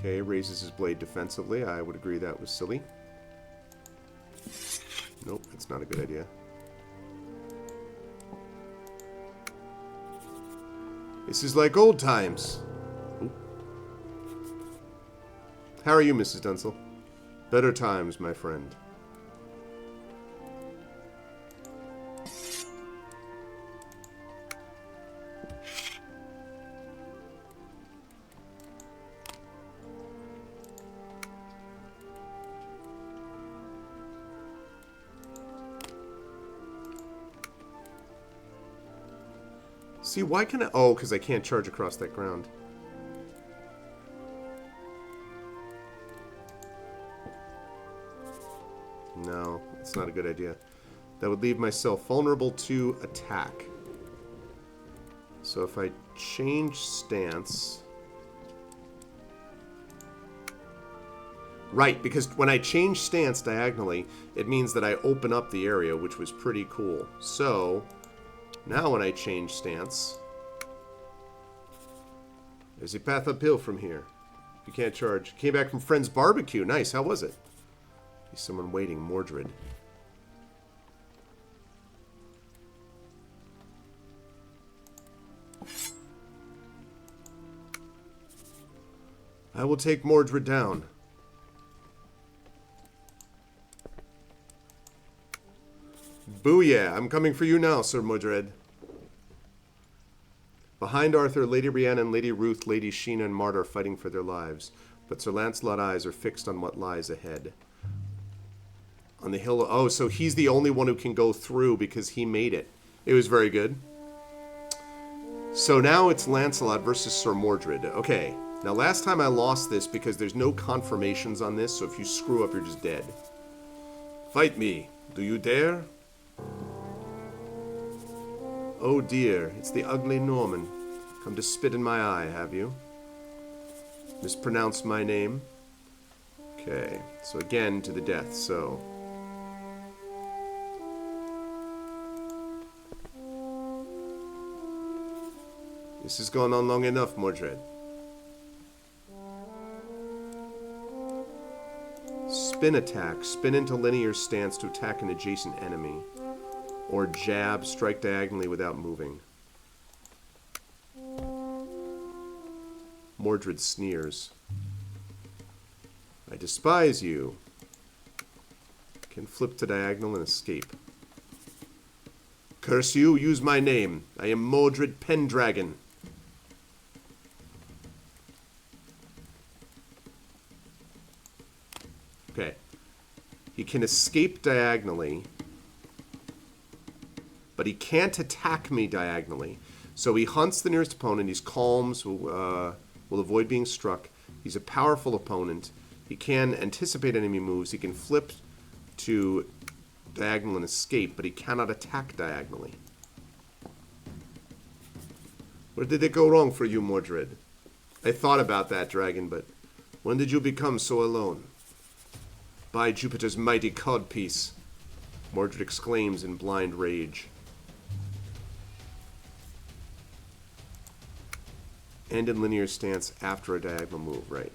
Okay, raises his blade defensively. I would agree that was silly. Nope, that's not a good idea. This is like old times. Oop. How are you, Mrs. Dunsel? Better times, my friend. See, why can I... Oh, because I can't charge across that ground. No, it's not a good idea. That would leave myself vulnerable to attack. So if I change stance... Right, because when I change stance diagonally, it means that I open up the area, which was pretty cool. So... Now when I change stance, there's a path uphill from here. You can't charge. Came back from Friend's Barbecue. Nice. How was it? There's someone waiting. Mordred. I will take Mordred down. Booyah! I'm coming for you now, Sir Mordred. Behind Arthur, Lady Rhiannon, Lady Ruth, Lady Sheena, and Marta are fighting for their lives, but Sir Lancelot's eyes are fixed on what lies ahead. On the hill... Oh, so he's the only one who can go through because he made it. It was very good. So now it's Lancelot versus Sir Mordred. Okay, now last time I lost this because there's no confirmations on this, so if you screw up, you're just dead. Fight me. Do you dare? Oh dear, it's the ugly Norman. Come to spit in my eye, have you? Mispronounced my name? Okay, so again to the death, so... This has gone on long enough, Mordred. Spin attack. Spin into linear stance to attack an adjacent enemy. Or jab, strike diagonally without moving. Mordred sneers. I despise you. Can flip to diagonal and escape. Curse you, use my name. I am Mordred Pendragon. Okay. He can escape diagonally, but he can't attack me diagonally. So he hunts the nearest opponent. He's calms, will avoid being struck. He's a powerful opponent. He can anticipate enemy moves. He can flip to diagonal and escape, but he cannot attack diagonally. Where did it go wrong for you, Mordred? I thought about that, dragon, but when did you become so alone? By Jupiter's mighty codpiece, Mordred exclaims in blind rage. And in linear stance after a diagonal move, right.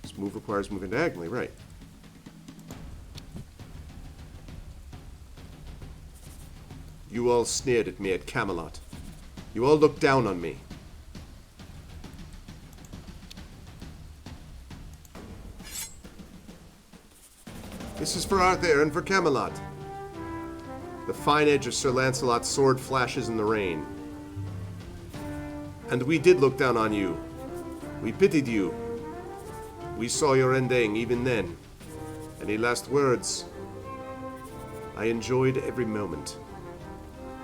This move requires moving diagonally, right. You all sneered at me at Camelot. You all looked down on me. This is for Arthur and for Camelot. The fine edge of Sir Lancelot's sword flashes in the rain. And we did look down on you. We pitied you. We saw your ending even then. Any last words? I enjoyed every moment.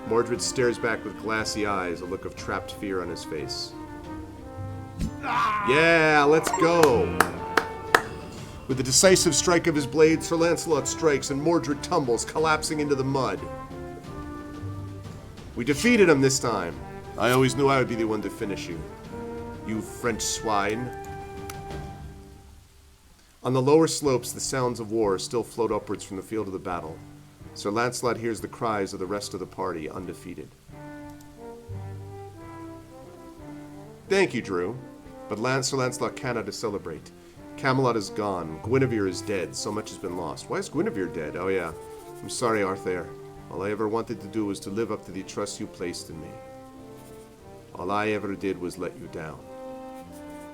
Mordred stares back with glassy eyes, a look of trapped fear on his face. Yeah, let's go! With the decisive strike of his blade, Sir Lancelot strikes and Mordred tumbles, collapsing into the mud. We defeated him this time. I always knew I would be the one to finish you. You French swine. On the lower slopes, the sounds of war still float upwards from the field of the battle. Sir Lancelot hears the cries of the rest of the party, undefeated. Thank you, Drew. But Sir Lancelot cannot celebrate. Camelot is gone. Guinevere is dead. So much has been lost. Why is Guinevere dead? Oh, yeah. I'm sorry, Arthur. All I ever wanted to do was to live up to the trust you placed in me. All I ever did was let you down.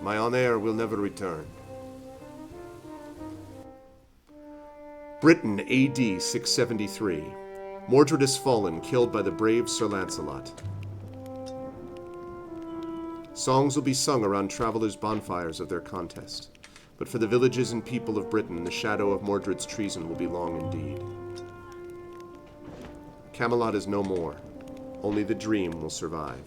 My honor will never return. Britain, AD 673. Mordred is fallen, killed by the brave Sir Lancelot. Songs will be sung around travelers' bonfires of their contest. But for the villages and people of Britain, the shadow of Mordred's treason will be long indeed. Camelot is no more. Only the dream will survive.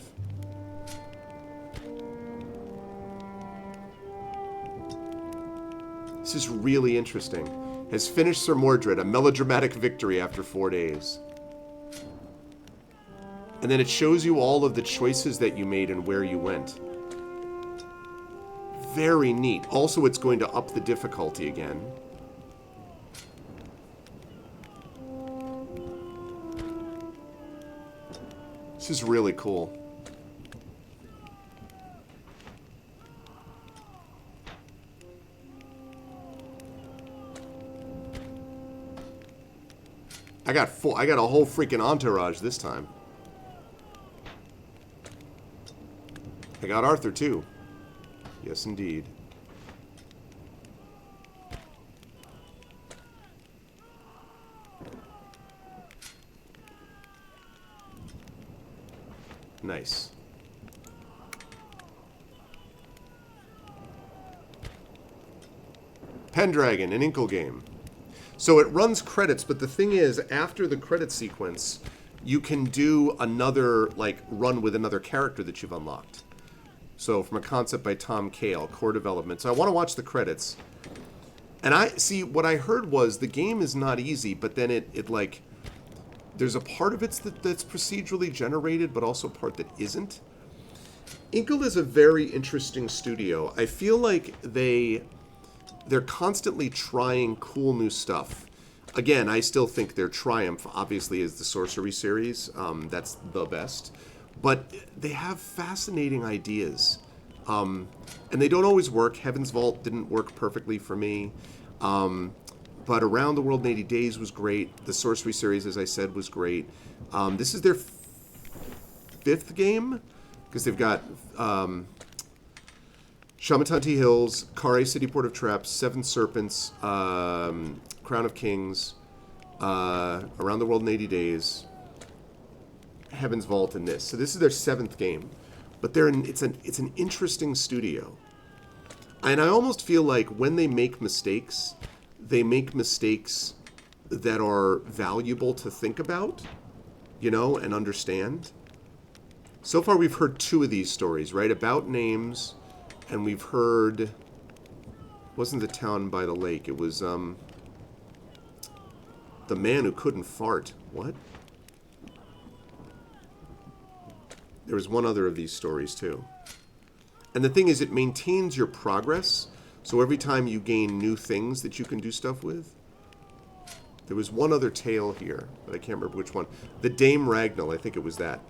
This is really interesting. Has finished Sir Mordred, a melodramatic victory after 4 days. And then it shows you all of the choices that you made and where you went. Very neat. Also, it's going to up the difficulty again. This is really cool. I got a whole freaking entourage this time. I got Arthur too. Yes, indeed. Nice. Pendragon, an Inkle game. So it runs credits, but the thing is, after the credit sequence, you can do another, like, run with another character that you've unlocked. So, from a concept by Tom Cale, core development. So I want to watch the credits. And I, see, what I heard was the game is not easy, but then it like, there's a part of it that's procedurally generated, but also a part that isn't. Inkle is a very interesting studio. I feel like they're constantly trying cool new stuff. Again, I still think their triumph, obviously, is the Sorcery series. That's the best. But they have fascinating ideas. And they don't always work. Heaven's Vault didn't work perfectly for me. But Around the World in 80 Days was great. The Sorcery series, as I said, was great. This is their 5th game, because they've got Shamatanti Hills, Kare City Port of Traps, Seven Serpents, Crown of Kings, Around the World in 80 Days, Heaven's Vault, and this. So this is their 7th game. But it's an interesting studio. And I almost feel like when they make mistakes that are valuable to think about, and understand. So far we've heard 2 of these stories, right? About names, and we've heard... It wasn't the town by the lake, it was, the man who couldn't fart. What? There was one other of these stories, too. And the thing is, it maintains your progress, so every time you gain new things that you can do stuff with. There was one other tale here, but I can't remember which one. The Dame Ragnall, I think it was that.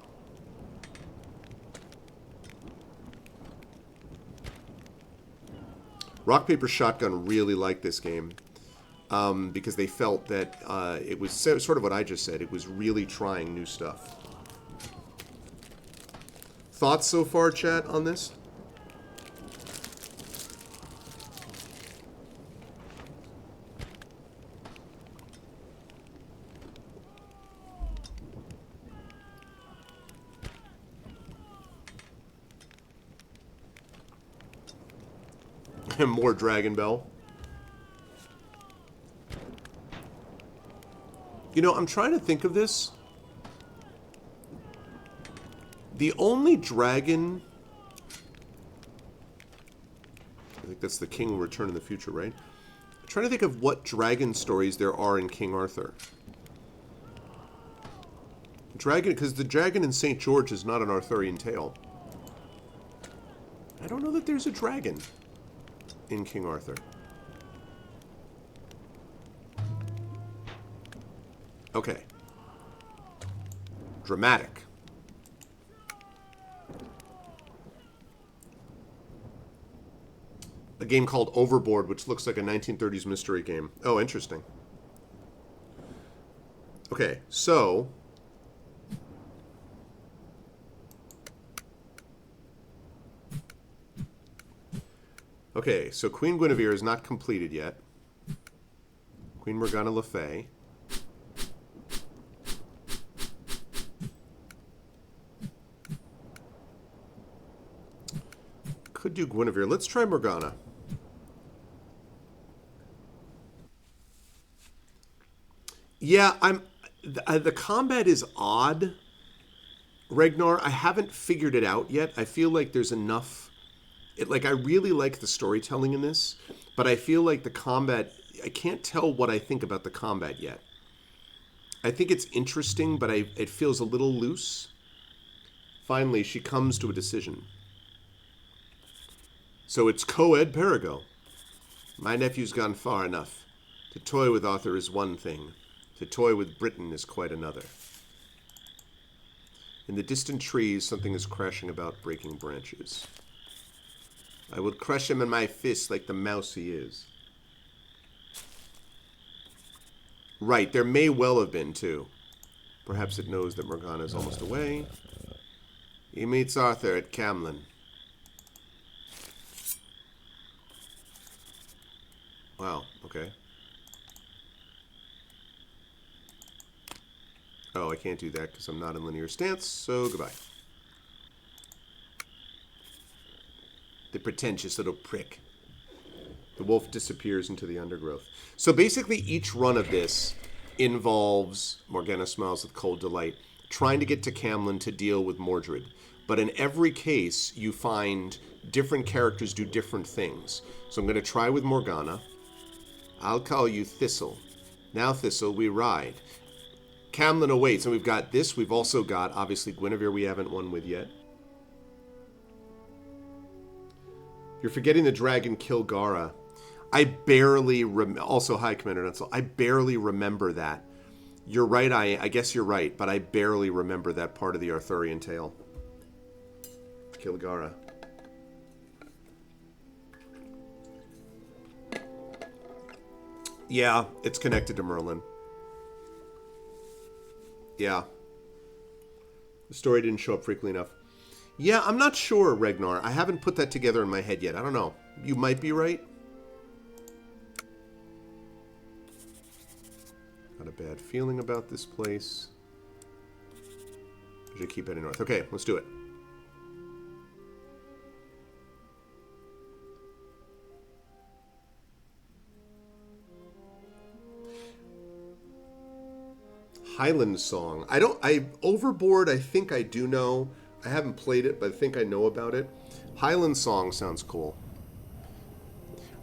Rock, Paper, Shotgun really liked this game because they felt that it was sort of what I just said. It was really trying new stuff. Thoughts so far, chat, on this? And more Dragon Bell. I'm trying to think of this. The only dragon... I think that's the King will return in the future, right? I'm trying to think of what dragon stories there are in King Arthur. Dragon, because the dragon in St. George is not an Arthurian tale. I don't know that there's a dragon in King Arthur. Okay. Dramatic. a game called Overboard, which looks like a 1930s mystery game. Oh, interesting. Okay, so... Okay, so Queen Guinevere is not completed yet. Queen Morgana Le Fay. Could do Guinevere. Let's try Morgana. Yeah, the combat is odd, Ragnar. I haven't figured it out yet. I feel like there's enough... I really like the storytelling in this, but I feel like the combat... I can't tell what I think about the combat yet. I think it's interesting, but it feels a little loose. Finally, she comes to a decision. So it's co-ed Perigo. My nephew's gone far enough. To toy with Arthur is one thing. To toy with Britain is quite another. In the distant trees, something is crashing about, breaking branches. I will crush him in my fist like the mouse he is. Right, there may well have been, too. Perhaps it knows that Morgana is almost away. He meets Arthur at Camlin. Wow, okay. Oh, I can't do that because I'm not in linear stance, so goodbye. The pretentious little prick. The wolf disappears into the undergrowth. So basically each run of this involves, Morgana smiles with cold delight, trying to get to Camlin to deal with Mordred. But in every case, you find different characters do different things. So I'm going to try with Morgana. I'll call you Thistle. Now, Thistle, we ride. Camlin awaits, and we've got this. We've also got, obviously, Guinevere we haven't won with yet. You're forgetting the dragon Kilgara. I barely also, hi, Commander Nutzel. I barely remember that. You're right, I guess you're right, but I barely remember that part of the Arthurian tale. Kilgara. Yeah, it's connected to Merlin. Yeah. The story didn't show up frequently enough. Yeah, I'm not sure, Ragnar. I haven't put that together in my head yet. I don't know. You might be right. Got a bad feeling about this place. I should keep heading north. Okay, let's do it. Highland Song. Overboard, I think I do know. I haven't played it, but I think I know about it. Highland Song sounds cool.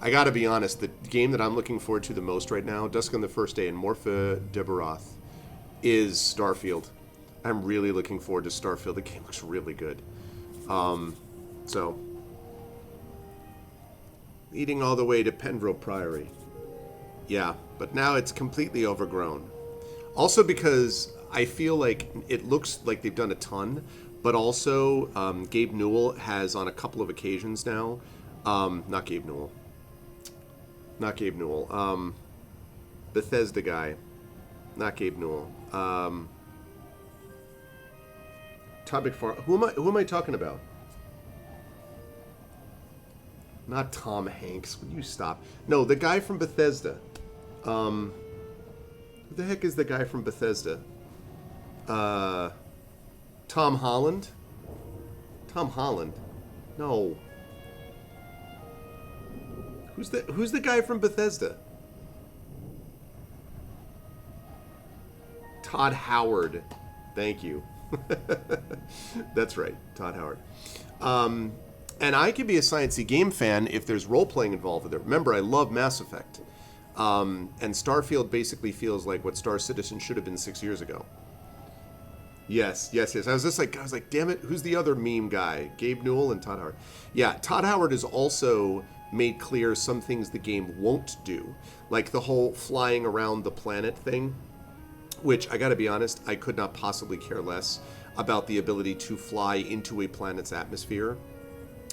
I gotta be honest, the game that I'm looking forward to the most right now, Dusk on the First Day and Morpha Debaroth, is Starfield. I'm really looking forward to Starfield. The game looks really good. So, leading all the way to Pendragon Priory. Yeah, but now it's completely overgrown. Also because I feel like it looks like they've done a ton, but also Gabe Newell has on a couple of occasions now, not Gabe Newell, Bethesda guy, not Gabe Newell, Todd McFarlane. Who am I talking about? Not Tom Hanks. Would you stop? No, the guy from Bethesda. Who the heck is the guy from Bethesda? Tom Holland? Tom Holland? No. Who's the guy from Bethesda? Todd Howard. Thank you. That's right, Todd Howard. And I can be a Science-y game fan if there's role-playing involved with it. Remember, I love Mass Effect. And Starfield basically feels like what Star Citizen should have been 6 years ago. Yes. I was like, damn it, who's the other meme guy? Gabe Newell and Todd Howard. Yeah, Todd Howard has also made clear some things the game won't do. Like the whole flying around the planet thing, which, I gotta be honest, I could not possibly care less about the ability to fly into a planet's atmosphere.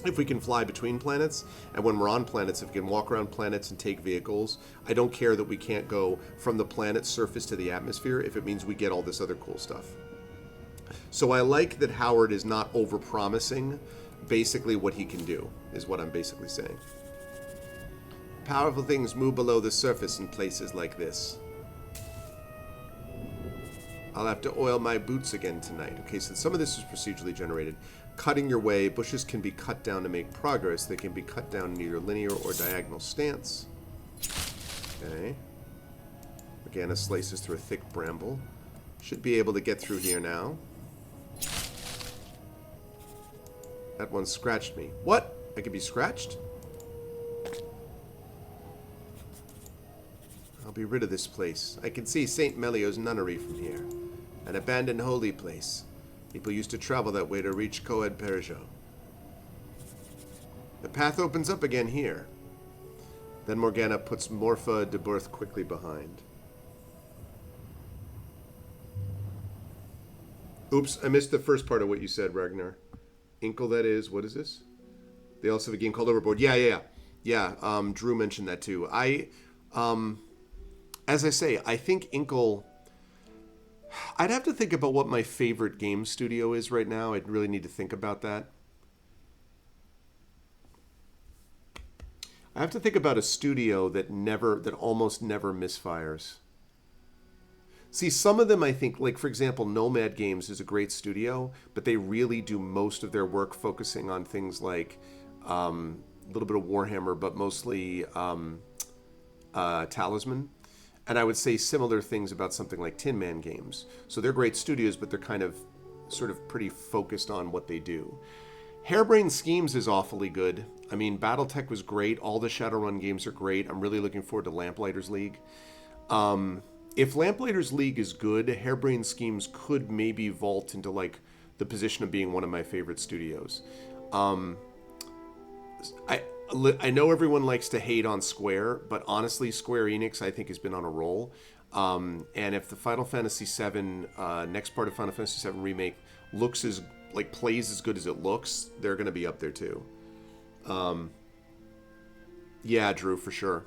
if we can fly between planets, and when we're on planets, if we can walk around planets and take vehicles. I don't care that we can't go from the planet's surface to the atmosphere if it means we get all this other cool stuff. So I like that Howard is not over-promising basically what he can do, is what I'm basically saying. Powerful things move below the surface in places like this. I'll have to oil my boots again tonight. Okay, so some of this is procedurally generated. Cutting your way. Bushes can be cut down to make progress. They can be cut down in either linear or diagonal stance. Okay. Morgana slices through a thick bramble. Should be able to get through here now. That one scratched me. What? I could be scratched? I'll be rid of this place. I can see St. Melio's nunnery from here. An abandoned holy place. People used to travel that way to reach Coed Perijo. The path opens up again here. Then Morgana puts Morpha de Berth quickly behind. Oops, I missed the first part of what you said, Ragnar. Inkle, that is. What is this? They also have a game called Overboard. Yeah. Drew mentioned that too. As I say, I think Inkle... I'd have to think about what my favorite game studio is right now. I'd really need to think about that. I have to think about a studio that almost never misfires. See, some of them I think, like for example, Nomad Games is a great studio, but they really do most of their work focusing on things like a little bit of Warhammer, but mostly Talisman. And I would say similar things about something like Tin Man Games. So they're great studios, but they're kind of sort of pretty focused on what they do. Harebrained Schemes is awfully good. I mean, Battletech was great. All the Shadowrun games are great. I'm really looking forward to Lamplighters League. If Lamplighters League is good, Harebrained Schemes could maybe vault into like the position of being one of my favorite studios. I know everyone likes to hate on Square, but honestly, Square Enix, I think, has been on a roll. And if the Final Fantasy VII, next part of Final Fantasy VII Remake, plays as good as it looks, they're going to be up there too. Yeah, Drew, for sure.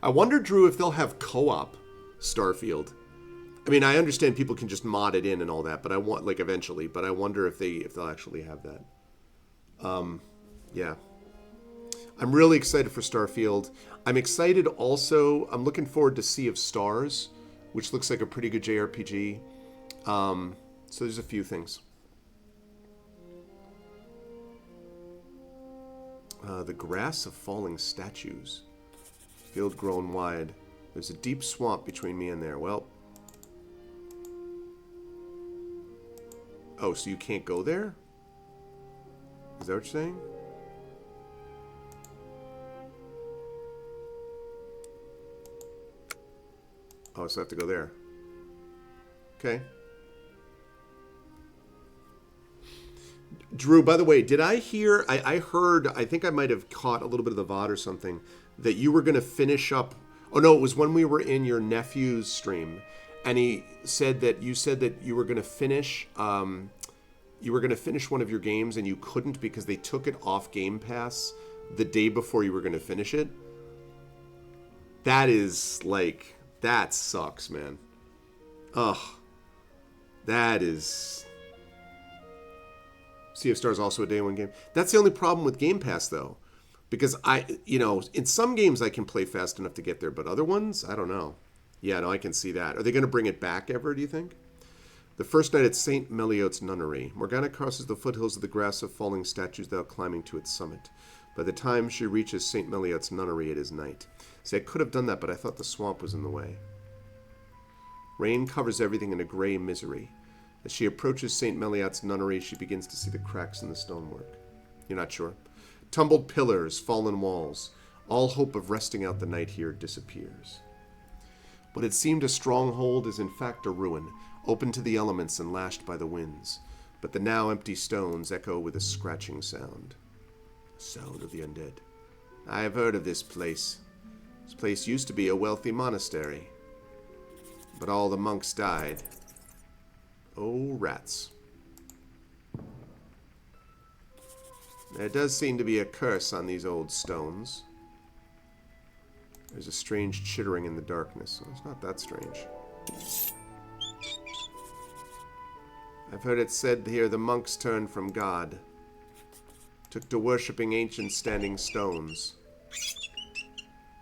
I wonder, Drew, if they'll have co-op Starfield. I mean, I understand people can just mod it in and all that, but I want, like, eventually. But I wonder if they'll actually have that. Yeah. I'm really excited for Starfield. I'm excited also. I'm looking forward to Sea of Stars, which looks like a pretty good JRPG. So there's a few things. The grass of falling statues. Field grown wide. There's a deep swamp between me and there. Well. Oh, so you can't go there? Is that what you're saying? Oh, so I have to go there. Okay. Drew, by the way, did I hear... I heard... I think I might have caught a little bit of the VOD or something, that you were going to finish up... Oh, no, it was when we were in your nephew's stream, and he said that you were going to finish... you were going to finish one of your games, and you couldn't because they took it off Game Pass the day before you were going to finish it. That is, like... That sucks, man. Ugh. That is... Sea of Stars also a day one game. That's the only problem with Game Pass, though. Because in some games I can play fast enough to get there, but other ones, I don't know. Yeah, no, I can see that. Are they going to bring it back ever, do you think? The first night at St. Meliot's nunnery. Morgana crosses the foothills of the grass of falling statues without climbing to its summit. By the time she reaches St. Meliot's nunnery, it is night. See, I could have done that, but I thought the swamp was in the way. Rain covers everything in a gray misery. As she approaches St. Meliot's nunnery, she begins to see the cracks in the stonework. You're not sure? Tumbled pillars, fallen walls. All hope of resting out the night here disappears. What had seemed a stronghold is in fact a ruin, open to the elements and lashed by the winds. But the now empty stones echo with a scratching sound. Sound of the undead. I have heard of this place. This place used to be a wealthy monastery. But all the monks died. Oh, rats. There does seem to be a curse on these old stones. There's a strange chittering in the darkness. Oh, it's not that strange. I've heard it said here the monks turned from God. Took to worshipping ancient standing stones.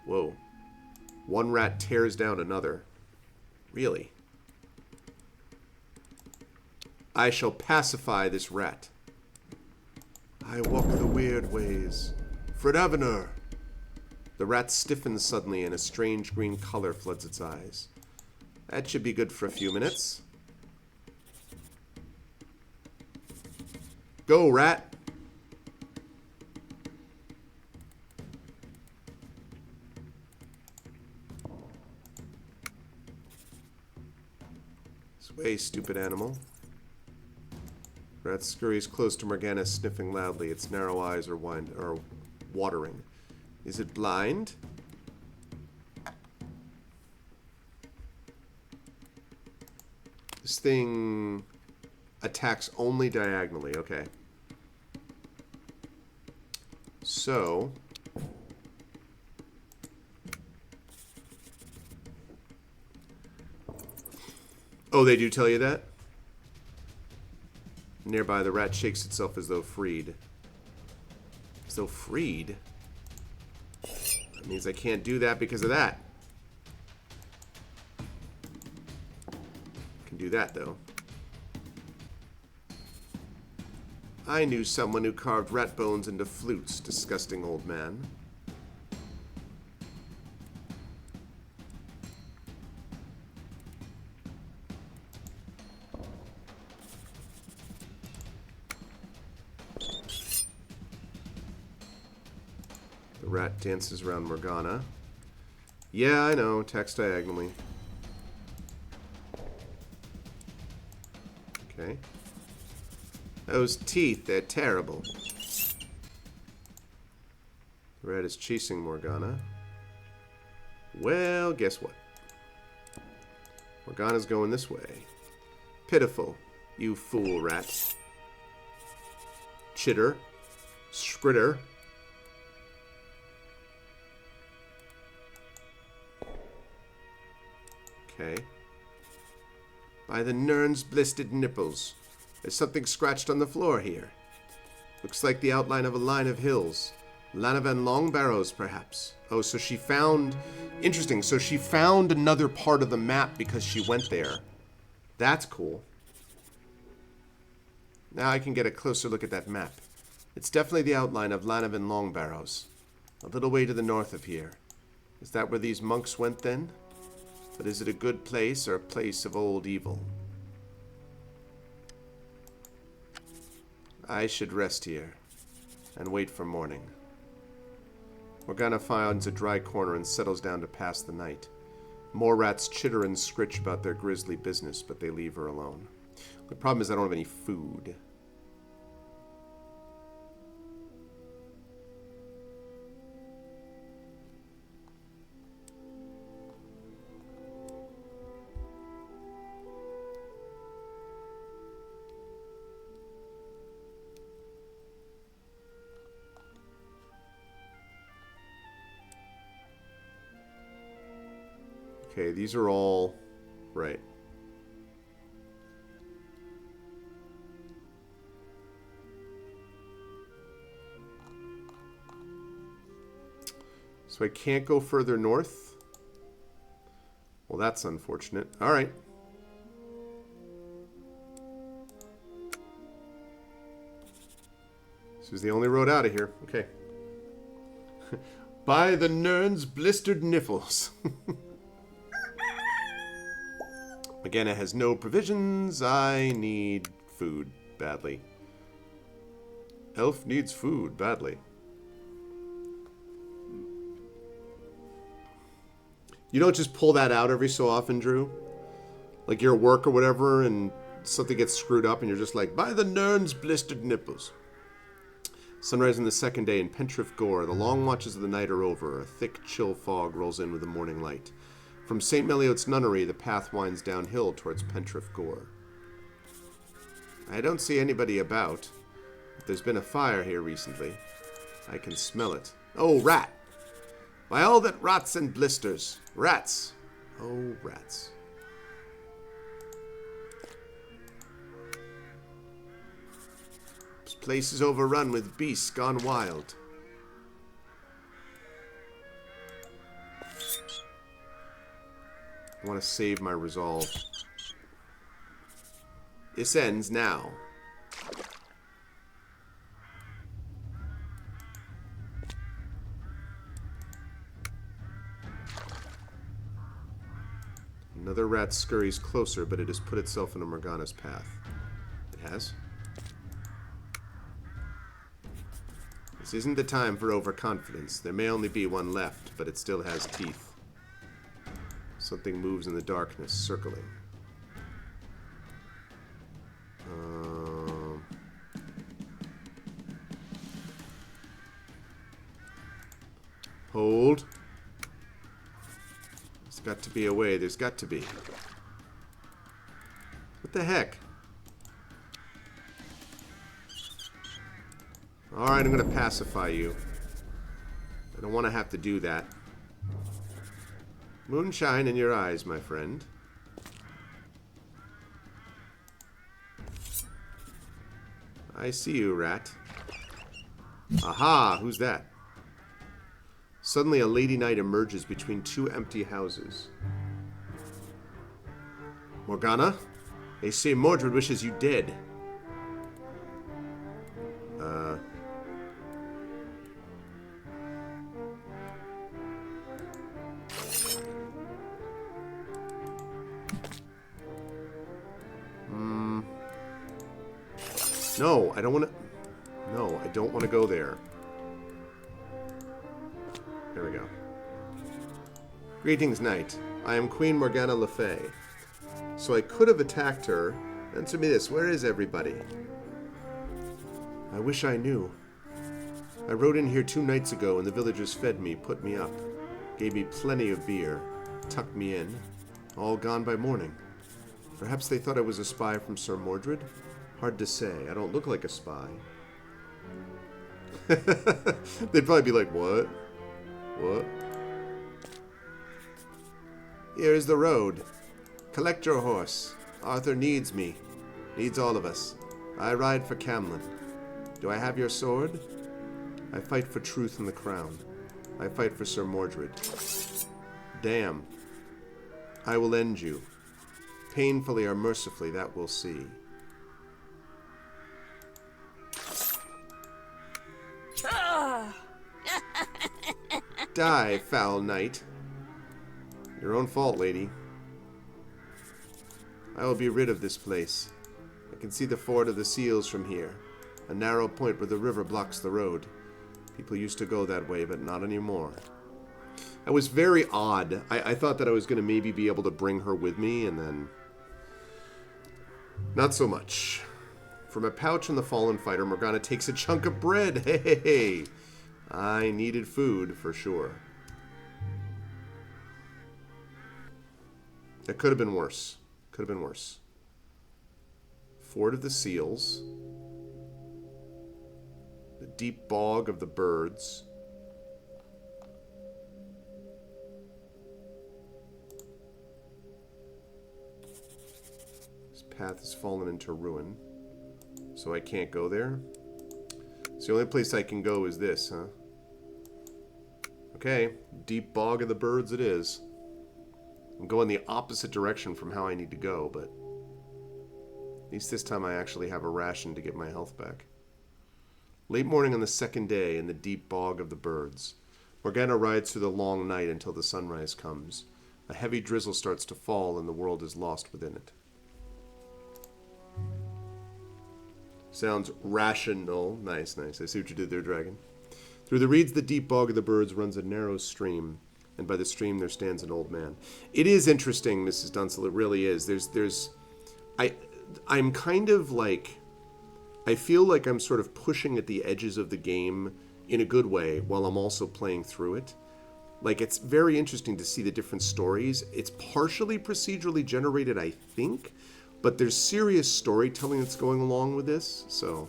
Whoa. One rat tears down another. Really? I shall pacify this rat. I walk the weird ways. Fredavener! The rat stiffens suddenly and a strange green color floods its eyes. That should be good for a few minutes. Go, rat! This way, stupid animal. Rat scurries close to Morgana, sniffing loudly. Its narrow eyes are watering. Is it blind? This thing attacks only diagonally. Okay. So... Oh, they do tell you that? Nearby, the rat shakes itself as though freed. As though freed? That means I can't do that because of that. Can do that, though. I knew someone who carved rat bones into flutes, disgusting old man. The rat dances around Morgana. Yeah, I know. Text diagonally. Okay. Those teeth, they're terrible. The rat is chasing Morgana. Well, guess what? Morgana's going this way. Pitiful, you fool rat. Chitter. Scritter. Okay. By the Nern's blistered nipples. There's something scratched on the floor here. Looks like the outline of a line of hills. Lanavan Long Barrows, perhaps. Oh, so she found... Interesting. So she found another part of the map because she went there. That's cool. Now I can get a closer look at that map. It's definitely the outline of Lanavan Long Barrows. A little way to the north of here. Is that where these monks went then? But is it a good place or a place of old evil? I should rest here and wait for morning. Morgana finds a dry corner and settles down to pass the night. More rats chitter and scritch about their grisly business, but they leave her alone. The problem is I don't have any food. Okay, these are all... Right. So I can't go further north? Well, that's unfortunate. Alright. This is the only road out of here. Okay. By the Nern's blistered niffles. Morgana has no provisions. I need food badly. Elf needs food badly. You don't just pull that out every so often, Drew? Like you're at work or whatever and something gets screwed up and you're just like, by the Nern's blistered nipples. Sunrise on the second day in Pentriff Gore. The long watches of the night are over. A thick, chill fog rolls in with the morning light. From St. Meliot's nunnery, the path winds downhill towards Pentriff Gore. I don't see anybody about. There's been a fire here recently. I can smell it. Oh, rat! By all that rots and blisters. Rats. Oh, rats. This place is overrun with beasts gone wild. I want to save my resolve. This ends now. Another rat scurries closer, but it has put itself into Morgana's path. It has? This isn't the time for overconfidence. There may only be one left, but it still has teeth. Something moves in the darkness, circling. Hold. There's got to be a way. There's got to be. What the heck? Alright, I'm going to pacify you. I don't want to have to do that. Moonshine in your eyes, my friend. I see you, rat. Aha! Who's that? Suddenly a lady knight emerges between two empty houses. Morgana? They say Mordred wishes you dead. No, I don't want to... No, I don't want to go there. There we go. Greetings, knight. I am Queen Morgana Le Fay. So I could have attacked her. Answer me this, where is everybody? I wish I knew. I rode in here 2 nights ago and the villagers fed me, put me up, gave me plenty of beer, tucked me in. All gone by morning. Perhaps they thought I was a spy from Sir Mordred? Hard to say. I don't look like a spy. They'd probably be like, what? What? Here is the road. Collect your horse. Arthur needs me. Needs all of us. I ride for Camlin. Do I have your sword? I fight for truth and the crown. I fight for Sir Mordred. Damn. I will end you. Painfully or mercifully, that we'll see. Die, foul knight. Your own fault, lady. I will be rid of this place. I can see the ford of the seals from here. A narrow point where the river blocks the road. People used to go that way, but not anymore. That was very odd. I thought that I was going to maybe be able to bring her with me, and then... Not so much. From a pouch in the fallen fighter, Morgana takes a chunk of bread. Hey! I needed food, for sure. That could have been worse. Could have been worse. Ford of the Seals. The deep bog of the birds. This path has fallen into ruin. So I can't go there? So the only place I can go is this, huh? Okay, deep bog of the birds it is. I'm going the opposite direction from how I need to go, but at least this time I actually have a ration to get my health back. Late morning on the second day in the deep bog of the birds. Morgana rides through the long night until the sunrise comes. A heavy drizzle starts to fall and the world is lost within it. Sounds rational. Nice, nice. I see what you did there, dragon. Through the reeds, the deep bog of the birds runs a narrow stream, and by the stream there stands an old man. It is interesting, Mrs. Dunsel. It really is. I'm kind of like, I feel like I'm sort of pushing at the edges of the game in a good way while I'm also playing through it. Like, it's very interesting to see the different stories. It's partially procedurally generated, I think, but there's serious storytelling that's going along with this, so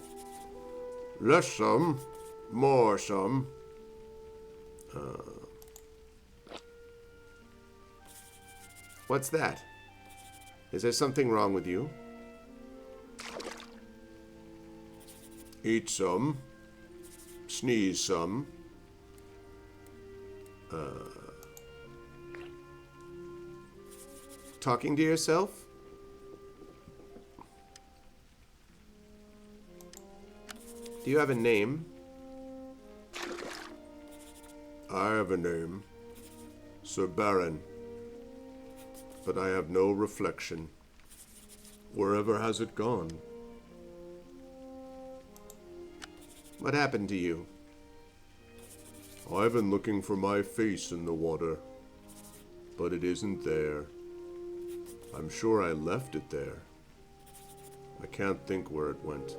Less some, more some. What's that? Is there something wrong with you? Eat some. Sneeze some. Talking to yourself? Do you have a name? I have a name. Sir Baron. But I have no reflection. Wherever has it gone? What happened to you? I've been looking for my face in the water, but it isn't there. I'm sure I left it there. I can't think where it went.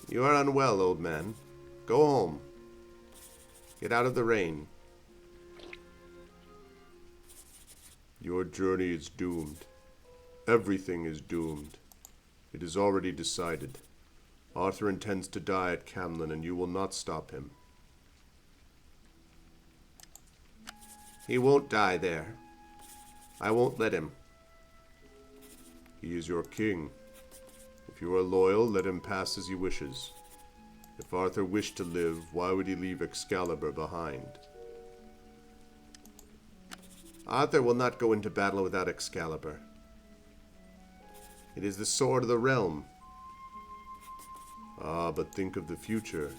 You are unwell, old man. Go home. Get out of the rain. Your journey is doomed. Everything is doomed. It is already decided. Arthur intends to die at Camlin, and you will not stop him. He won't die there. I won't let him. He is your king. If you are loyal, let him pass as he wishes. If Arthur wished to live, why would he leave Excalibur behind? Arthur will not go into battle without Excalibur. It is the sword of the realm. Ah, but think of the future.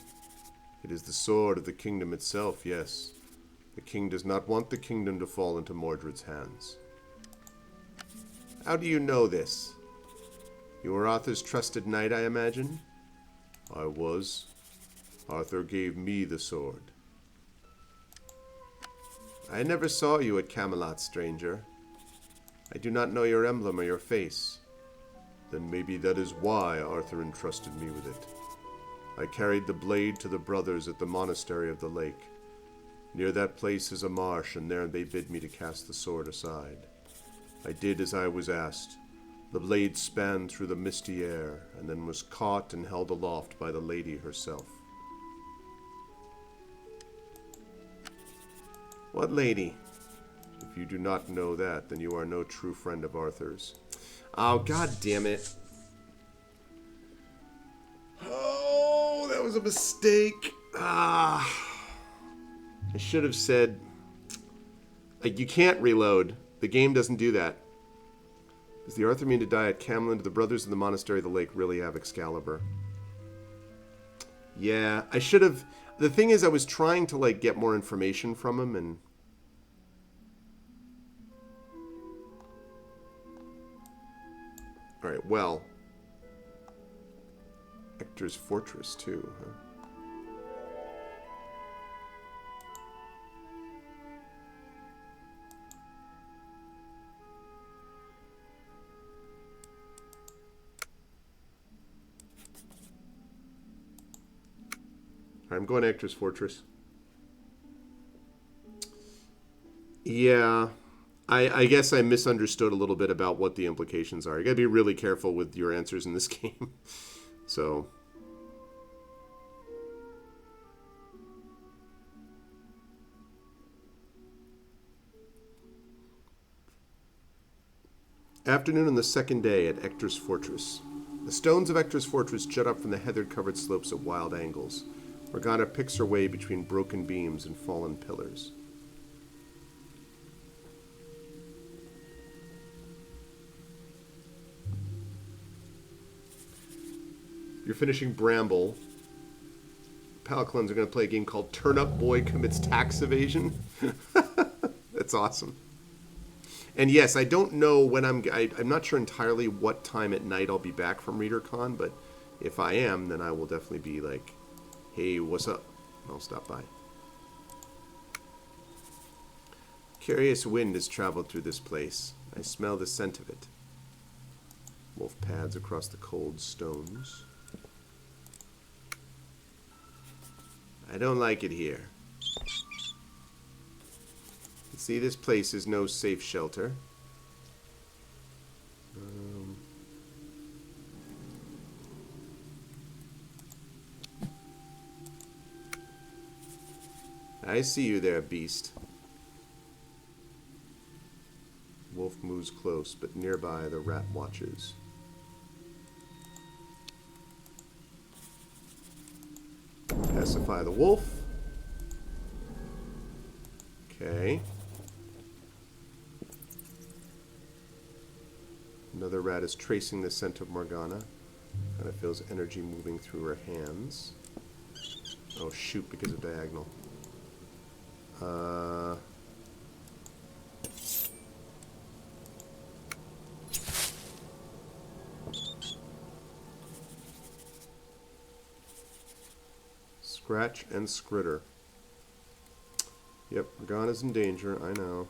It is the sword of the kingdom itself, yes. The king does not want the kingdom to fall into Mordred's hands. How do you know this? You were Arthur's trusted knight, I imagine? I was. Arthur gave me the sword. I never saw you at Camelot, stranger. I do not know your emblem or your face. Then maybe that is why Arthur entrusted me with it. I carried the blade to the brothers at the monastery of the lake. Near that place is a marsh, and there they bid me to cast the sword aside. I did as I was asked. The blade spanned through the misty air, and then was caught and held aloft by the lady herself. What lady? If you do not know that, then you are no true friend of Arthur's. Oh, god damn it. Oh, that was a mistake. I should have said... Like, you can't reload. The game doesn't do that. Does the Arthur mean to die at Camlin? Do the brothers in the monastery of the lake really have Excalibur? Yeah, I should have... The thing is, I was trying to, like, get more information from him, and... Alright, well... Hector's Fortress, too, huh? I'm going to Hector's Fortress. Yeah, I guess I misunderstood a little bit about what the implications are. You gotta be really careful with your answers in this game. So... Afternoon on the second day at Hector's Fortress. The stones of Hector's Fortress jut up from the heather-covered slopes at wild angles. Morgana picks her way between broken beams and fallen pillars. You're finishing Bramble. Paliclons are going to play a game called Turnip Boy Commits Tax Evasion. That's awesome. And yes, I don't know when I'm not sure entirely what time at night I'll be back from ReaderCon, but if I am, then I will definitely be like, hey, what's up? I'll stop by. Curious wind has traveled through this place. I smell the scent of it. Wolf pads across the cold stones. I don't like it here. See, this place is no safe shelter. I see you there, beast. Wolf moves close, but nearby the rat watches. Pacify the wolf. Okay. Another rat is tracing the scent of Morgana. Kind of feels energy moving through her hands. Oh shoot, because of diagonal. Scratch and Skritter. Yep, Morgana's in danger, I know.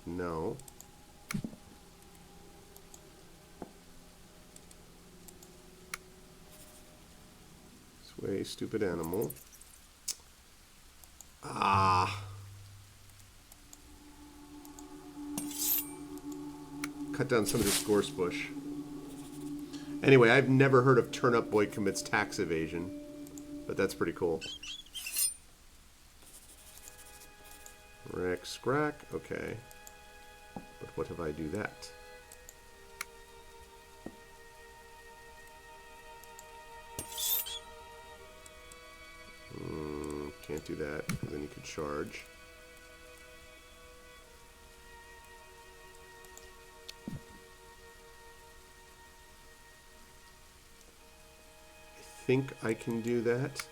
No. Sway, stupid animal. Ah. Cut down some of this gorse bush. Anyway, I've never heard of Turnip Boy commits tax evasion, but that's pretty cool. Rack, scrack, okay. But what if I do that? Can't do that, because then you could charge. I think I can do that.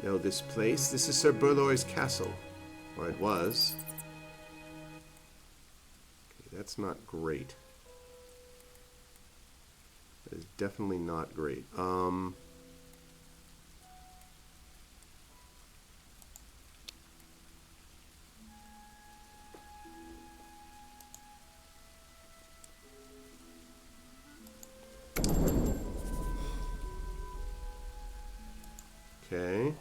No, this place. This is Sir Burloy's castle. Or it was. Okay, that's not great. That is definitely not great. Okay.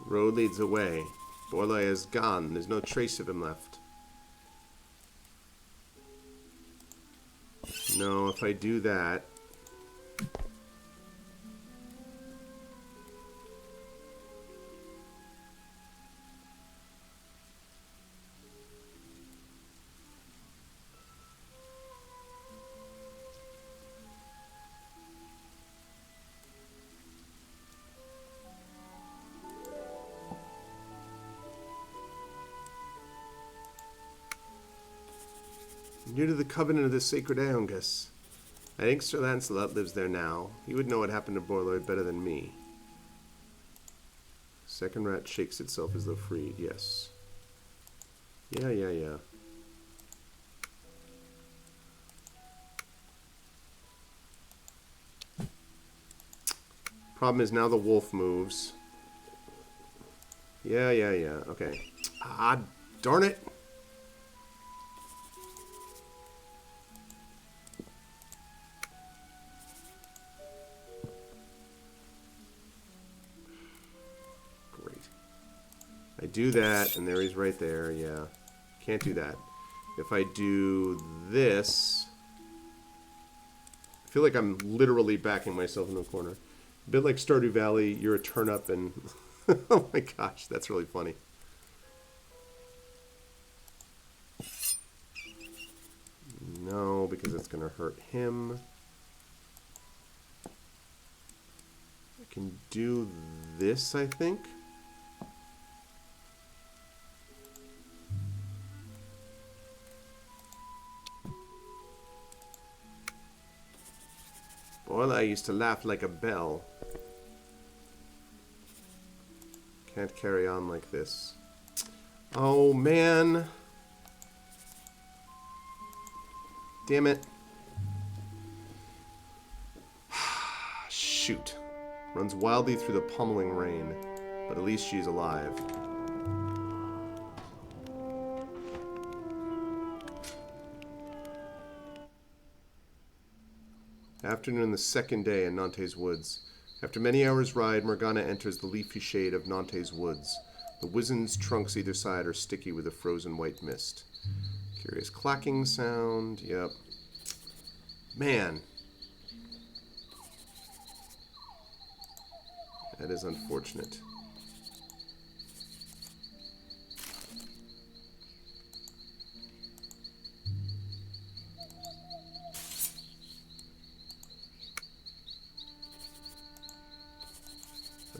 Road leads away. Borloy is gone. There's no trace of him left. No, if I do that... Near to the covenant of the sacred Aongus. I think Sir Lancelot lives there now. He would know what happened to Borloy better than me. Second rat shakes itself as though freed. Yes. Yeah. Problem is now the wolf moves. Yeah. Okay. Ah, darn it. I do that, and there he's right there, yeah. Can't do that. If I do this... I feel like I'm literally backing myself in the corner. A bit like Stardew Valley, you're a turnip and... oh my gosh, that's really funny. No, because it's going to hurt him. I can do this, I think. Well, I used to laugh like a bell. Can't carry on like this. Oh, man. Damn it. Shoot. Runs wildly through the pummeling rain, but at least she's alive. Afternoon, the second day in Nantes Woods. After many hours' ride, Morgana enters the leafy shade of Nantes Woods. The wizen's trunks either side are sticky with a frozen white mist. Curious clacking sound. Yep. Man. That is unfortunate.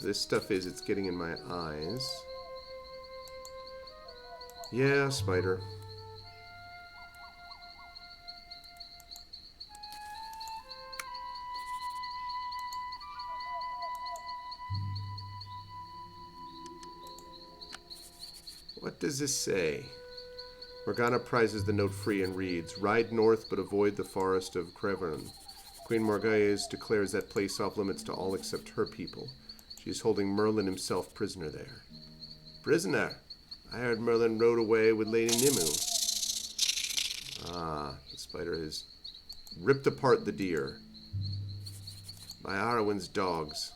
This stuff it's getting in my eyes. Yeah, spider. What does this say? Morgana prizes the note free and reads, "Ride north but avoid the forest of Crevern. Queen Morgase declares that place off limits to all except her people. She is holding Merlin himself prisoner there." Prisoner? I heard Merlin rode away with Lady Nimue. Ah, the spider has ripped apart the deer. By Arwen's dogs.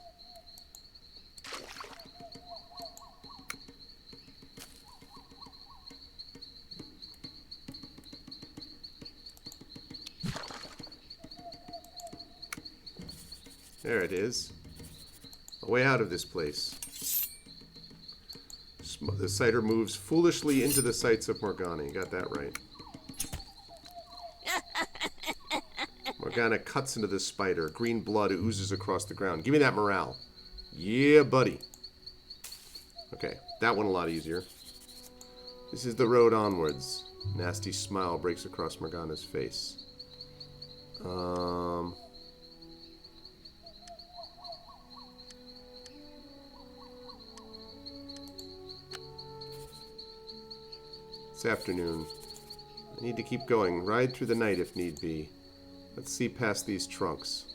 There it is. A way out of this place. The cider moves foolishly into the sights of Morgana. You got that right. Morgana cuts into the spider. Green blood oozes across the ground. Give me that morale. Yeah, buddy. Okay, that one a lot easier. This is the road onwards. Nasty smile breaks across Morgana's face. It's afternoon. I need to keep going. Ride through the night if need be. Let's see past these trunks.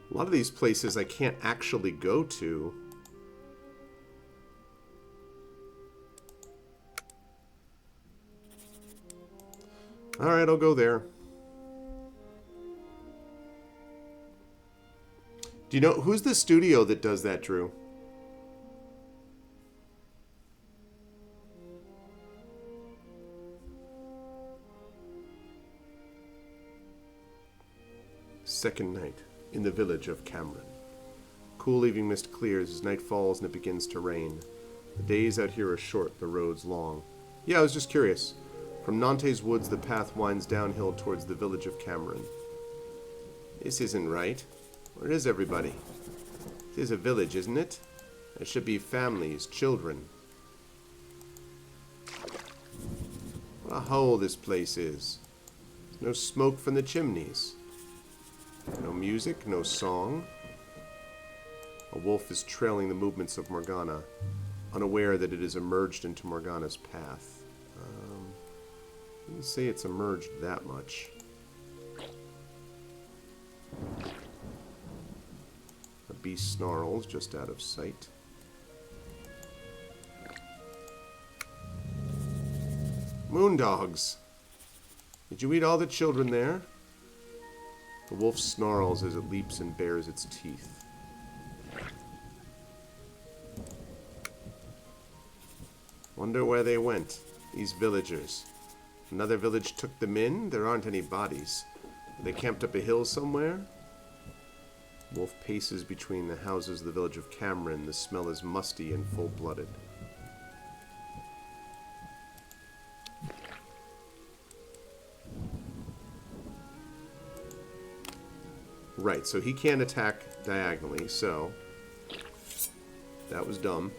A lot of these places I can't actually go to. Alright, I'll go there. Do you know, who's the studio that does that, Drew? Second night. In the village of Cameron. Cool evening mist clears as night falls and it begins to rain. The days out here are short, the roads long. Yeah, I was just curious. From Nantes Woods, the path winds downhill towards the village of Cameron. This isn't right. Where is everybody? It is a village, isn't it? There should be families, children. What a hole this place is. There's no smoke from the chimneys. No music, no song. A wolf is trailing the movements of Morgana, unaware that it has emerged into Morgana's path. I wouldn't say it's emerged that much. A beast snarls just out of sight. Moondogs! Did you eat all the children there? The wolf snarls as it leaps and bares its teeth. Wonder where they went, these villagers. Another village took them in? There aren't any bodies. They camped up a hill somewhere? Wolf paces between the houses of the village of Cameron. The smell is musty and full-blooded. right, so he can't attack diagonally, so that was dumb.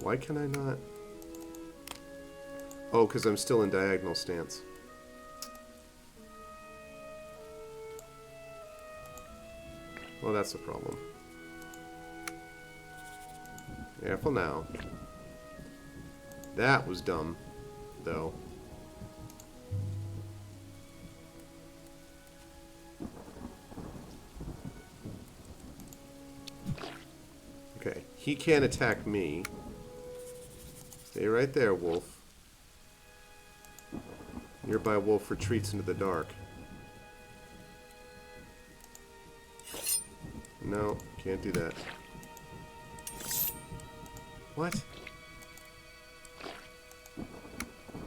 Why can I not? Oh, because I'm still in diagonal stance. Well, that's the problem. Careful now. That was dumb, though. Okay, he can't attack me. Stay right there, wolf. Nearby wolf retreats into the dark. No, can't do that. What?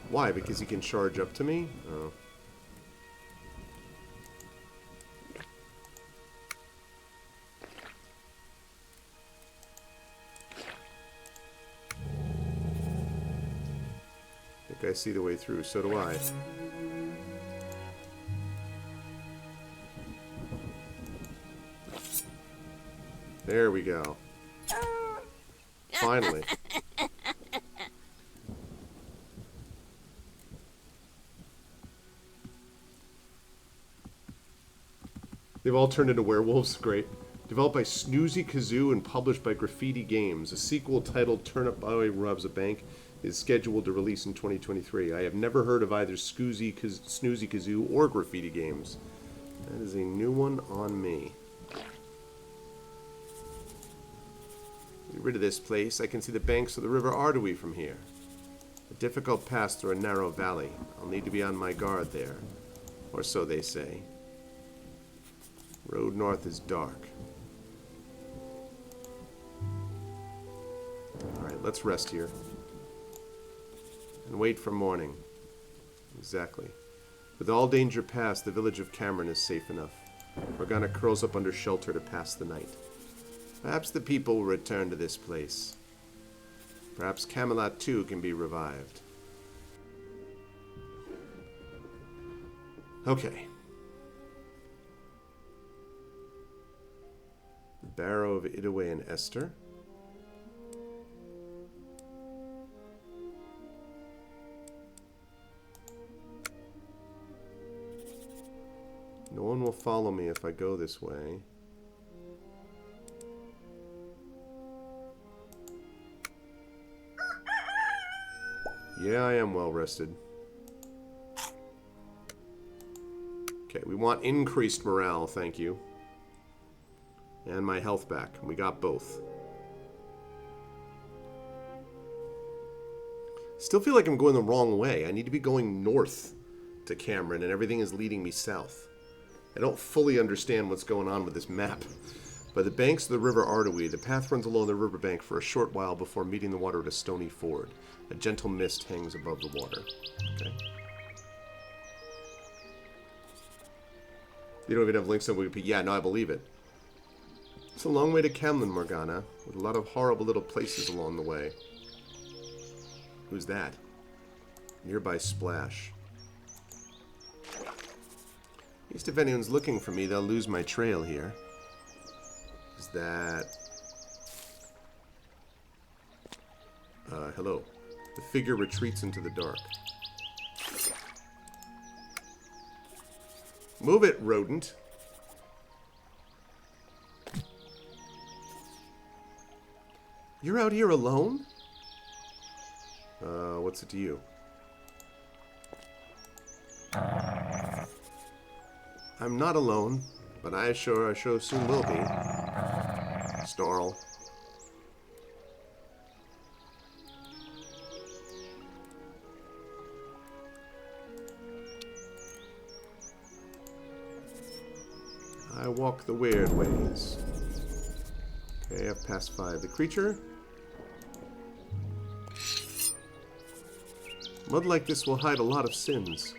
Why? Because he can charge up to me? Oh. I think I see the way through, so do I. There we go. Finally. They've all turned into werewolves. Great. Developed by Snoozy Kazoo and published by Graffiti Games. A sequel titled Turnip Boy Robs a Bank is scheduled to release in 2023. I have never heard of either Snoozy Kazoo or Graffiti Games. That is a new one on me. Get rid of this place. I can see the banks of the River Ardewy from here. A difficult pass through a narrow valley. I'll need to be on my guard there. Or so they say. Road north is dark. Alright, let's rest here. And wait for morning. Exactly. With all danger past, the village of Cameron is safe enough. Morgana curls up under shelter to pass the night. Perhaps the people will return to this place. Perhaps Camelot too can be revived. Okay. The Barrow of Idaway and Esther. No one will follow me if I go this way. Yeah, I am well rested. Okay, we want increased morale, thank you. And my health back. We got both. Still feel like I'm going the wrong way. I need to be going north to Cameron, and everything is leading me south. I don't fully understand what's going on with this map. By the banks of the River Ardewy, the path runs along the riverbank for a short while before meeting the water at a stony ford. A gentle mist hangs above the water. Okay. You don't even have links on Wikipedia. Yeah, no, I believe it. It's a long way to Camlin, Morgana, with a lot of horrible little places along the way. Who's that? Nearby splash. At least if anyone's looking for me, they'll lose my trail here. Is that... hello. The figure retreats into the dark. Move it, rodent. You're out here alone? What's it to you? I'm not alone, but I sure soon will be. Snarl. I walk the weird ways. Okay, I've passed 5. The creature? Mud like this will hide a lot of sins.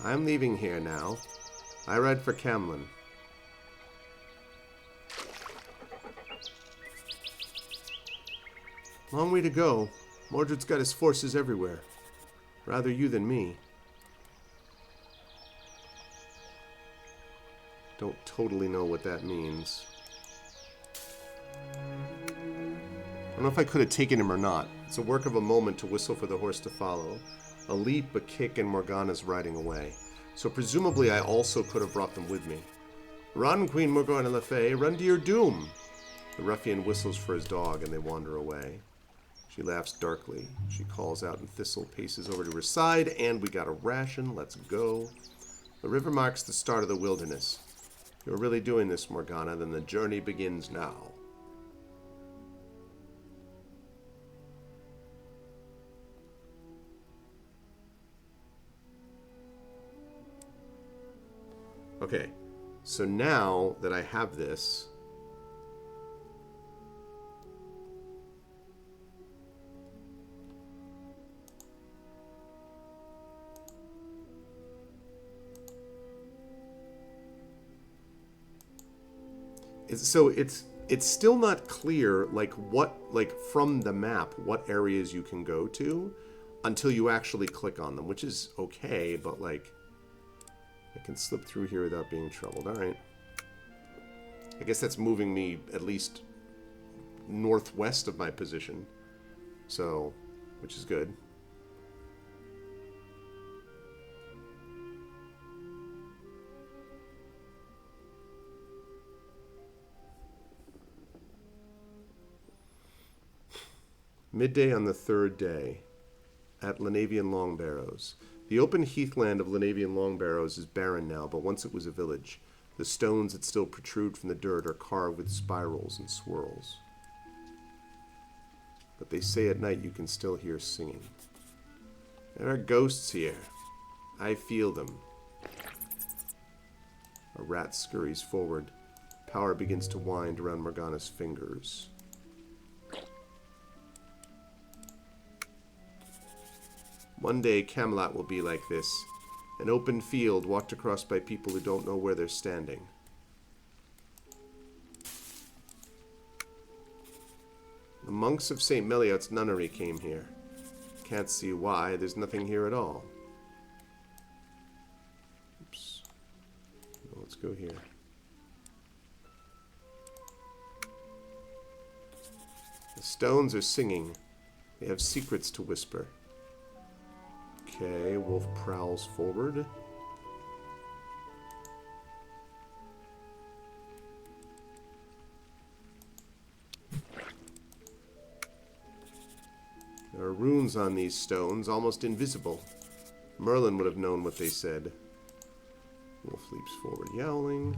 I'm leaving here now. I ride for Camlin. Long way to go. Mordred's got his forces everywhere. Rather you than me. Don't totally know what that means. I don't know if I could have taken him or not. It's a work of a moment to whistle for the horse to follow. A leap, a kick, and Morgana's riding away. So presumably I also could have brought them with me. Run, Queen Morgana Le Fay, run to your doom! The ruffian whistles for his dog, and they wander away. She laughs darkly. She calls out, and Thistle paces over to her side, and we got a ration. Let's go. The river marks the start of the wilderness. If you're really doing this, Morgana, then the journey begins now. Okay, so now that I have this, it's still not clear from the map what areas you can go to until you actually click on them, which is okay, but like I can slip through here without being troubled. All right. I guess that's moving me at least northwest of my position. So, which is good. Midday on the third day at Lenavian Longbarrows. The open heathland of Lenavian Longbarrows is barren now, but once it was a village. The stones that still protrude from the dirt are carved with spirals and swirls. But they say at night you can still hear singing. There are ghosts here. I feel them. A rat scurries forward. Power begins to wind around Morgana's fingers. One day, Camelot will be like this. An open field walked across by people who don't know where they're standing. The monks of St. Meliot's nunnery came here. Can't see why. There's nothing here at all. Oops. Well, let's go here. The stones are singing. They have secrets to whisper. Okay, wolf prowls forward. There are runes on these stones, almost invisible. Merlin would have known what they said. Wolf leaps forward, yowling.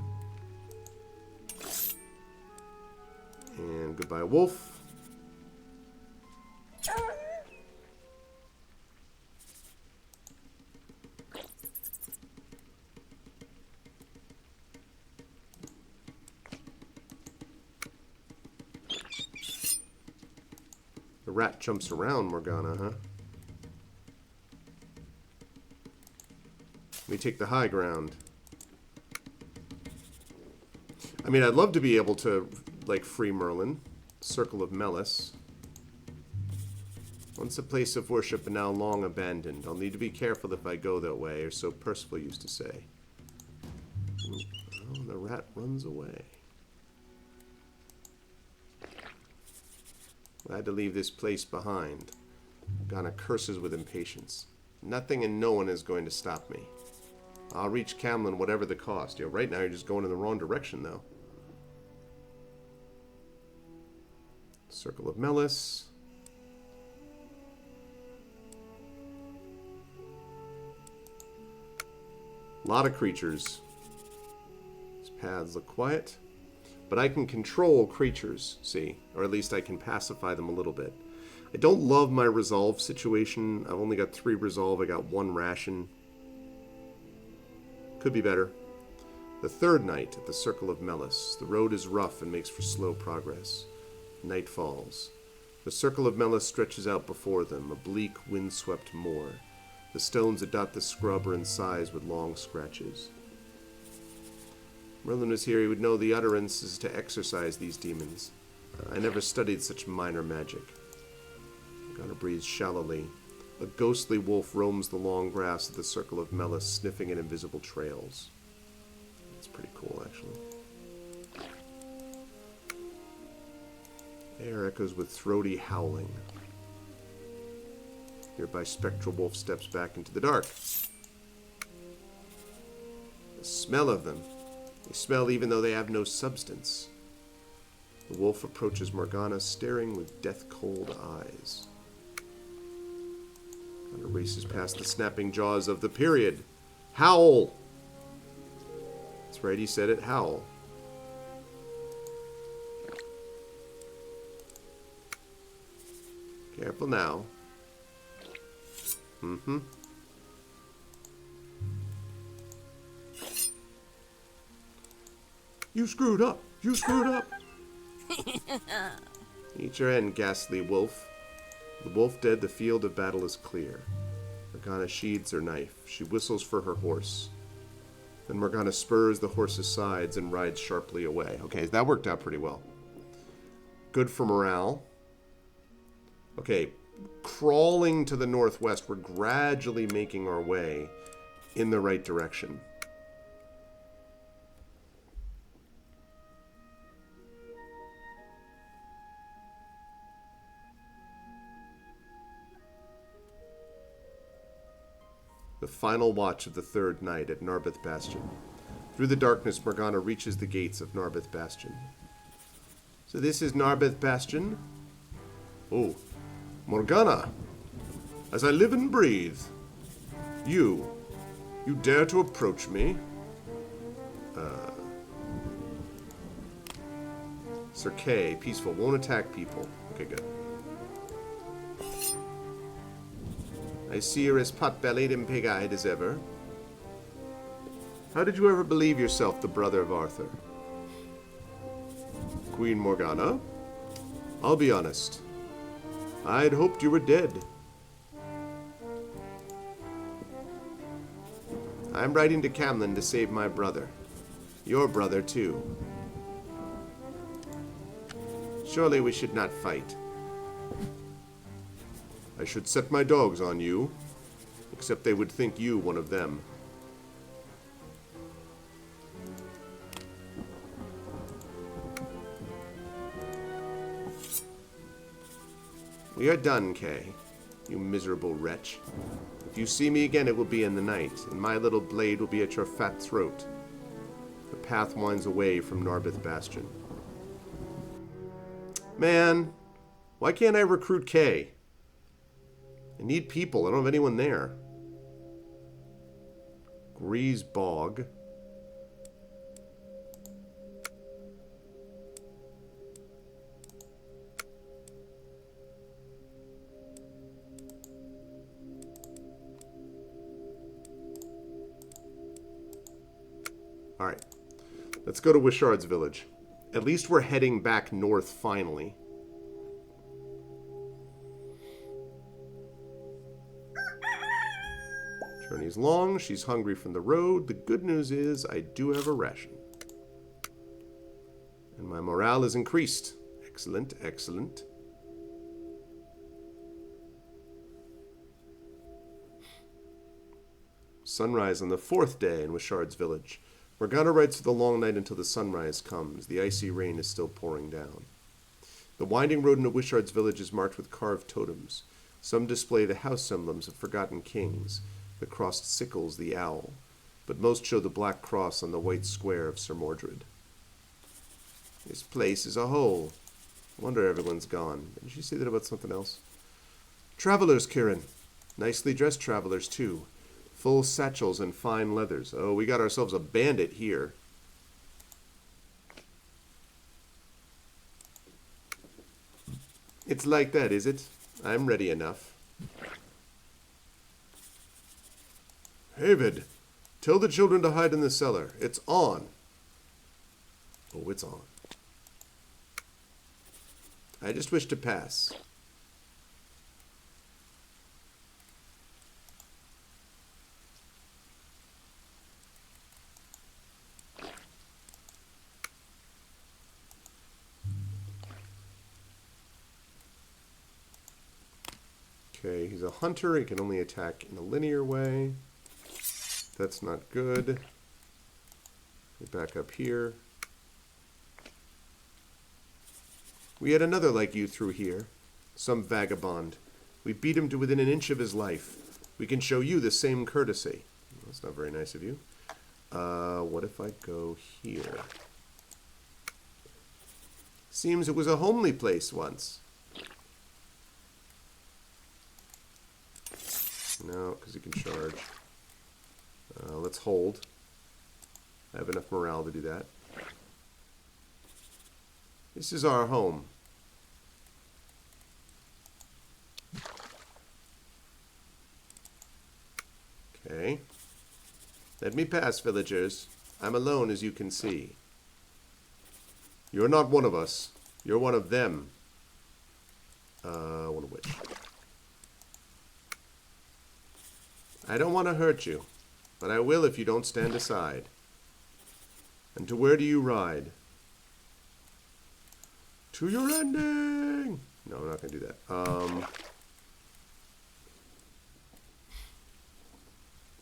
And goodbye, wolf. The rat jumps around Morgana, huh? Let me take the high ground. I mean, I'd love to be able to, like, free Merlin. Circle of Melis. Once a place of worship and now long abandoned. I'll need to be careful if I go that way, or so Percival used to say. Oh, the rat runs away. Glad to leave this place behind. Morgana curses with impatience. Nothing and no one is going to stop me. I'll reach Camlin whatever the cost. Right now you're just going in the wrong direction, though. Circle of Melis. A lot of creatures. These paths look quiet. But I can control creatures, see? Or at least I can pacify them a little bit. I don't love my resolve situation. I've only got 3 resolve. I got 1 ration. Could be better. The third night at the Circle of Melis. The road is rough and makes for slow progress. Night falls. The Circle of Melis stretches out before them, a bleak, windswept moor. The stones that dot the scrub are incised with long scratches. Merlin was here, he would know the utterances to exorcise these demons. I never studied such minor magic. Morgana breathes shallowly. A ghostly wolf roams the long grass of the circle of Melis, sniffing at invisible trails. It's pretty cool, actually. Air echoes with throaty howling. Nearby spectral wolf steps back into the dark. The smell of them. They smell even though they have no substance. The wolf approaches Morgana, staring with death-cold eyes. Morgana races past the snapping jaws of the period. Howl! That's right, he said it. Howl. Careful now. Mm-hmm. You screwed up! You screwed up! Eat your end, ghastly wolf. The wolf dead, the field of battle is clear. Morgana sheathes her knife. She whistles for her horse. Then Morgana spurs the horse's sides and rides sharply away. Okay, that worked out pretty well. Good for morale. Okay, crawling to the northwest, we're gradually making our way in the right direction. The final watch of the third night at Narbeth Bastion. Through the darkness, Morgana reaches the gates of Narbeth Bastion. So this is Narbeth Bastion? Oh, Morgana, as I live and breathe, you dare to approach me? Sir Kay, peaceful, won't attack people. Okay, good. I see you're as pot-bellied and pig-eyed as ever. How did you ever believe yourself the brother of Arthur? Queen Morgana? I'll be honest. I'd hoped you were dead. I'm riding to Camlin to save my brother. Your brother, too. Surely we should not fight. I should set my dogs on you, except they would think you one of them. We are done, Kay, you miserable wretch. If you see me again, it will be in the night, and my little blade will be at your fat throat. The path winds away from Narbeth Bastion. Man, why can't I recruit Kay? I need people. I don't have anyone there. Grease Bog. Alright. Let's go to Wishard's village. At least we're heading back north finally. Journey's long, she's hungry from the road. The good news is I do have a ration. And my morale is increased. Excellent, excellent. Sunrise on the fourth day in Wishard's village. Morgana rides through the long night until the sunrise comes. The icy rain is still pouring down. The winding road into Wishard's village is marked with carved totems. Some display the house emblems of forgotten kings, the crossed sickles, the owl, but most show the black cross on the white square of Sir Mordred. This place is a hole. I wonder everyone's gone. Didn't she say that about something else? Travelers, Kirin. Nicely dressed travelers, too. Full satchels and fine leathers. Oh, we got ourselves a bandit here. It's like that, is it? I'm ready enough. Havid, tell the children to hide in the cellar. It's on. Oh, it's on. I just wish to pass. Okay, he's a hunter. He can only attack in a linear way. That's not good. Get back up here. We had another like you through here. Some vagabond. We beat him to within an inch of his life. We can show you the same courtesy. That's not very nice of you. What if I go here? Seems it was a homely place once. No, because he can charge. Let's hold. I have enough morale to do that. This is our home. Okay. Let me pass, villagers. I'm alone, as you can see. You're not one of us. You're one of them. One of which? I don't want to hurt you, but I will if you don't stand aside. And to where do you ride? To your ending! No, I'm not going to do that.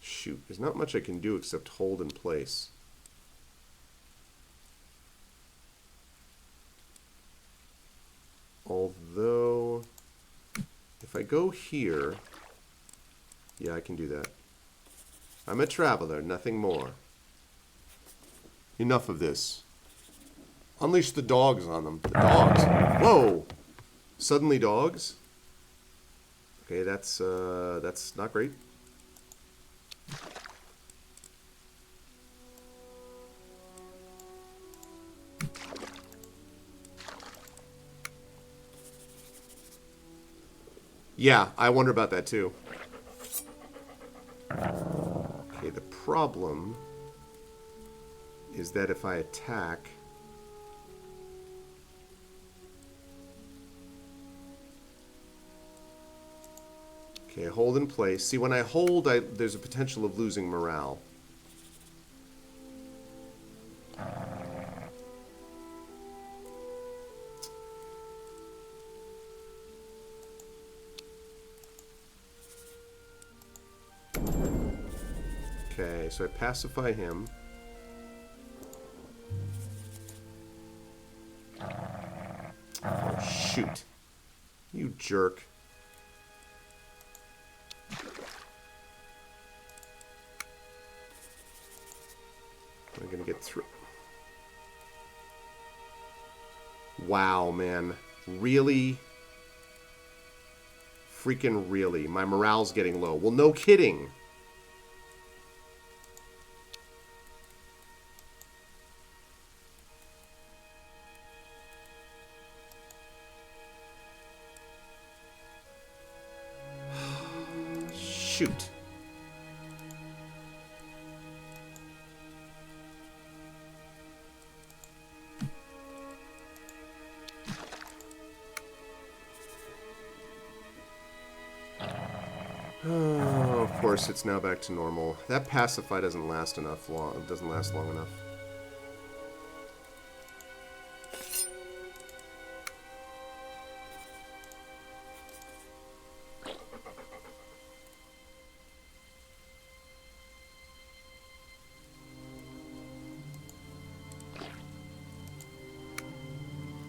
Shoot, there's not much I can do except hold in place. Although, if I go here, yeah, I can do that. I'm a traveler, nothing more. Enough of this. Unleash the dogs on them. The dogs. Whoa! Suddenly dogs? Okay, that's not great. Yeah, I wonder about that too. Okay, the problem is that if I attack... Okay, hold in place. See, when I hold, there's a potential of losing morale. Okay, so I pacify him. Oh, shoot. You jerk. I'm gonna get through. Wow, man. Really? Freaking really. My morale's getting low. Well, no kidding. Shoot. Oh, of course, it's now back to normal. That pacify doesn't last enough long. It doesn't last long enough.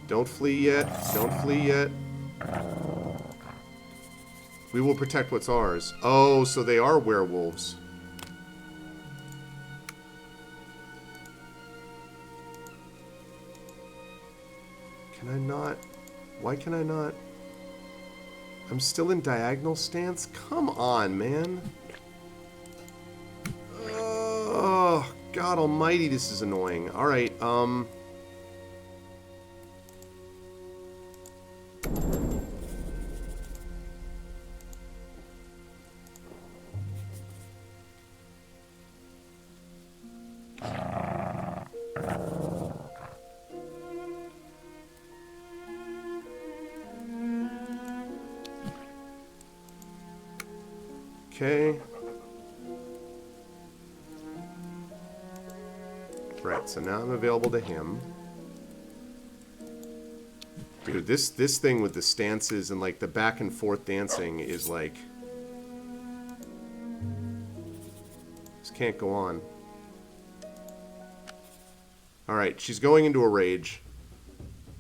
Don't flee yet. Don't flee yet. We will protect what's ours. Oh, so they are werewolves. Can I not? Why can I not? I'm still in diagonal stance? Come on, man. Oh, God almighty, this is annoying. Alright, okay. Right, so now I'm available to him. Dude, this thing with the stances and like the back and forth dancing is like, this can't go on. Alright, she's going into a rage.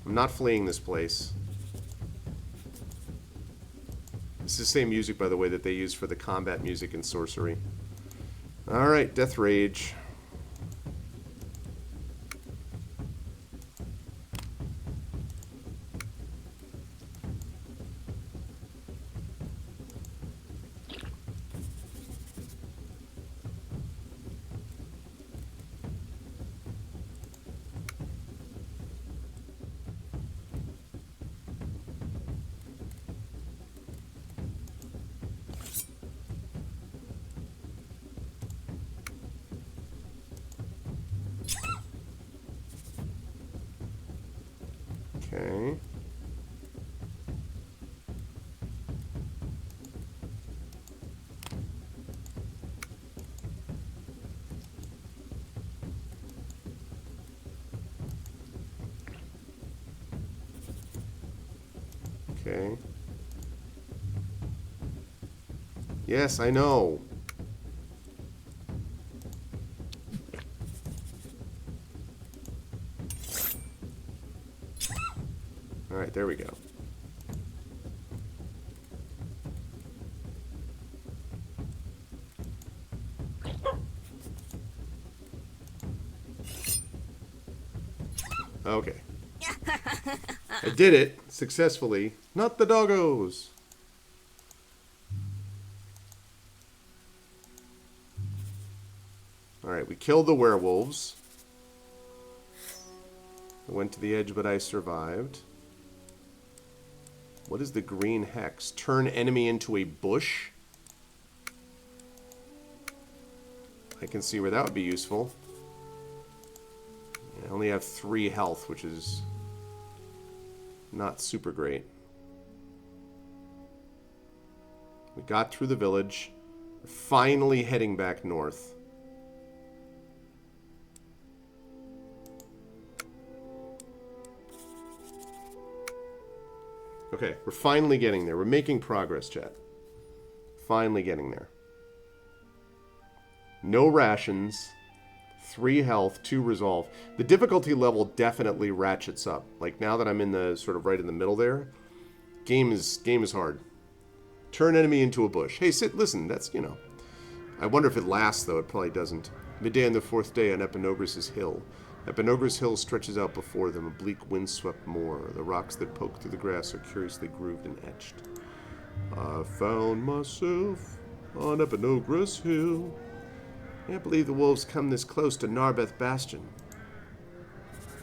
I'm not fleeing this place. This is the same music, by the way, that they use for the combat music in Sorcery. Alright, Death Rage. Okay. Okay. Yes, I know. Alright, there we go. Okay. I did it successfully. Not the doggos. Alright, we killed the werewolves. I went to the edge, but I survived. What is the green hex? Turn enemy into a bush? I can see where that would be useful. I only have 3 health, which is not super great. We got through the village. We're finally heading back north. Okay, we're finally getting there. We're making progress, chat. Finally getting there. No rations. 3 health, 2 resolve. The difficulty level definitely ratchets up. Like now that I'm in the sort of right in the middle there, game is hard. Turn enemy into a bush. Hey, listen, that's, you know. I wonder if it lasts though. It probably doesn't. Midday on the 4th day on Epinogris' hill. Epinogris' hill stretches out before them, a bleak windswept moor. The rocks that poke through the grass are curiously grooved and etched. I found myself on Epinogris' hill. Can't believe the wolves come this close to Narbeth Bastion.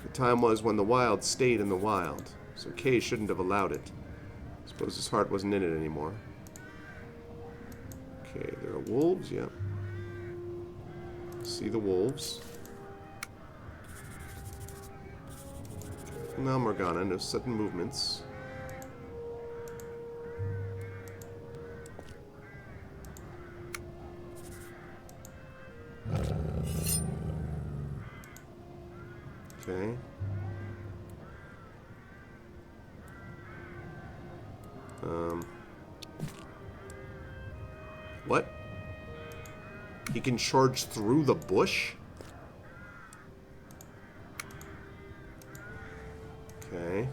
The time was when the wild stayed in the wild, so Kay shouldn't have allowed it. Suppose his heart wasn't in it anymore. Okay, there are wolves, yeah. See the wolves. Now Morgana, no sudden movements. Okay. What? He can charge through the bush? Okay.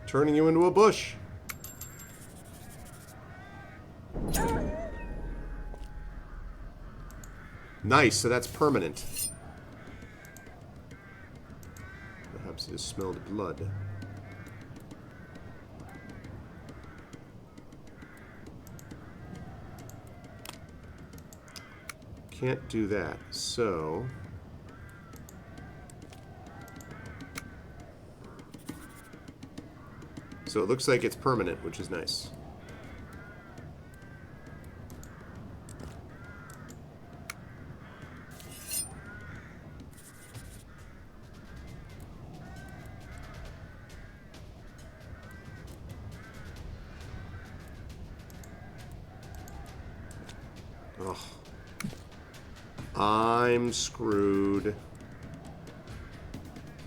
Turning you into a bush. Nice, so that's permanent. Perhaps it has smelled blood. Can't do that, so... So it looks like it's permanent, which is nice. Ugh. I'm screwed.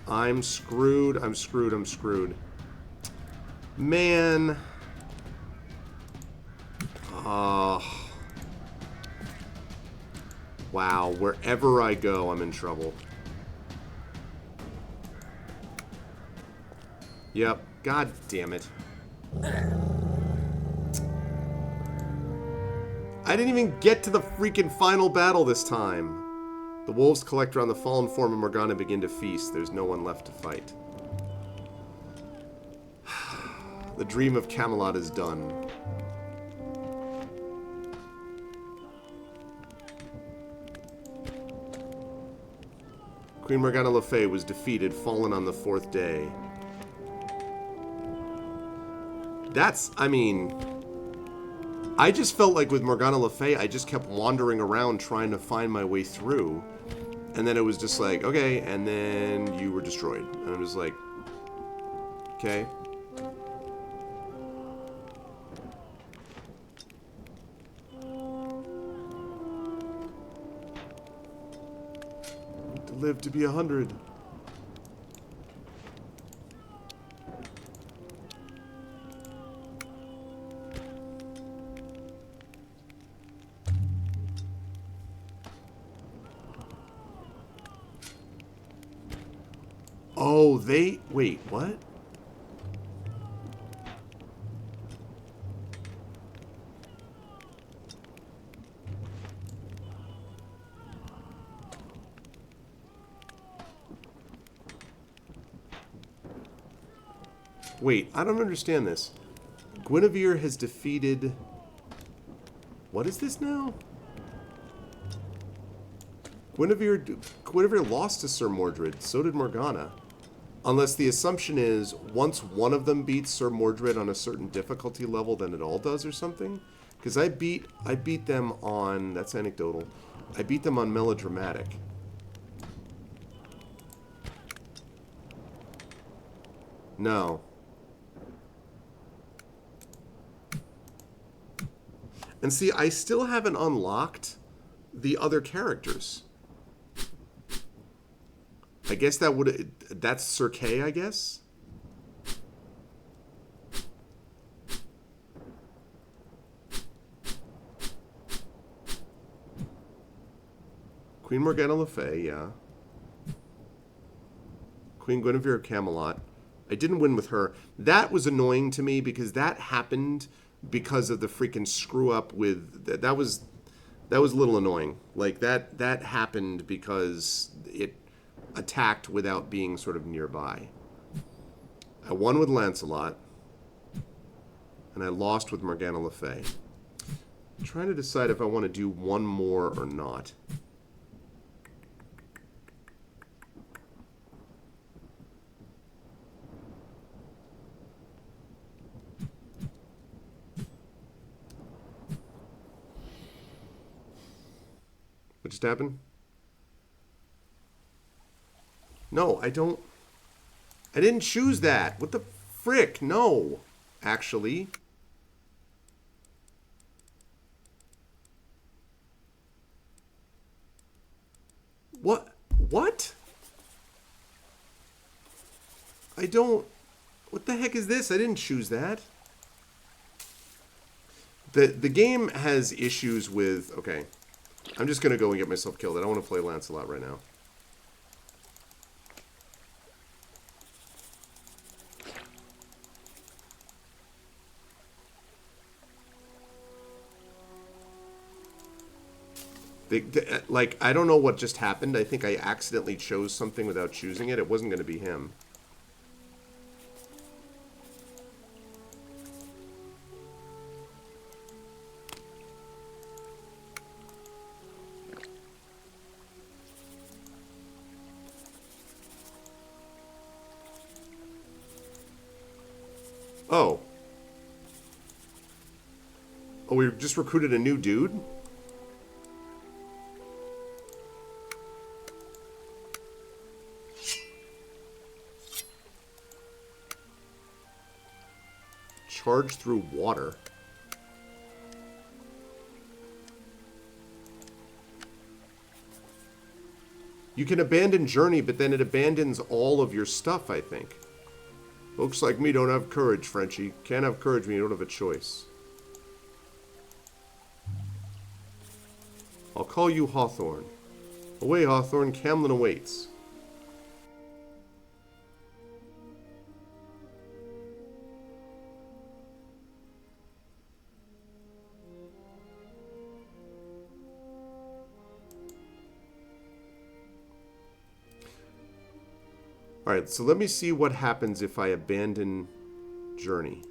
I'm screwed. I'm screwed. I'm screwed. Man. Wow. Wherever I go, I'm in trouble. Yep. God damn it. I didn't even get to the freaking final battle this time. The wolves collect around the fallen form of Morgana begin to feast. There's no one left to fight. The dream of Camelot is done. Queen Morgana Le Fay was defeated, fallen on the 4th day. That's, I mean... I just felt like with Morgana Le Fay, I just kept wandering around trying to find my way through. And then it was just like, okay, and then you were destroyed. And I was like, okay. To live to be 100. Oh, they... Wait, what? Wait, I don't understand this. Guinevere has defeated... What is this now? Guinevere lost to Sir Mordred. So did Morgana. Unless the assumption is, once one of them beats Sir Mordred on a certain difficulty level, then it all does or something? Because I beat them on... That's anecdotal. I beat them on Melodramatic. No. And see, I still haven't unlocked the other characters. I guess that would... That's Sir Kay, I guess? Queen Morgana Le Fay, yeah. Queen Guinevere of Camelot. I didn't win with her. That was annoying to me because that happened because of the freaking screw up with... That was a little annoying. Like, that happened because it attacked without being sort of nearby. I won with Lancelot, and I lost with Morgana Le Fay. I'm trying to decide if I want to do one more or not. What just happened? No, I didn't choose that. What the frick? No, actually. What? What? I don't... What the heck is this? I didn't choose that. The game has issues with... Okay. I'm just going to go and get myself killed. I don't want to play Lancelot right now. Like, I don't know what just happened. I think I accidentally chose something without choosing it. It wasn't going to be him. Oh. Oh, we just recruited a new dude? Charge through water. You can abandon journey, but then it abandons all of your stuff, I think. Folks like me don't have courage, Frenchie. Can't have courage when you don't have a choice. I'll call you Hawthorne. Away, Hawthorne. Camlin awaits. Alright, so let me see what happens if I abandon journey.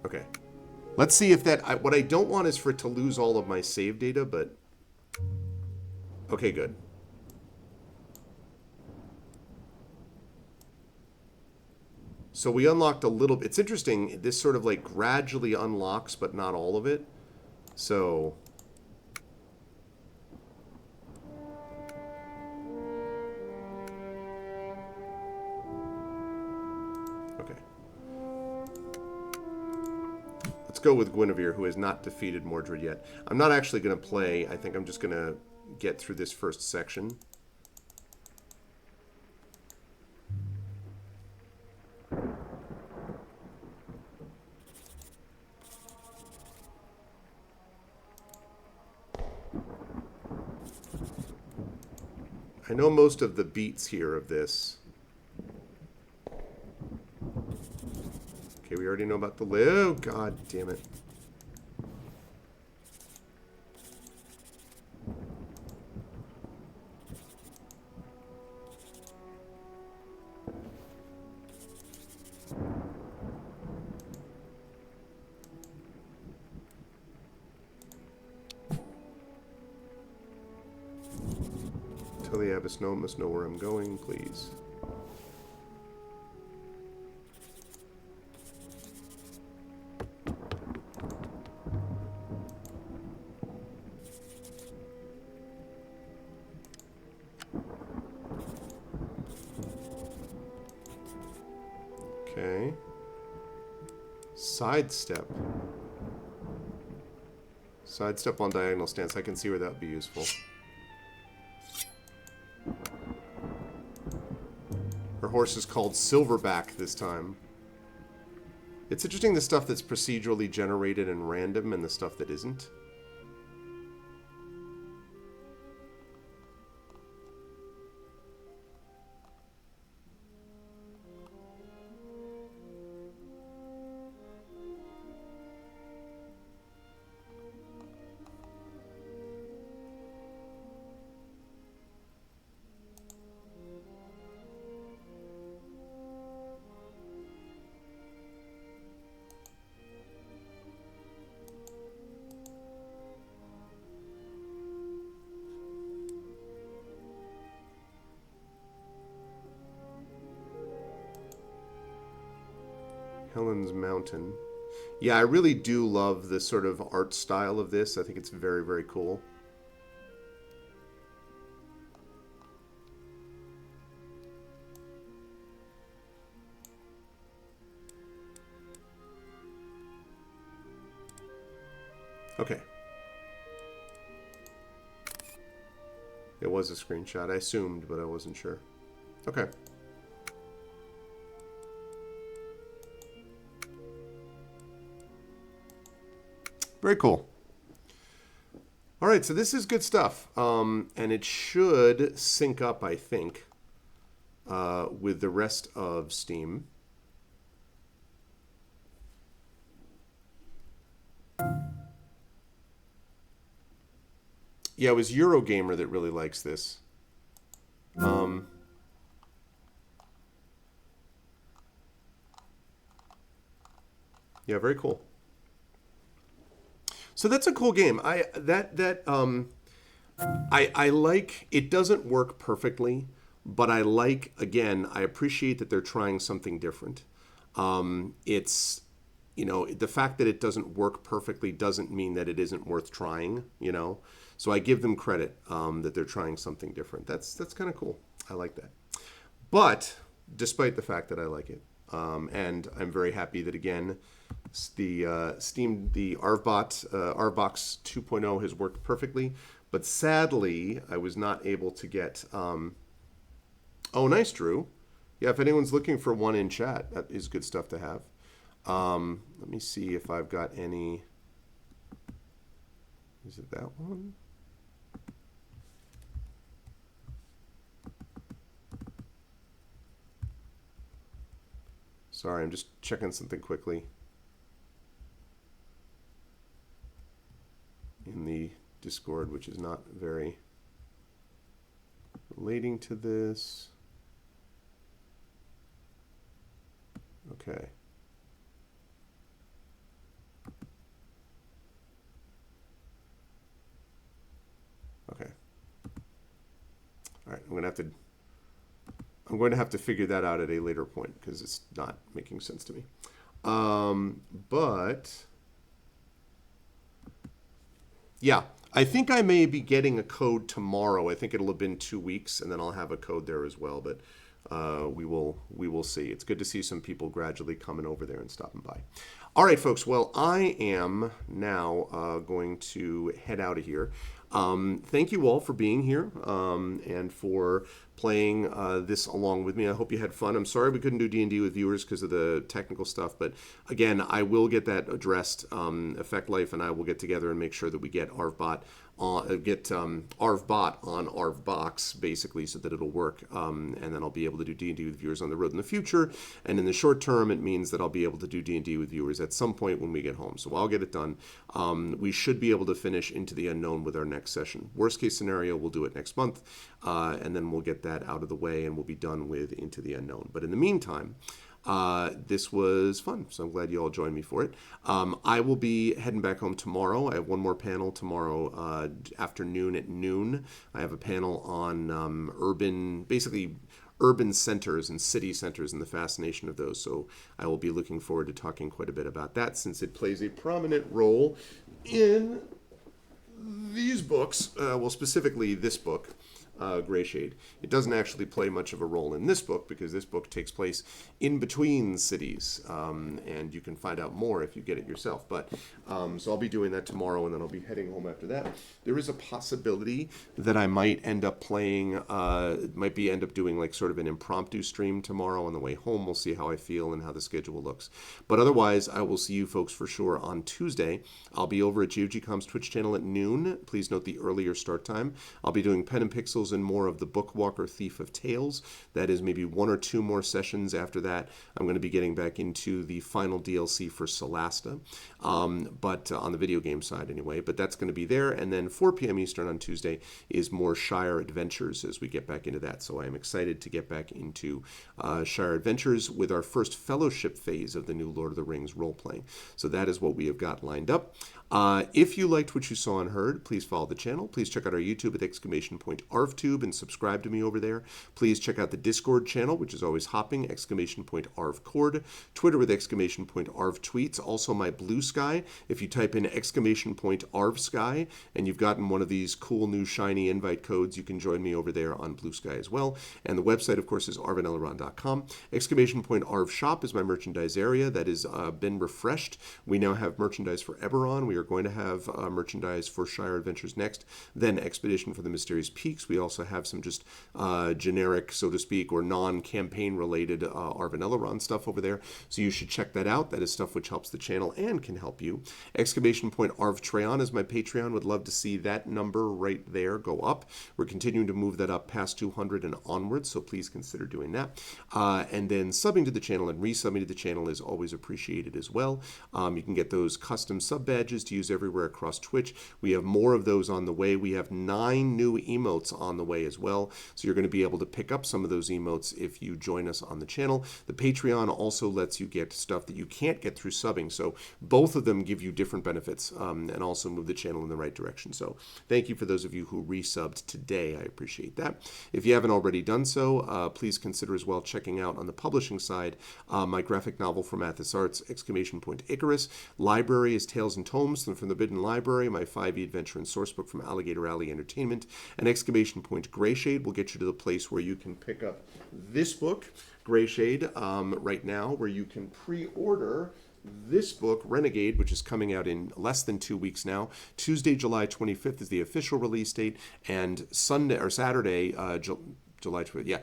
Okay. Let's see if that... what I don't want is for it to lose all of my save data, but... Okay, good. So we unlocked a little... It's interesting. This sort of like gradually unlocks, but not all of it. So... Let's go with Guinevere, who has not defeated Mordred yet. I'm not actually going to play. I think I'm just going to get through this first section. I know most of the beats here of this. Okay, we already know about the... Oh, god damn it. Tell the Abbess no must know where I'm going, please. Okay. Sidestep. Sidestep on diagonal stance. I can see where that would be useful. Her horse is called Silverback this time. It's interesting the stuff that's procedurally generated and random and the stuff that isn't. Helen's Mountain. Yeah, I really do love the sort of art style of this. I think it's very, very cool. Okay. It was a screenshot. I assumed, but I wasn't sure. Okay. Very cool. All right, so this is good stuff. And it should sync up, I think, with the rest of Steam. Yeah, it was Eurogamer that really likes this. Yeah, very cool. So that's a cool game. I like. It doesn't work perfectly, but I like. Again, I appreciate that they're trying something different. It's, you know, the fact that it doesn't work perfectly doesn't mean that it isn't worth trying. You know, so I give them credit that they're trying something different. That's kind of cool. I like that. But despite the fact that I like it, And I'm very happy that, again, the ARVBox 2.0 has worked perfectly. But sadly, I was not able to get... oh, nice, Drew. Yeah, if anyone's looking for one in chat, that is good stuff to have. Let me see if I've got any... Is it that one? Sorry, I'm just checking something quickly in the Discord, which is not very relating to this. Okay. Okay. All right, I'm going to have to figure that out at a later point because it's not making sense to me. But yeah, I think I may be getting a code tomorrow. I think it'll have been 2 weeks, and then I'll have a code there as well. But we will see. It's good to see some people gradually coming over there and stopping by. All right, folks. Well, I am now going to head out of here. Thank you all for being here and for playing this along with me. I hope you had fun. I'm sorry we couldn't do D&D with viewers because of the technical stuff, but again, I will get that addressed. Effect Life and I will get together and make sure that we get ARVBot on ARVBox basically, so that it'll work, and then I'll be able to do D&D with viewers on the road in the future. And in the short term, it means that I'll be able to do D&D with viewers at some point when we get home. So I'll get it done. We should be able to finish Into the Unknown with our next session. Worst case scenario, we'll do it next month, and then we'll get that out of the way and we'll be done with Into the Unknown. But in the meantime, this was fun, so I'm glad you all joined me for it. I will be heading back home tomorrow. I have one more panel tomorrow afternoon at noon. I have a panel on urban centers and city centers and the fascination of those. So I will be looking forward to talking quite a bit about that, since it plays a prominent role in these books, well, specifically this book, Gray Shade. It doesn't actually play much of a role in this book because this book takes place in between cities, and you can find out more if you get it yourself. But so I'll be doing that tomorrow, and then I'll be heading home after that. There is a possibility that I might end up playing, end up doing like sort of an impromptu stream tomorrow on the way home. We'll see how I feel and how the schedule looks. But otherwise, I will see you folks for sure on Tuesday. I'll be over at GOGCom's Twitch channel at noon. Please note the earlier start time. I'll be doing Pen and Pixels and more of the Bookwalker Thief of Tales. That is maybe 1 or 2 more sessions after that. I'm going to be getting back into the final DLC for Solasta, but on the video game side anyway. But that's going to be there. And then 4 p.m. Eastern on Tuesday is more Shire Adventures as we get back into that. So I am excited to get back into Shire Adventures with our first Fellowship phase of the new Lord of the Rings role-playing. So that is what we have got lined up. If you liked what you saw and heard, please follow the channel. Please check out our YouTube at !ArvTube and subscribe to me over there. Please check out the Discord channel, which is always hopping, !ArvCord. Twitter with !ArvTweets. Also my Blue Sky. If you type in !ArvSky and you've gotten one of these cool new shiny invite codes, you can join me over there on Blue Sky as well. And the website, of course, is arvaneleron.com. !ArvShop is my merchandise area. That has been refreshed. We now have merchandise for Eberron. We are going to have merchandise for Shire Adventures next, then Expedition for the Mysterious Peaks. We also have some just generic, so to speak, or non-campaign related Arvaneleron stuff over there. So you should check that out. That is stuff which helps the channel and can help you. !ArvTreon is my Patreon. Would love to see that number right there go up. We're continuing to move that up past 200 and onwards, so please consider doing that. And then subbing to the channel and resubbing to the channel is always appreciated as well. You can get those custom sub badges to use everywhere across Twitch. We have more of those on the way. We have 9 new emotes on the way as well. So you're going to be able to pick up some of those emotes if you join us on the channel. The Patreon also lets you get stuff that you can't get through subbing. So both of them give you different benefits and also move the channel in the right direction. So thank you for those of you who resubbed today. I appreciate that. If you haven't already done so, please consider as well checking out on the publishing side my graphic novel from Athos Arts, !Icarus. Library is Tales and Tomes. Gnomes from the Forbidden Library, my 5e adventure and sourcebook from Alligator Alley Entertainment, and Exclamation Point Greyshade will get you to the place where you can pick up this book, Greyshade, right now, where you can pre-order this book, Renegade, which is coming out in less than 2 weeks now. Tuesday, July 25th is the official release date, and Sunday or Saturday, July 20th, yeah,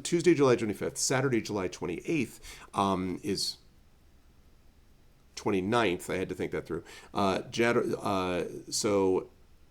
Tuesday, July 25th, Saturday, July 28th is 29th. I had to think that through. So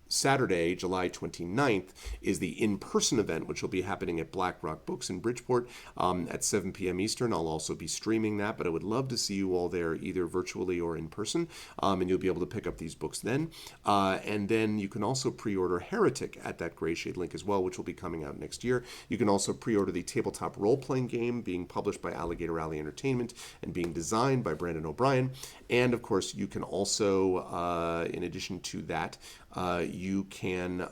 Saturday, July 29th, is the in-person event, which will be happening at Black Rock Books in Bridgeport at 7 p.m. Eastern. I'll also be streaming that, but I would love to see you all there, either virtually or in person, and you'll be able to pick up these books then. And then you can also pre-order Heretic at that Greyshade link as well, which will be coming out next year. You can also pre-order the tabletop role-playing game being published by Alligator Alley Entertainment and being designed by Brandon O'Brien. And, of course, you can also, in addition to that, you can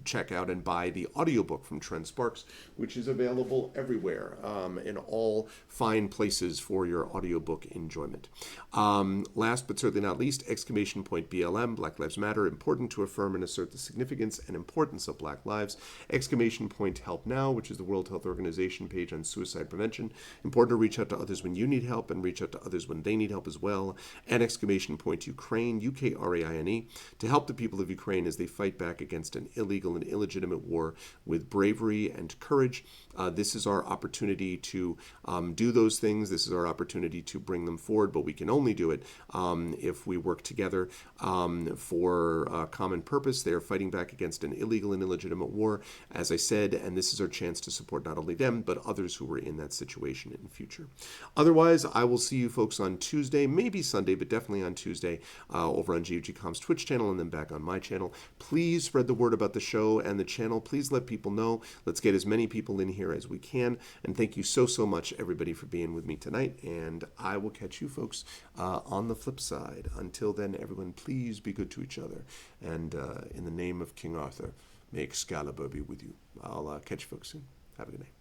check out and buy the audiobook from Trent Sparks, which is available everywhere in all fine places for your audiobook enjoyment. Last but certainly not least, Exclamation Point BLM, Black Lives Matter, important to affirm and assert the significance and importance of Black lives. Exclamation Point Help Now, which is the World Health Organization page on suicide prevention. Important to reach out to others when you need help and reach out to others when they need help as well. And Exclamation Point Ukraine, UKRAINE, to help the people of Ukraine as they fight back against an illegal and illegitimate war with bravery and courage. This is our opportunity to do those things. This is our opportunity to bring them forward, but we can only do it if we work together for a common purpose. They are fighting back against an illegal and illegitimate war, as I said, and this is our chance to support not only them, but others who were in that situation in the future. Otherwise, I will see you folks on Tuesday, maybe Sunday, but definitely on Tuesday over on GOGCom's Twitch channel and then back on my channel. Please spread the word about the show and the channel. Please let people know. Let's get as many people in here as we can. And thank you so much, everybody, for being with me tonight. And I will catch you folks on the flip side. Until then, everyone, please be good to each other. And in the name of King Arthur, may Excalibur be with you. I'll catch you folks soon. Have a good night.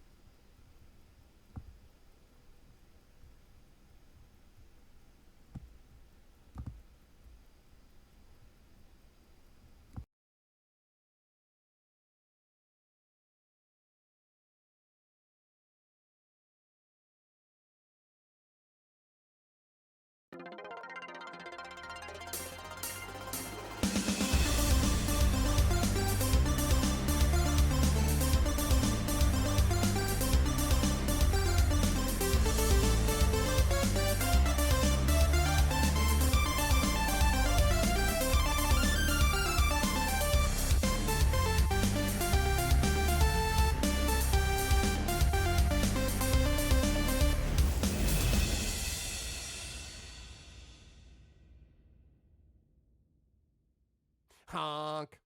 Honk.